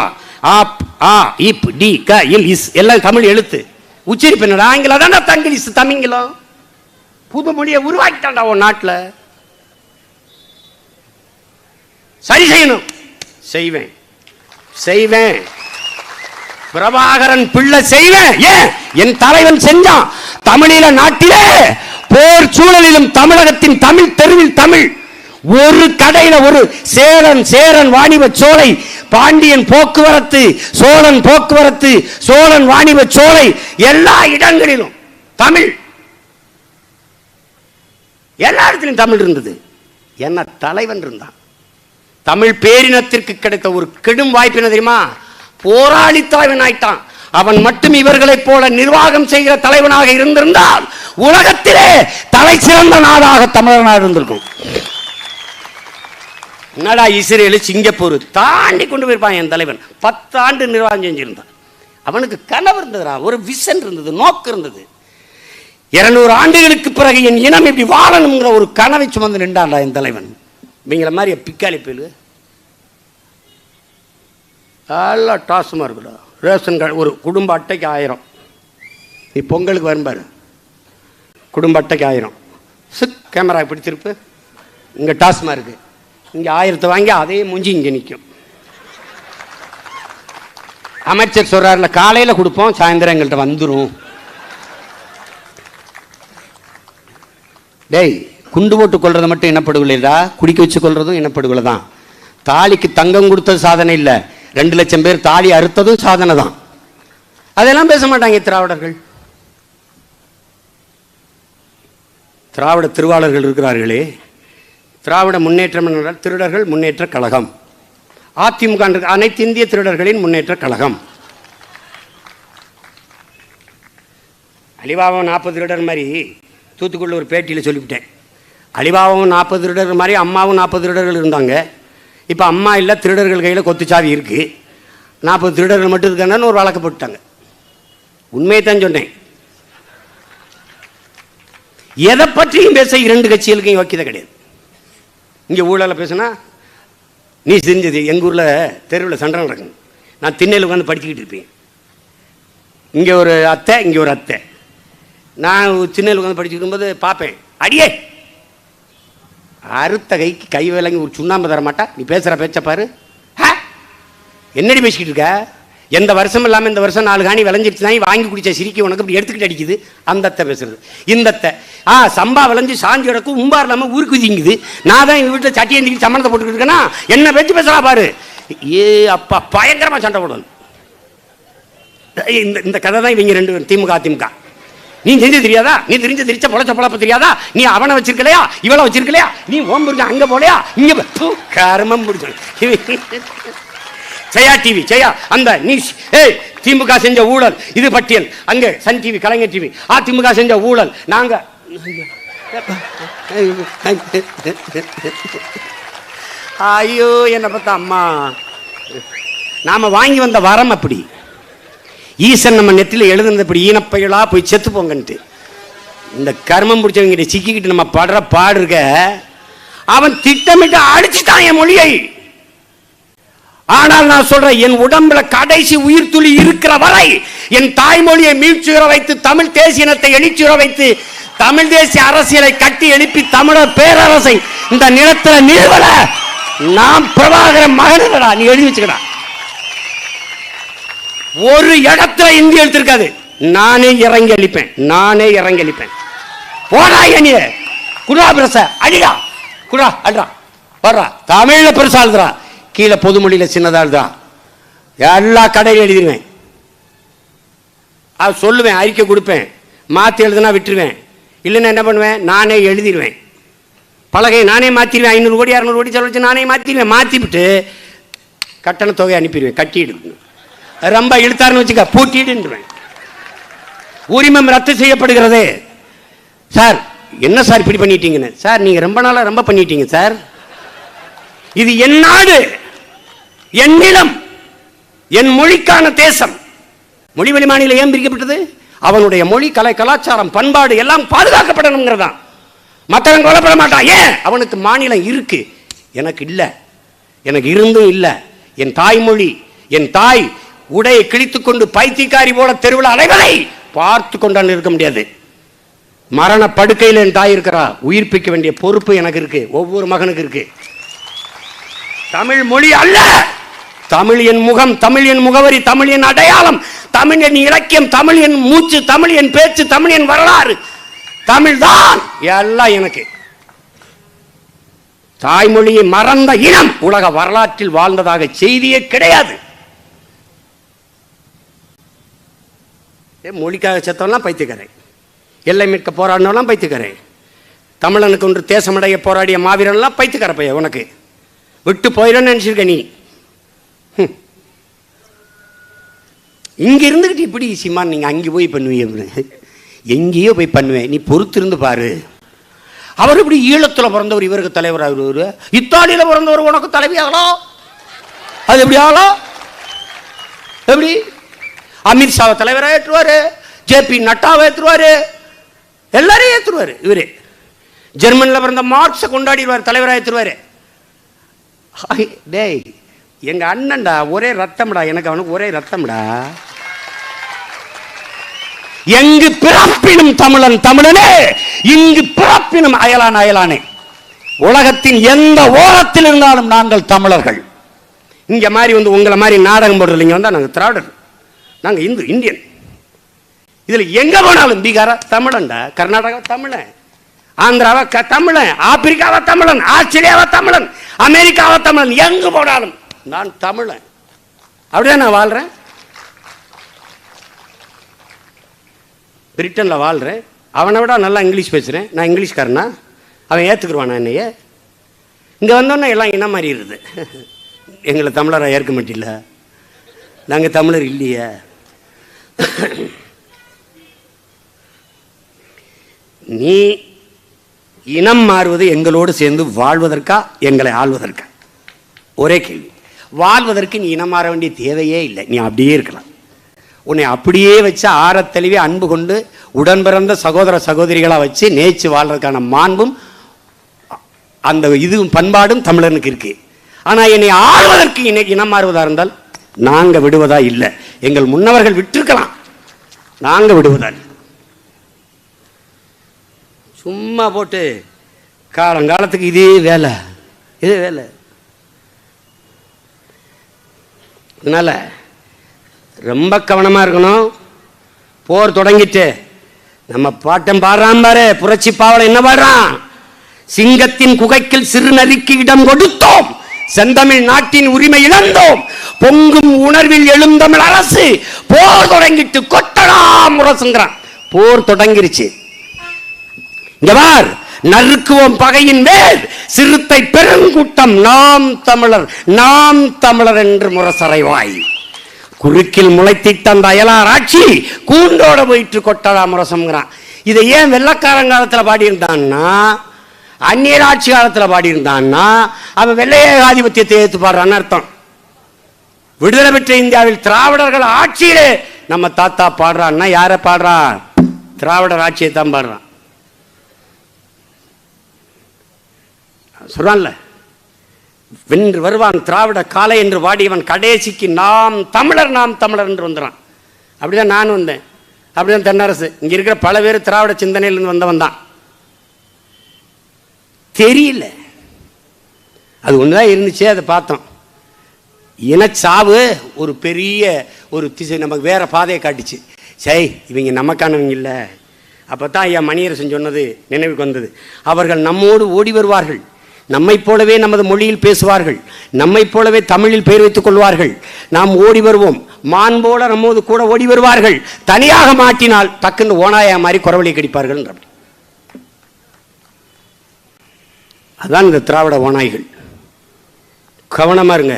ஆப், ஆ, இப், டி, க, இல், இஸ் எல்லாம் தமிழ் எழுத்து. உச்சரிப்பு என்னடா? ஆங்கிலம் தானே தங்கிலீஷ், தமிங்கிலம். புது மொழியை உருவாக்கிட்டான்டா உன் நாட்டில். சரி செய்யணும், செய்வேன். பிரபாகரன் பிள்ளை செய்வேன். ஏன் என் தலைவன் செஞ்சான்? தமிழீழ நாட்டிலே போர் சூழலிலும் தமிழகத்தின் தமிழ் தெருவில் தமிழ். ஒரு கடையில ஒரு சேரன் வாணிப சோலை, பாண்டியன் போக்குவரத்து, சோழன் போக்குவரத்து, சோழன் வாணிப சோலை, எல்லா இடங்களிலும் தமிழ். எல்லா இடத்திலும் தமிழ் இருந்தது. என்ன தலைவன் இருந்தான். தமிழ் பேரினத்திற்கு கிடைத்த ஒரு கெடும் வாய்ப்பு என்ன தெரியுமா? போராளி தலைவன் ஆயிட்டான். அவன் மட்டும் இவர்களைப் போல நிர்வாகம் செய்கிற தலைவனாக இருந்திருந்தால் உலகத்திலே தலை சிறந்த நாடாக தமிழனாக இருந்திருக்கும். என்னடா இஸ்ரேல், சிங்கப்பூர் தாண்டி கொண்டு போயிருப்பான் என் தலைவன். 10 ஆண்டு நிர்வாகம் செஞ்சிருந்தான். அவனுக்கு கனவு இருந்ததுடா, ஒரு விஷன் இருந்தது, நோக்கு இருந்தது. 200 ஆண்டுகளுக்கு பிறகு என் இனம் இப்படி வாழணுங்கிற ஒரு கனவை சுமந்து நின்றான்டா என் தலைவன். இவங்கள மாதிரி பிக்காளி பேரு எல்லாம் டாஸ்மாக இருக்குடா. ரேஷன் கார்டு ஒரு குடும்ப அட்டைக்கு 1000. நீ பொங்கலுக்கு வரும்பாரு, குடும்ப அட்டைக்கு 1000. கேமரா இப்படி திருப்பு, இங்கே டாஸ்மாக இருக்குது, இங்கே 1000 வாங்கி அதே மூஞ்சி இங்கே நிற்கும். அமைச்சர் சொல்கிறார்ல, காலையில் கொடுப்போம் சாயந்தரம் எங்கள்கிட்ட வந்துடும். டேய், குண்டு போட்டு கொள்றது மட்டும் இனப்படுகொலைடா, குடிக்க வச்சு கொள்றதும் இனப்படுகொலை தான். தாலிக்கு தங்கம் கொடுத்தது சாதனை இல்லை, 2 லட்சம் பேர் தாலி அறுத்ததும் சாதனை தான். அதெல்லாம் பேச மாட்டாங்க திராவிடர்கள். திராவிட திருவாளர்கள் இருக்கிறார்களே, திராவிட முன்னேற்றம் என்றால் திருடர்கள் முன்னேற்ற கழகம், அதிமுக அனைத்து இந்திய திருடர்களின் முன்னேற்ற கழகம். அலிபாபா 40 திருடர் மாதிரி தூத்துக்குள்ள ஒரு பேட்டியில் சொல்லிவிட்டேன். அலிபாபாவும் 40 திருடர் மாதிரி அம்மாவும் 40 திருடர்கள் இருந்தாங்க. இப்போ அம்மா இல்லை, திருடர்கள் கையில் கொத்துச்சாவி இருக்குது. 40 திருடர்கள் மட்டும் இருக்கான்னு ஒரு வழக்கு போட்டுட்டாங்க. உண்மையை தான் சொன்னேன். எதை பற்றியும் பேச 2 கட்சிகளுக்கும் யோக்கியதை கிடையாது. இங்கே ஊழலை பேசுனா நீ செஞ்சது. எங்கள் ஊரில் தெருவில் சண்டை நடக்கும். நான் திண்ணையில் உட்காந்து படிச்சுக்கிட்டு இருப்பேன். இங்கே ஒரு அத்தை, இங்கே ஒரு அத்தை. நான் திண்ணையில் உட்காந்து படிச்சுட்டு இருக்கும்போது பார்ப்பேன், அடியே அறுத்த கைக்கு கை விலங்கி ஒரு சுண்ணாம்பு தர மாட்டா, நீ பேசுகிற பேச்ச பாரு. என்னடி பேசிக்கிட்டு இருக்க? எந்த வருஷம் இல்லாமல் இந்த வருஷம் 4 காணி விளைஞ்சிருச்சு தான் வாங்கி குடிச்ச சிரிக்கி உனக்கு இப்படி எடுத்துக்கிட்டு அடிக்குது. அந்த அத்தை பேசுறது. இந்த அத்தை சம்பா விளைஞ்சு சாஞ்சி கிடக்கும், உம்பார் இல்லாமல் ஊருக்கு திங்குது. நான் தான் எங்கள் வீட்டில் சட்டி ஏந்திக்கு சம்மந்தத்தை போட்டுக்கிட்டு இருக்கேன்னா என்ன பேச்சு பேசுறா பாரு. ஏ அப்பா, பயங்கரமாக சண்டை போடணும். இந்த கதை தான் இவங்க 2 திமுக அதிமுக. நீ செஞ்சு தெரியாதா? நீ தெரிஞ்சு தெரிச்ச பொழைச்ச பொழப்ப தெரியாதா? நீ அவனை வச்சிருக்கலையா, இவளை வச்சிருக்கலையா? நீ ஓம் புரிஞ்ச அங்கே போலையா, இங்கே கருமம் பிடிச்ச ஜெயா டிவி, ஜெயா அந்த நியூஸ், திமுக செஞ்ச ஊழல் இது பட்டியல். அங்கே சன் டிவி, கலைஞர் டிவி, அதிமுக செஞ்ச ஊழல். நாங்க ஐயோ என்ன பார்த்தா அம்மா, நாம வாங்கி வந்த வரம் அப்படி. ஈசன் நம்ம நெத்தில எழுதுனது இப்படி, ஈனப்பைகளா போய் செத்து போங்கன்ட்டு. இந்த கர்மம் பிடிச்சவங்க சிக்கிக்கிட்டு நம்ம படுற பாடு இருக்க. அவன் திட்டமிட்டு அடிச்சுட்டான் என் மொழியை. ஆனால் நான் சொல்றேன், என் உடம்புல கடைசி உயிர் துளி இருக்கிற வரை என் தாய்மொழியை மீட்சுற வைத்து, தமிழ் தேசியனத்தை எழுச்சுற வைத்து, தமிழ் தேசிய அரசியலை கட்டி எழுப்பி தமிழர் பேரரசை இந்த நிலத்தில் நிறுவன நாம் பிரபாகரன் மகனடா. நீ எழுதி வச்சுக்கடா. ஒரு இடத்துல இந்தி எழுத்திருக்காது. நானே இறங்கி அளிப்பேன், நானே இறங்கி அளிப்பேன். போடா எண்ணிய குடா பிரச அடிடா, குடா அட்ரா வர்றா. தமிழ்ல பெருசா எழுதுறா, கீழே பொதுமொழியில சின்னதா எழுதுறா. எல்லா கடையிலும் எழுதிடுவேன். அது சொல்லுவேன், அறிக்கை கொடுப்பேன். மாற்றி எழுதுனா விட்டுருவேன். இல்லைன்னா என்ன பண்ணுவேன், நானே எழுதிடுவேன். பலகை நானே மாற்றிடுவேன். 500 கோடி 600 கோடி செலவு வச்சு நானே மாற்றிடுவேன். மாற்றிவிட்டு கட்டண தொகை அனுப்பிடுவேன். கட்டிடு. ரொம்ப இழுத்தாருன்னு வச்சுக்க, பூட்டிடுவேன். உரிமம் ரத்து செய்யப்படுகிறது. சார் என்ன சார் இப்படி பண்ணிட்டீங்கன்னு. சார் நீங்க ரொம்ப நாளா ரொம்ப பண்ணிட்டீங்க சார். இது என் நாடு, என் நிலம், என் மொழிக்கான தேசம். மொழி வழி மாநிலம் ஏன் பிரிக்கப்பட்டது? அவனுடைய மொழி, கலை, கலாச்சாரம், பண்பாடு எல்லாம் பாதுகாக்கப்படணுங்கிறதான். மற்றவன் கொல்லப்பட மாட்டான். ஏன்? அவனுக்கு மாநிலம் இருக்கு, எனக்கு இல்லை. எனக்கு இருந்தும் இல்லை. என் தாய்மொழி, என் தாய் உடையை கிழித்துக் கொண்டு பைத்தியக்காரி போல தெருவில் அலைவதை பார்த்து கொண்டால் இருக்க முடியாது. மரண படுக்கையில் என் தாய் இருக்கிறா. உயிர்ப்பிக்க வேண்டிய பொறுப்பு எனக்கு இருக்கு, ஒவ்வொரு மகனுக்கு இருக்கு. தமிழ் மொழி அல்ல, தமிழ் என் முகம், தமிழ் என் முகவரி, தமிழ் என் அடையாளம், தமிழ் என் இலக்கியம், தமிழ் என் மூச்சு, தமிழ் என் பேச்சு, தமிழ் என் வரலாறு. தமிழ் தான் எல்லாம் எனக்கு. தாய்மொழியை மறந்த இனம் உலக வரலாற்றில் வாழ்ந்ததாக செய்தியே கிடையாது. மொழிக்காக செத்தவெல்லாம் பைத்தியக்காரன், எல்லை மீட்க போராடினவெல்லாம் பைத்தியக்காரன், தமிழனுக்கு ஒன்று தேசமடைய போராடிய மாவீரன்லாம் பைத்தியக்கார பையன். உனக்கு விட்டு போயிடன்னு நினைச்சிருக்க நீ. இங்க இருந்துகிட்டு இப்படி சீமான் நீங்க அங்கே போய் பண்ணுவீங்க, எங்கேயோ போய் பண்ணுவேன், நீ பொறுத்திருந்து பாரு. அவர் இப்படி ஈழத்துல பிறந்தவர், இவருக்கு தலைவராக, இத்தாலியில பிறந்தவர் உனக்கு தலைவி ஆகலாம். அது எப்படி ஆகலாம்? எப்படி? அமித்ஷாவை தலைவராக ஏற்றுவாரு, ஜேபி நட்டாவை ஏற்றுவாரு, எல்லாரையும் ஏற்றுவாரு. இவரு ஜெர்மனில் பிறந்த மார்க்ஸை கொண்டாடிடுவார், தலைவராக ஏற்றுவாரு. டேய் எங்க அண்ணன்டா, ஒரே ரத்தம்டா, எனக்கு அவனுக்கு ஒரே ரத்தம்டா. எங்கு பிறப்பினும் தமிழன் தமிழனே, இங்கு பிறப்பினும் அயலான் அயலானே. உலகத்தின் எந்த ஓரத்தில் இருந்தாலும் நாங்கள் தமிழர்கள். இங்க மாதிரி வந்து உங்களை மாதிரி நாடகம் போடுறீங்க வந்தா நாங்க திராவிடர், நாங்க இந்து இந்தியன். இதுல எங்க போனாலும் பீகாரா தமிழன்டா, கர்நாடகா தமிழன், ஆந்திராவா தமிழன், ஆப்பிரிக்காவா தமிழன், ஆஸ்திரேலியாவா தமிழன், அமெரிக்காவா தமிழன், எங்கு போனாலும் நான் தமிழன். அப்படிதான் நான் வாழ்றேன். பிரிட்டன்ல வாழ்றேன், அவனை விட நல்லா இங்கிலீஷ் பேசுறேன், நான் இங்கிலீஷ்காரனா? அவன் ஏத்துக்குருவானா என்னைய? இங்க வந்தோன்னா எல்லாம் என்ன மாதிரி இருக்குது, எங்களை தமிழரை ஏற்க மாட்டில்ல, நாங்க தமிழர் இல்லையே. நீ இனம் மாறுவது எங்களோடு சேர்ந்து வாழ்வதற்கா எங்களை ஆள்வதற்கா? ஒரே கேள்வி. வாழ்வதற்கு நீ இனம் மாற வேண்டிய தேவையே இல்லை, நீ அப்படியே இருக்கலாம். உன்னை அப்படியே வச்சு ஆரத்தழுவி அன்பு கொண்டு உடன் பிறந்த சகோதர சகோதரிகளா வச்சு நேச்சு வாழ்றதுக்கான மாண்பும் அந்த இதுவும் பண்பாடும் தமிழனுக்கு இருக்கு. ஆனா என்னை ஆள்வதற்கு இன்னைக்கு இனம் மாறுவதா இருந்தால் நாங்க விடுவதா இல்லை. எங்கள் முன்னவர்கள் விட்டிருக்கலாம், நாங்க விடுவதா இல்லை. சும்மா போட்டு காலங்காலத்துக்கு இதே வேலை, இதே வேலை. அதனால ரொம்ப கவனமா இருக்கணும். போர் தொடங்கிட்டு நம்ம பாட்டம் பாடுறான் பாரு, புரட்சி பாவலை என்ன பாடுறான்? சிங்கத்தின் குகைக்கில் சிறு நரிக்கு இடம் கொடுத்தோம், செந்தமிழ் நாட்டின் உரிமை இழந்தோம், பொங்கும் உணர்வில் எழுந்தமிழ் அரசு போர் தொடங்கிட்டு கொட்டலாம் முரசுங்கிறான். போர் தொடங்கிருச்சு. இங்க பார், நறுக்குவோம் பகையின் மேல் சிறுத்தை பெருங்கூட்டம், நாம் தமிழர் நாம் தமிழர் என்று முரசறைவாய். குறுக்கில் முளைத்திட்ட அந்த அயலார் ஆட்சி கூண்டோட போயிட்டு கொட்டடா முரசம்ங்கிறான். இதை ஏன் வெள்ளக்காரங்காலத்தில் பாடியிருந்தான்னா, அந்நியர் ஆட்சி காலத்தில் பாடியிருந்தான்னா அவன் வெள்ளைய ஆதிபத்தியத்தை ஏற்று பாடுறான்னு அர்த்தம். விடுதலை பெற்ற இந்தியாவில் திராவிடர்கள் ஆட்சியிலே நம்ம தாத்தா பாடுறான்னா யார பாடுறான்? திராவிடர் ஆட்சியை தான் பாடுறான். சொல்றான்ல, வென்று வருவான் திராவிட காலை என்று வாடியவன் கடைசிக்கு நாம் தமிழர் நாம் தமிழர் என்று வந்துறான். அப்படிதான் நான் வந்தேன், அப்படிதான் தென்னரசு. இங்க இருக்கிற பல பேர் திராவிட சிந்தனையிலிருந்து வந்தவன் தான். தெரியல, அது ஒண்ணுதான் இருந்துச்சு, அதை பார்த்தோம். இனச்சாவு ஒரு பெரிய ஒரு திசை, நமக்கு வேற பாதையை காட்டுச்சு. சரி, இவங்க நமக்கானவங்க இல்லை. அப்பதான் ஐயா மணியரசன் சொன்னது நினைவுக்கு வந்தது. அவர்கள் நம்மோடு ஓடி வருவார்கள், நம்மை போலவே நமது மொழியில் பேசுவார்கள், நம்மை போலவே தமிழில் பெயர் வைத்துக் கொள்வார்கள், நாம் ஓடி வருவோம், மான் போல நம்மோடு கூட ஓடி வருவார்கள், தனியாக மாட்டினால் டக்குன்னு ஓனாயா மாதிரி குறவழி கடிப்பார்கள். அதான் இந்த திராவிட ஓநாய்கள். கவனமா இருங்க,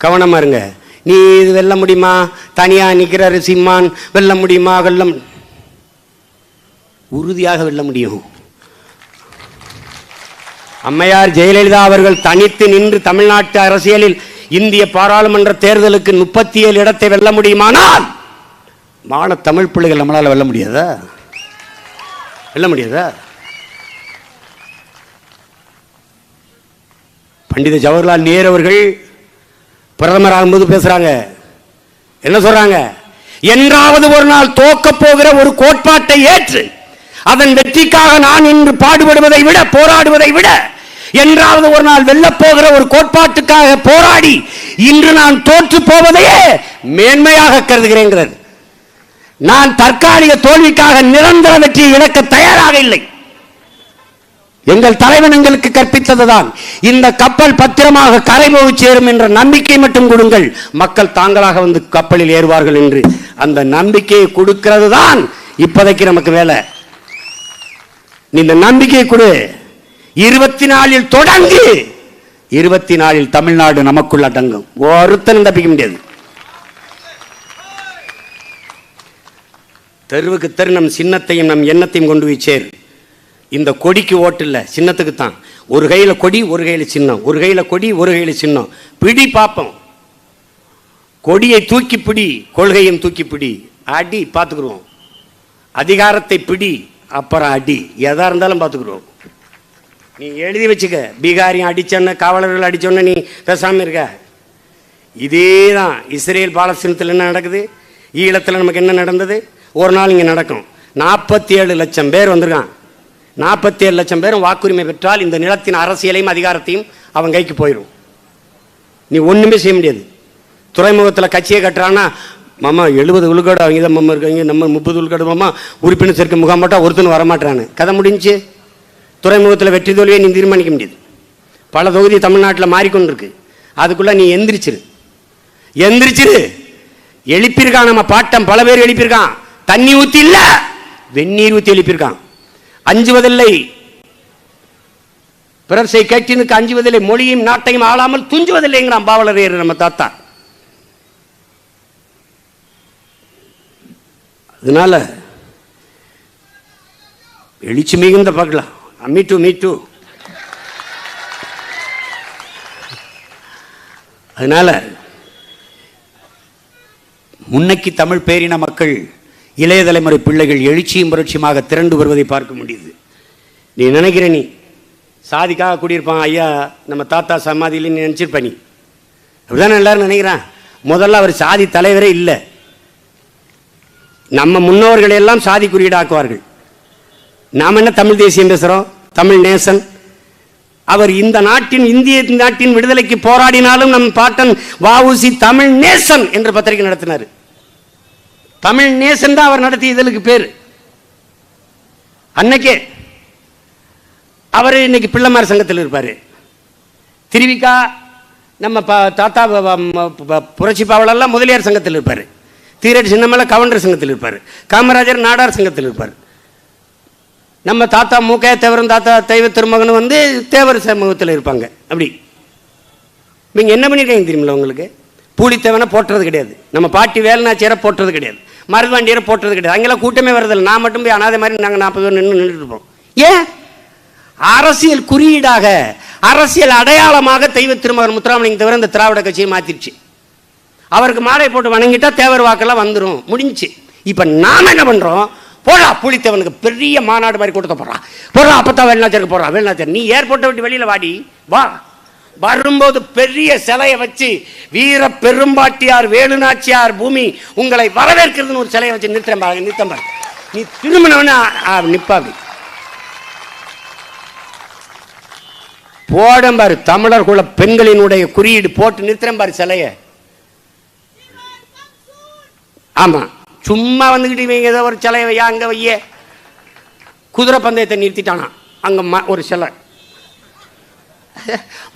கவனமா இருங்க. நீ இது வெல்ல முடியுமா? தனியா நிற்கிற சிம்மான் வெல்ல முடியுமா? வெல்லம் உறுதியாக வெல்ல முடியும். அம்மையார் ஜெயலலிதா அவர்கள் தனித்து நின்று தமிழ்நாட்டு அரசியலில் இந்திய பாராளுமன்ற தேர்தலுக்கு 37 இடத்தை வெல்ல முடியுமானால் மாண தமிழ் பிள்ளைகள் நம்மளால வெல்ல முடியாதா? வெல்ல முடியாதா? பண்டித ஜவஹர்லால் நேரு அவர்கள் பிரதமர் ஆகும்போது பேசுறாங்க, என்ன சொல்றாங்க? என்றாவது ஒரு நாள் தோக்க போகிற ஒரு கோட்பாட்டை ஏற்று அதன் வெற்றிக்காக நான் இன்று பாடுபடுவதை விட போராடுவதை விட என்றாவது ஒரு நாள் வெல்ல போகிற ஒரு கோட்பாட்டுக்காக போராடி இன்று நான் தோற்று போவதையே மேன்மையாக கருதுகிறேன். நான் தற்காலிக தோல்விக்காக நிரந்தர வெற்றியை இழக்க தயாராக இல்லை. எங்கள் தலைவன் எங்களுக்கு கற்பித்ததுதான், இந்த கப்பல் பத்திரமாக கரை போய் சேரும் என்ற நம்பிக்கை மட்டும் கொடுங்கள், மக்கள் தாங்களாக வந்து கப்பலில் ஏறுவார்கள் என்று அந்த நம்பிக்கையை கொடுக்கிறது தான் இப்போதைக்கு நமக்கு வேலை. நீ இந்த நம்பிக்கை கொடு. 24 தொடங்கி 24 தமிழ்நாடு நமக்குள்ள அடங்கும். ஒருத்தன் தப்பிக்க முடியாது. தெருவுக்கு தெரு நம் சின்னத்தையும் நம் எண்ணத்தையும் கொண்டு போய் சேர். இந்த கொடிக்கு ஓட்டு இல்லை, சின்னத்துக்கு தான். ஒரு கையில கொடி, ஒரு கையில சின்னம், ஒரு கையில கொடி, ஒரு கையில சின்னம். பிடி பார்ப்போம். கொடியை தூக்கி பிடி, கொள்கையும் தூக்கி பிடி, அடி பார்த்துக்குருவோம். அதிகாரத்தை பிடி, அப்புறம் அடி, எதா இருந்தாலும் பார்த்துக்குருவோம். நீ எழுதி வச்சுக்க, பீகாரியும் அடிச்சோன்னு காவலர்கள் அடிச்சோன்னு நீ பேசாமல் இருக்க. இதே தான் இஸ்ரேல் பாலஸ்தீனத்தில் என்ன நடக்குது, ஈழத்தில் நமக்கு என்ன நடந்தது, ஒரு நாள் இங்கே நடக்கும். 47 லட்சம் பேர் வந்திருக்கான். 47 லட்சம் பேரும் வாக்குரிமை பெற்றால் இந்த நிலத்தின் அரசியலையும் அதிகாரத்தையும் அவன் கைக்கு போயிடும். நீ ஒன்றுமே செய்ய முடியாது. துறைமுகத்தில் கட்சியை கட்டுறான்னா மாமா 70 விழுக்காடு அவங்க தான் மாமா இருக்காங்க, நம்ம 30 விழுக்காடு மாமா உறுப்பினர் சேர்க்க முகாம் போட்டால் ஒருத்தன் வரமாட்டான்னு கதை முடிஞ்சு. துறைமுகத்தில் வெற்றி தோல்வியை நீ தீர்மானிக்க முடியாது. பல தொகுதி தமிழ்நாட்டில் மாறிக்கொண்டிருக்கு. அதுக்குள்ளே நீ எந்திரிச்சிரு. எழுப்பியிருக்கான் நம்ம பாட்டம், பல பேர் எழுப்பியிருக்கான். தண்ணி ஊற்றி இல்லை, வெந்நீர் ஊற்றி எழுப்பியிருக்கான். அஞ்சுவதில்லை, பிறர்சை கேட்டினுக்கு அஞ்சுவதில்லை, மொழியும் நாட்டையும் ஆளாமல் துஞ்சுவதில்லைங்கிறான் பாவலரேறு நம்ம தாத்தா. அதனால எழுச்சி மிகுந்த பார்க்கலாம். மீட்டு அதனால முன்னைக்கு தமிழ் பேரின மக்கள், இளைய தலைமுறை பிள்ளைகள் எழுச்சியும் புரட்சியுமாக திரண்டு வருவதை பார்க்க முடியுது. நீ நினைக்கிற நீ சாதிக்காக கூடியிருப்பான் ஐயா நம்ம தாத்தா சமாதியில் நீ நினச்சிருப்ப. நீ அப்படிதான் எல்லாரும் நினைக்கிறான். முதல்ல அவர் சாதி தலைவரே இல்லை. நம்ம முன்னோர்களை எல்லாம் சாதி குறியீடாக்குவார்கள். நாம் என்ன தமிழ் தேசியம் பேசுகிறோம், தமிழ் நேசன். அவர் இந்த நாட்டின், இந்திய நாட்டின் விடுதலைக்கு போராடினாலும் நம் பாட்டன் வஉசி தமிழ் நேசன் என்ற பத்திரிகை நடத்தினார். தமிழ் நேசன் தான் அவர் நடத்திய இதழுக்கு பேர். அன்னைக்கே அவர் இன்னைக்கு பிள்ளைமார் சங்கத்தில் இருப்பார். திருவிக்கா நம்ம தாத்தா புரட்சி பாவலெல்லாம் முதலியார் சங்கத்தில் இருப்பார். தீரடி சின்னமலை கவுண்டர் சங்கத்தில் இருப்பார். காமராஜர் நாடார் சங்கத்தில் இருப்பார். நம்ம தாத்தா மூக்கைய தேவரும் தாத்தா தெய்வ திருமகனும் வந்து தேவர் சமூகத்தில் இருப்பாங்க. அப்படி நீங்கள் என்ன பண்ணியிருக்கீங்க தெரியுமில்ல? உங்களுக்கு பூலித்தேவனை போட்டுறது கிடையாது, நம்ம பாட்டி வேலுநாச்சியரை போட்டுறது கிடையாது, மருதுவாண்டியரை போட்டுறது கிடையாது. அங்கெல்லாம் கூட்டமே வரதில்லை. நான் மட்டும் போய் அனாதை மாதிரி நாங்கள் 40 பேர் நின்றுட்டு இருப்போம். ஏன்? அரசியல் குறியீடாக, அரசியல் அடையாளமாக தெய்வ திருமகன் முத்துராமலிங்க தவிர இந்த திராவிட கட்சியை மாற்றிடுச்சு. அவருக்கு மாலை போட்டு வணங்கிட்டா தேவர் வாக்கெல்லாம் வந்துடும், முடிஞ்சு. இப்போ நாம் என்ன பண்ணுறோம்? போடா புலித்தேவனுக்கு பெரிய மாநாடு மாதிரி கூட்டத்தை போடுறா அப்பத்தான் வேலுநாச்சியருக்கு போடுறா. வேலுநாச்சியர் நீ ஏர்போர்ட்டை விட்டு வெளியில் வாடி வா. வரும்போது பெரிய சிலையை வச்சு வீர பெரும்பாட்டியார் வேலுநாச்சியார் பூமி உங்களை வரவேற்கிறதுன்னு ஒரு சிலையை வச்சு நிறுத்தம். நீ திரும்பினவன நிப்பாப்பி போடம்பாரு. தமிழர் குல பெண்களினுடைய குறியீடு போட்டு நிறுத்தம்பாரு சிலையை. ஆமா, சும்மா வந்துக்கிட்டு இவங்க ஏதோ ஒரு சிலையை வையா அங்கே வைய. குதிரை பந்தயத்தை நிறுத்திட்டானா அங்கே ஒரு சிலை.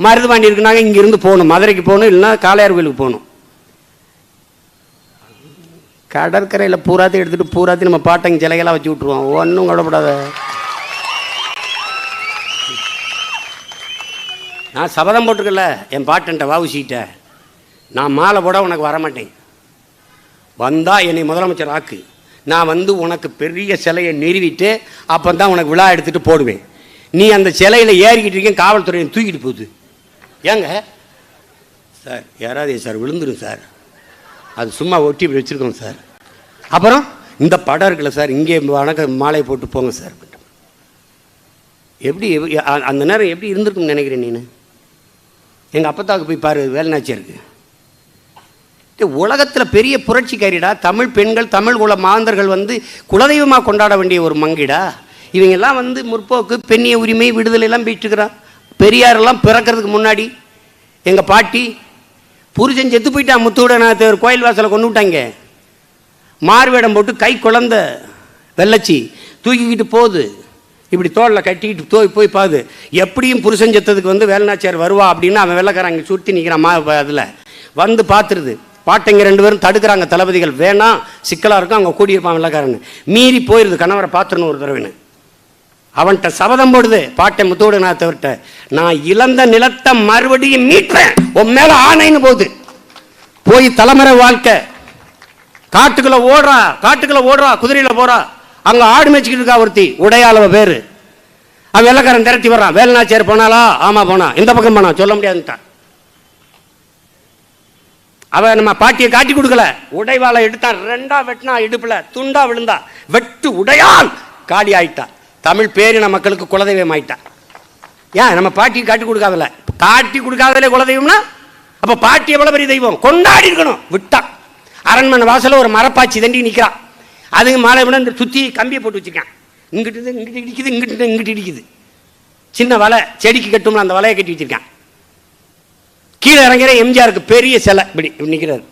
மருதுபாண்டி இருக்குனாங்க, இங்கிருந்து போகணும், மதுரைக்கு போகணும், இல்லைன்னா காளையார் கோயிலுக்கு போகணும். கடற்கரையில் பூராத்தையும் எடுத்துகிட்டு பூராத்தையும் நம்ம பாட்டங்க சிலைகளாக வச்சு விட்ருவோம். ஒன்றும் கவலைப்படாத. நான் சபதம் போட்டுக்கல என் பாட்டன்ட்ட வஉசிகிட்ட, நான் மாலை போட உனக்கு வரமாட்டேன். வந்தா என்னை முதலமைச்சர் ஆக்கு. நான் வந்து உனக்கு பெரிய சிலையை நிறுவிட்டு அப்போ தான் உனக்கு விழா எடுத்துகிட்டு போடுவேன். நீ அந்த சிலையில் ஏறிக்கிட்டு இருக்கேன், காவல்துறையை தூக்கிட்டு போகுது. ஏங்க சார், யாராவது சார் விழுந்துடும் சார், அது சும்மா ஒட்டி வச்சுருக்கோம் சார். அப்புறம் இந்த படம் இருக்குல்ல சார், இங்கே வணக்க மாலை போட்டு போங்க சார். எப்படி அந்த நேரம் எப்படி இருந்திருக்குன்னு நினைக்கிறேன் நீ? எங்கள் அப்பத்தாவுக்கு போய் பாரு, வேலுநாச்சியருக்கு. உலகத்தில் பெரிய புரட்சிக்காரிடா. தமிழ் பெண்கள், தமிழ் குல மாந்தர்கள் வந்து குலதெய்வமாக கொண்டாட வேண்டிய ஒரு மங்கிடா. இவங்கெல்லாம் வந்து முற்போக்கு, பெண்ணிய உரிமை, விடுதலை எல்லாம் போயிட்டுருக்கிறான். பெரியாரெல்லாம் பிறக்கிறதுக்கு முன்னாடி எங்கள் பாட்டி புருஷன் செத்து போயிட்டான். முத்துவிட ஒரு கோயில் வாசலை கொண்டு விட்டாங்க. மார்வேடம் போட்டு கை குழந்த வெள்ளச்சி தூக்கிக்கிட்டு போகுது, இப்படி தோளில் கட்டிக்கிட்டு போய் பாது. எப்படியும் புருஷன் செத்ததுக்கு வந்து வேலுநாச்சியார் வருவா அப்படின்னு அவன் வெள்ளைக்காரன் அங்கே சுற்றி நிற்கிறான். அதில் வந்து பார்த்துருது. பாட்டைங்க 2 பேரும் தடுக்கிறாங்க. தளபதிகள் வேணாம், சிக்கலாக இருக்கும், அங்கே கூடியிருப்பான் வெள்ளைக்காரன். மீறி போயிடுது, கணவரை பார்த்துடணும் ஒரு தடவைன்னு. அவன்கிட்ட சபதம் போடுது பாட்டை முத்துவிடநாதவர்கிட்ட, நான் இழந்த நிலத்தை மறுபடியும் மீட்பேன், உன் மேலே ஆணைன்னு போகுது. போய் தலைமுறை வாழ்க்கை காட்டுக்குள்ள ஓடுறா, குதிரையில் போறா. அங்கே ஆடு மேய்ச்சிக்கிட்டு இருக்கா ஒருத்தி, உடையாளவ பேர். அவன் வெள்ளைக்காரன் திரட்டி வர்றான். வேலுநாச்சியார் போனாலா? ஆமாம் போனா. எந்த பக்கம் போனா சொல்ல முடியாதுன்ட்டான். அவன் நம்ம பாட்டியை காட்டி கொடுக்கல. உடைவாளை எடுத்தான், 2ஆ வெட்டினா, இடுப்புல துண்டா விழுந்தா. வெட்டு உடையால் காடி ஆயிட்டா. தமிழ் பேரின மக்களுக்கு குலதெய்வம் ஆயிட்டா. ஏன் நம்ம பாட்டியை காட்டி கொடுக்காதலே குலதெய்வம்னா அப்ப பாட்டி எவ்வளவு பெரிய தெய்வம், கொண்டாடி இருக்கணும். விட்டா அரண்மனை வாசல ஒரு மரப்பாச்சி தண்டி நிற்கிறான். அதுங்க மாலை விட இந்த சுற்றி கம்பியை போட்டு வச்சுருக்கேன். இங்கிட்டு இங்கிட்டு இடிக்குது, இங்கிட்டு இங்கிட்டு இடிக்குது. சின்ன வலை செடிக்கு கட்டும்ல, அந்த வலையை கட்டி வச்சிருக்கேன். கீழே இறங்குற எம்ஜிஆருக்கு பெரிய சிலை இப்படி நிற்கிறாரு.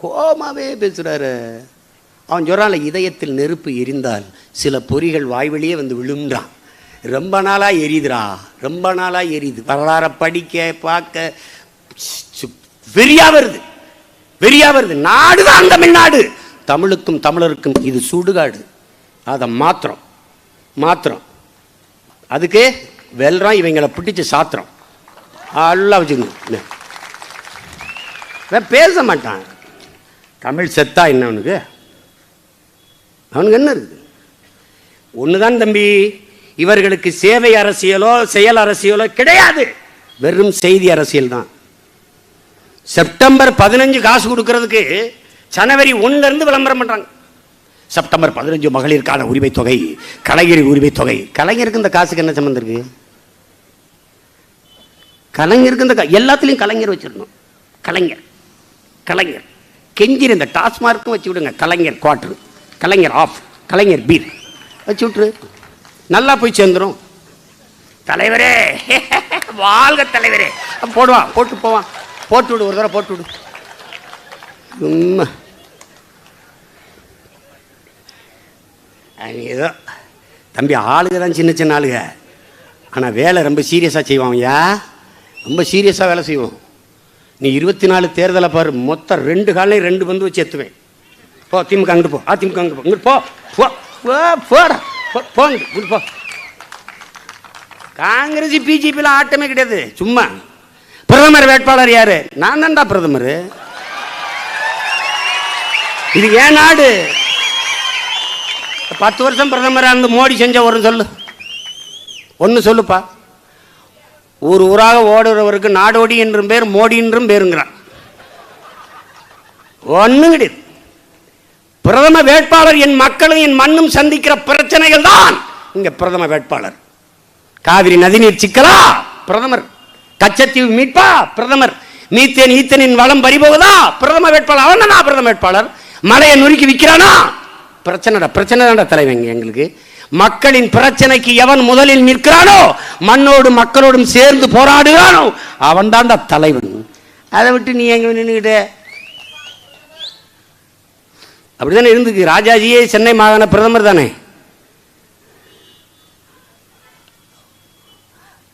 கோமாவே பேசுறாரு. அவன் சொல்றான்ல, இதயத்தில் நெருப்பு எரிந்தால் சில பொறிகள் வாய்வழியே வந்து விழும்ன்றான். ரொம்ப நாளா எரியுதுரா, ரொம்ப நாளா எரியுது. வரலாற படிக்க பார்க்க வெறியா வருது, வெறியா வருது. நாடுதான் தமிழ்நாடு. தமிழுக்கும் தமிழருக்கும் இது சுடுகாடு. அதை மாத்திரம் மாத்திரம் அதுக்கு வெல்றான். இவங்களை பிடிச்சு சாத்திரம் எல்லாம் வச்சுக்கணும். பேச மாட்டான். தமிழ் செத்தா என்ன அவனுக்கு? அவனுக்கு என்ன இருக்குது? ஒண்ணுதான் தம்பி, இவர்களுக்கு சேவை அரசியலோ செயல் அரசியலோ கிடையாது. வெறும் செய்தி அரசியல் தான். செப்டம்பர் 15 காசு கொடுக்கறதுக்கு ஜனவரி 1 இருந்து விளம்பரம் பண்றாங்க. செப்டம்பர் 15 மகளிருக்கான உரிமை தொகை, கலைஞர் உரிமை தொகை. கலைஞருக்கு இந்த காசுக்கு என்ன சம்பந்தம் இருக்கு? கலைஞருக்கு இந்த எல்லாத்துலயும் கலைஞர் வச்சிருந்தோம். கலைஞர் கலைஞர் கெஞ்சிரு. இந்த டாஸ்மார்க்கும் வச்சு விடுங்க. Kalaignar quarter, Kalaignar half, Kalaignar beer வச்சு விட்டுரு, நல்லா போய் சேர்ந்துடும். தலைவரே வாழ்க தலைவரே போடுவான், போட்டு போவான். போட்டு விடு, ஒரு தடவை போட்டு விடு. ஏதோ தம்பி ஆளுக தான் சின்ன சின்ன ஆளுக, ஆனால் வேலை ரொம்ப சீரியஸாக செய்வான். ஐயா ரொம்ப சீரியஸாக வேலை செய்வோம். நீ 24 தேர்தலை பாரு, மொத்தம் 2 காலையும் 2 பந்து வச்சு எத்துவேன். போ திமுக அங்கிட்டு போ, அதிமுக அங்கிட்டு போ, இங்கிட்டு போ போடா போங்க போ. காங்கிரஸ் பிஜேபியில் ஆட்டமே கிடையாது. சும்மா பிரதமர் வேட்பாளர் யாரு? நான் தான்டா பிரதமர். இது ஏன் நாடு? 10 வருஷம் பிரதமராக இருந்து மோடி செஞ்ச ஒன்று சொல்லுப்பா. ஊர் ஊராக ஓடுறவருக்கு நாடோடி என்றும் பேர், மோடி என்றும் பேருங்கிறான். ஒன்றும் கிடையாது. பிரதம வேட்பாளர் என் மக்களும் என் மண்ணும் சந்திக்கிற பிரச்சனைகள் தான் இங்க பிரதம வேட்பாளர். காவிரி நதிநீர் சிக்கலா? பிரதமர். கச்சத்தீவு மீட்பா? பிரதமர். மீத்தேன் ஈத்தனின் வளம் பறிபோகுதா? பிரதம வேட்பாளர். அவன் பிரதம வேட்பாளர். மலையை நுறுக்கி விற்கிறானா? பிரச்சனை தான் தலைவங்க எங்களுக்கு. மக்களின் பிரச்சனைக்கு எவன் முதலில் நிற்கிறானோ, மண்ணோடு மக்களோடும் சேர்ந்து போராடுகிறானோ, அவன் தான்டா தலைவன். அதை விட்டு நீ எங்க நின்றுகிட்ட? அப்படித்தானே இருந்துக்கு. ராஜாஜியே சென்னை மாகாண பிரதமர் தானே.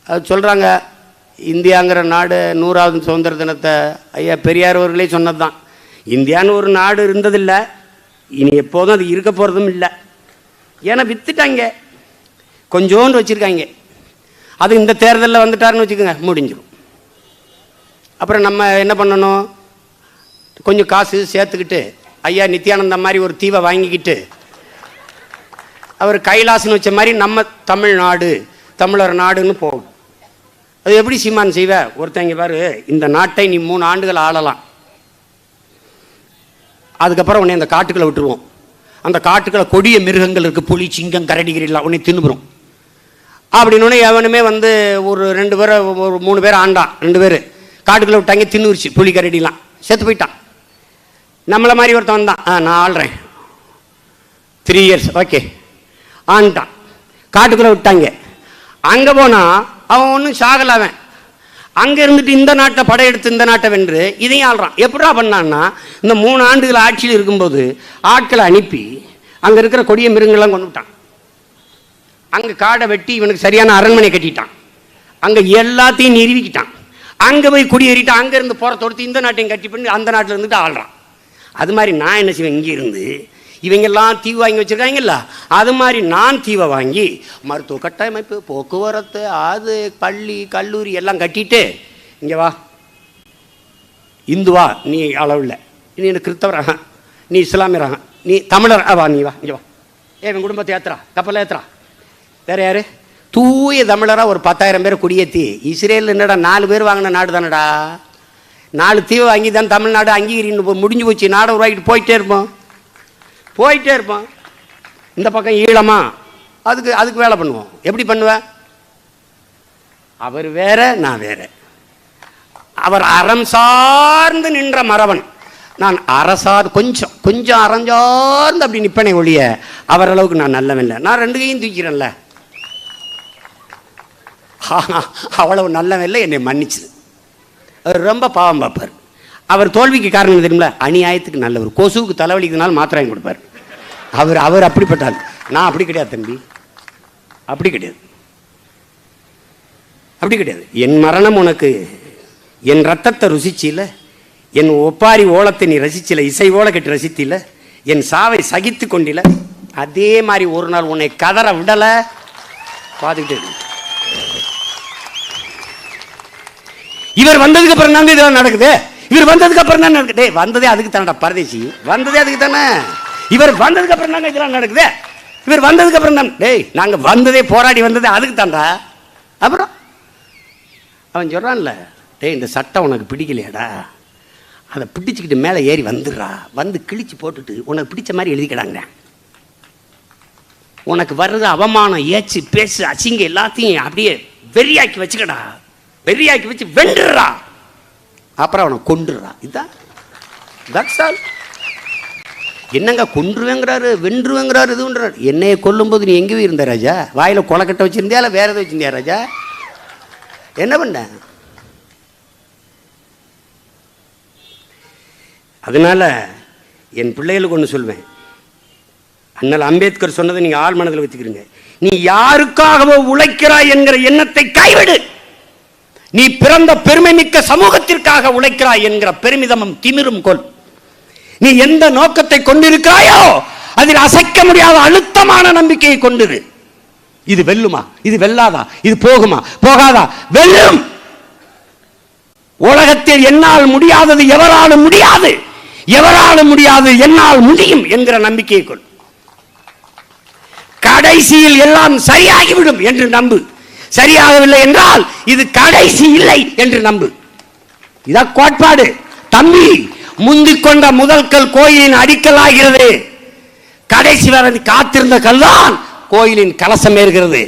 அது சொல்றாங்க, இந்தியாங்கிற நாடு 100வது சுதந்திர தினத்தை ஐயா பெரியார் அவர்களே சொன்னதுதான். இந்தியான்னு ஒரு நாடு இருந்ததில்லை, இனி எப்போதும் அது இருக்க போகிறதும் இல்லை. ஏன்னா வித்துட்டாங்க, கொஞ்சோண்டு வச்சுருக்காங்க. அது இந்த தேர்தலில் வந்துட்டாருன்னு வச்சுக்கோங்க, முடிஞ்சிடும். அப்புறம் நம்ம என்ன பண்ணணும்? கொஞ்சம் காசு சேர்த்துக்கிட்டு ஐயா நித்யானந்தா மாதிரி ஒரு தீவை வாங்கிக்கிட்டு, அவர் கைலாசன்னு வச்ச மாதிரி நம்ம தமிழ்நாடு தமிழர் நாடுன்னு போகும். அது எப்படி சீமான் செய்வ? ஒருத்தங்க பாரு, இந்த நாட்டை நீ 3 ஆண்டுகள் ஆளலாம், அதுக்கப்புறம் உன்னை அந்த காட்டுக்களை விட்டுருவோம். அந்த காட்டுக்களை கொடிய மிருகங்கள் இருக்குது, புலி, சிங்கம், கரடிகிரிலாம் உன்னை தின்னுபுரும் அப்படின்னு எவனுமே வந்து ஒரு 2 பேரை, ஒரு 3 பேர் ஆண்டான். 2 பேர் காட்டுக்களை விட்டாங்க, தின்னுருச்சு புலி கரடிலாம், செத்து போயிட்டான். நம்மளை மாதிரி ஒருத்தன் வந்தான், நான் ஆள்றேன் 3 இயர்ஸ் ஓகே ஆண்டான். காட்டுக்குள்ளே விட்டாங்க. அங்கே போனால் அவன் ஒன்றும் சாகலாவன். அங்கே இருந்துட்டு இந்த நாட்டை படையெடுத்து இந்த நாட்டை வென்று இதையும் ஆள்றான். எப்படா பண்ணான்னா, இந்த 3 ஆண்டுகள் ஆட்சியில் இருக்கும்போது ஆட்களை அனுப்பி அங்கே இருக்கிற கொடிய மிருகங்கள்லாம் கொண்டு விட்டான். அங்கே காடை வெட்டி இவனுக்கு சரியான அரண்மனை கட்டிட்டான். அங்கே எல்லாத்தையும் நிறுவிக்கிட்டான். அங்கே போய் குடியேறிட்டு அங்கே இருந்து போகிற தொடுத்து இந்த நாட்டையும் கட்டி பண்ணி அந்த நாட்டில் இருந்துட்டு ஆள்றான். அது மாதிரி நான் என்ன செய்வேன், இங்கே இருந்து இவங்கெல்லாம் தீவு வாங்கி வச்சுருக்காங்கல்ல, அது மாதிரி நான் தீவை வாங்கி மருத்துவ கட்டமைப்பு, போக்குவரத்து, அது பள்ளி கல்லூரி எல்லாம் கட்டிட்டு, இங்கே வா இந்துவா நீ அளவில், நீ எனக்கு கிறிஸ்தவராக, நீ இஸ்லாமியராக, நீ தமிழர் வா, நீ வா இங்கே வா, என் குடும்பத்தை ஏற்றுறா, கப்பலை ஏற்றுறா. வேற யாரு? தூய தமிழராக ஒரு 10,000 பேரை குடியேற்றி. இஸ்ரேல் என்னடா 4 பேர் வாங்கின நாடு தானடா. 4 தீவை வாங்கி தான் தமிழ்நாடு அங்கீகரின்னு முடிஞ்சு போச்சு. நாடை உருவாக்கிட்டு போயிட்டே இருப்போம். இந்த பக்கம் ஈழமா, அதுக்கு வேலை பண்ணுவோம். எப்படி பண்ணுவேன்? அவர் வேற, நான் வேற. அவர் அறம் சார்ந்து நின்ற மறவன். நான் அரசார் கொஞ்சம் அறஞ்சார்ந்து அப்படி நிப்பனை ஒழிய அவர் அளவுக்கு நான் நல்லவன் இல்லை. நான் 2 கையும் தூக்கிறேன்ல, அவ்வளவு நல்லவன் இல்லை, என்னை மன்னிச்சு. அவர் ரொம்ப பாவம் பார்ப்பார். அவர் தோல்விக்கு காரணம் தெரியுமில்ல, அநியாயத்துக்கு நல்லவர். கொசுவுக்கு தலைவலிக்குதுனால மாத்திரை வாங்கி கொடுப்பார். அவர் அப்படிப்பட்டார். நான் அப்படி கிடையாது தம்பி, அப்படி கிடையாது. என் மரணம் உனக்கு என் ரத்தத்தை ருசிச்சில, என் ஒப்பாரி ஓலத்தை நீ ரசிச்சில, இசை ஓல கட்டி ரசித்தில, என் சாவை சகித்து கொண்டில, அதே மாதிரி ஒரு நாள் உன்னை கதற விடல பார்த்துக்கிட்டு. இவர் வந்ததுக்கு அப்புறம் தாங்க இதெல்லாம் நடக்குது. இவர் வந்ததுக்கு அப்புறம் தான் நடக்குது. வந்ததே அதுக்கு தானடா பரதேசி, வந்ததே அதுக்கு தானே. இவர் வந்ததுக்கு அப்புறம் தாங்க இதெல்லாம் நடக்குது. இவர் வந்ததுக்கு அப்புறம் தான். நாங்க வந்ததே போராடி வந்ததே அதுக்கு தான்டா. அப்புறம் அவன் சொல்றான்ல, இந்த சட்டம் உனக்கு பிடிக்கலையாடா, அதை பிடிச்சிக்கிட்டு மேலே ஏறி வந்துடுறா, வந்து கிழிச்சு போட்டுட்டு உனக்கு பிடிச்ச மாதிரி எழுதிக்கிறாங்க. உனக்கு வர்றது அவமானம், ஏச்சு, பேசு, அசிங்க எல்லாத்தையும் அப்படியே வெறியாக்கி வச்சுக்கடா, வெறியாக்கி வச்சு வென்றுறா, அப்புறம் அவனை கொண்டுடுறா. இதுதான் என்னங்க கொன்றுவேங்கிறாரு, வென்றுவேங்கிறாரு, இதுன்றாரு. என்னையை கொல்லும்போது நீ எங்கேயும் இருந்த ராஜா? வாயில் கொலக்கட்டை வச்சிருந்தியா இல்லை வேற எதை வச்சிருந்தியா ராஜா? என்ன பண்ண? அதனால என் பிள்ளைகளுக்கு ஒன்று சொல்வேன். அண்ணல் அம்பேத்கர் சொன்னதை நீங்க ஆள் மனதில் வச்சுக்கிறீங்க. நீ யாருக்காகவோ உழைக்கிறாய் என்கிற எண்ணத்தை கைவிடு. நீ பிறந்த பெருமை மிக்க சமூகத்திற்காக உழைக்கிறாய் என்கிற பெருமிதமும் திமிரும் கொள். நீ எந்த நோக்கத்தை கொண்டிருக்கிறாயோ அதில் அசைக்க முடியாத அழுத்தமான நம்பிக்கையை கொண்டிரு. இது வெல்லுமா, இது வெல்லாதா, இது போகுமா, போகாதா, வெல்லும். உலகத்தில் என்னால் முடியாதது எவராலும் முடியாது, எவராலும் முடியாது என்னால் முடியும் என்கிற நம்பிக்கையை கொள். கடைசியில் எல்லாம் சரியாகிவிடும் என்று நம்பு. சரியாகவில்லை என்றால் இது கடைசி இல்லை என்று நம்பு. இதான் கோட்பாடு. தம்பி, முந்திக் கொண்ட முதல் கல் கோயிலின் அடிக்கலாகிறது. கடைசி வரை காத்திருந்த கல்தான் கோயிலின் கலசம் ஏறுகிறது.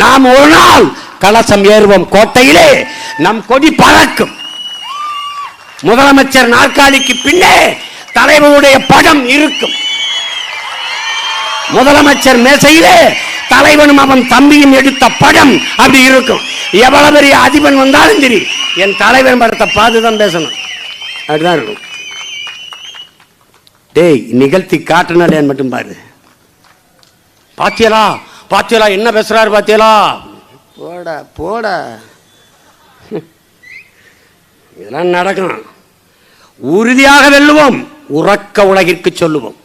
நாம் ஒரு நாள் கலசம் ஏறுவோம். கோட்டையிலே நம் கொடி பறக்கும். முதலமைச்சர் நாற்காலிக்கு பின்னே தலைவருடைய படம் இருக்கும். முதலமைச்சர் மேசையிலே தலைவனும் அவன் தம்பியும் எடுத்த படம் அப்படி இருக்கும். எவ்வளவு பெரிய அதிபன் வந்தாலும் சரி, என் தலைவன் படத்தை பார்த்துதான் பேசணும். அப்படிதான் இருக்கும். டேய், நிகழ்த்தி காட்டினாலே மட்டும் பாரு. பாத்தியலா பாத்தியலா என்ன பேசுறாரு பாத்தியலா? போடா போடா, இதெல்லாம் நடக்கும். உறுதியாக வெல்லுவோம். உறக்க உலகிற்கு சொல்லுவோம்.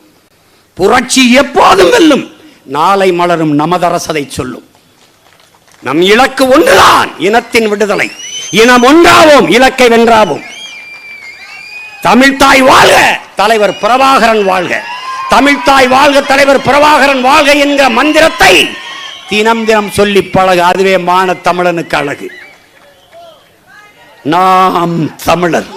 புரட்சி எப்போதும் வெல்லும். நாளை மலரும் நமதரசதை சொல்லும். நம் இலக்கு ஒன்றுதான், இனத்தின் விடுதலை. இனம் ஒன்றாவோம், இலக்கை வென்றாவோம். தமிழ்தாய் வாழ்க, தலைவர் பிரபாகரன் வாழ்க. தமிழ்தாய் வாழ்க, தலைவர் பிரபாகரன் வாழ்க என்கிற மந்திரத்தை தினம் தினம் சொல்லி பழகு. அதுவே மான தமிழனுக்கு அழகு. நாம் தமிழர்.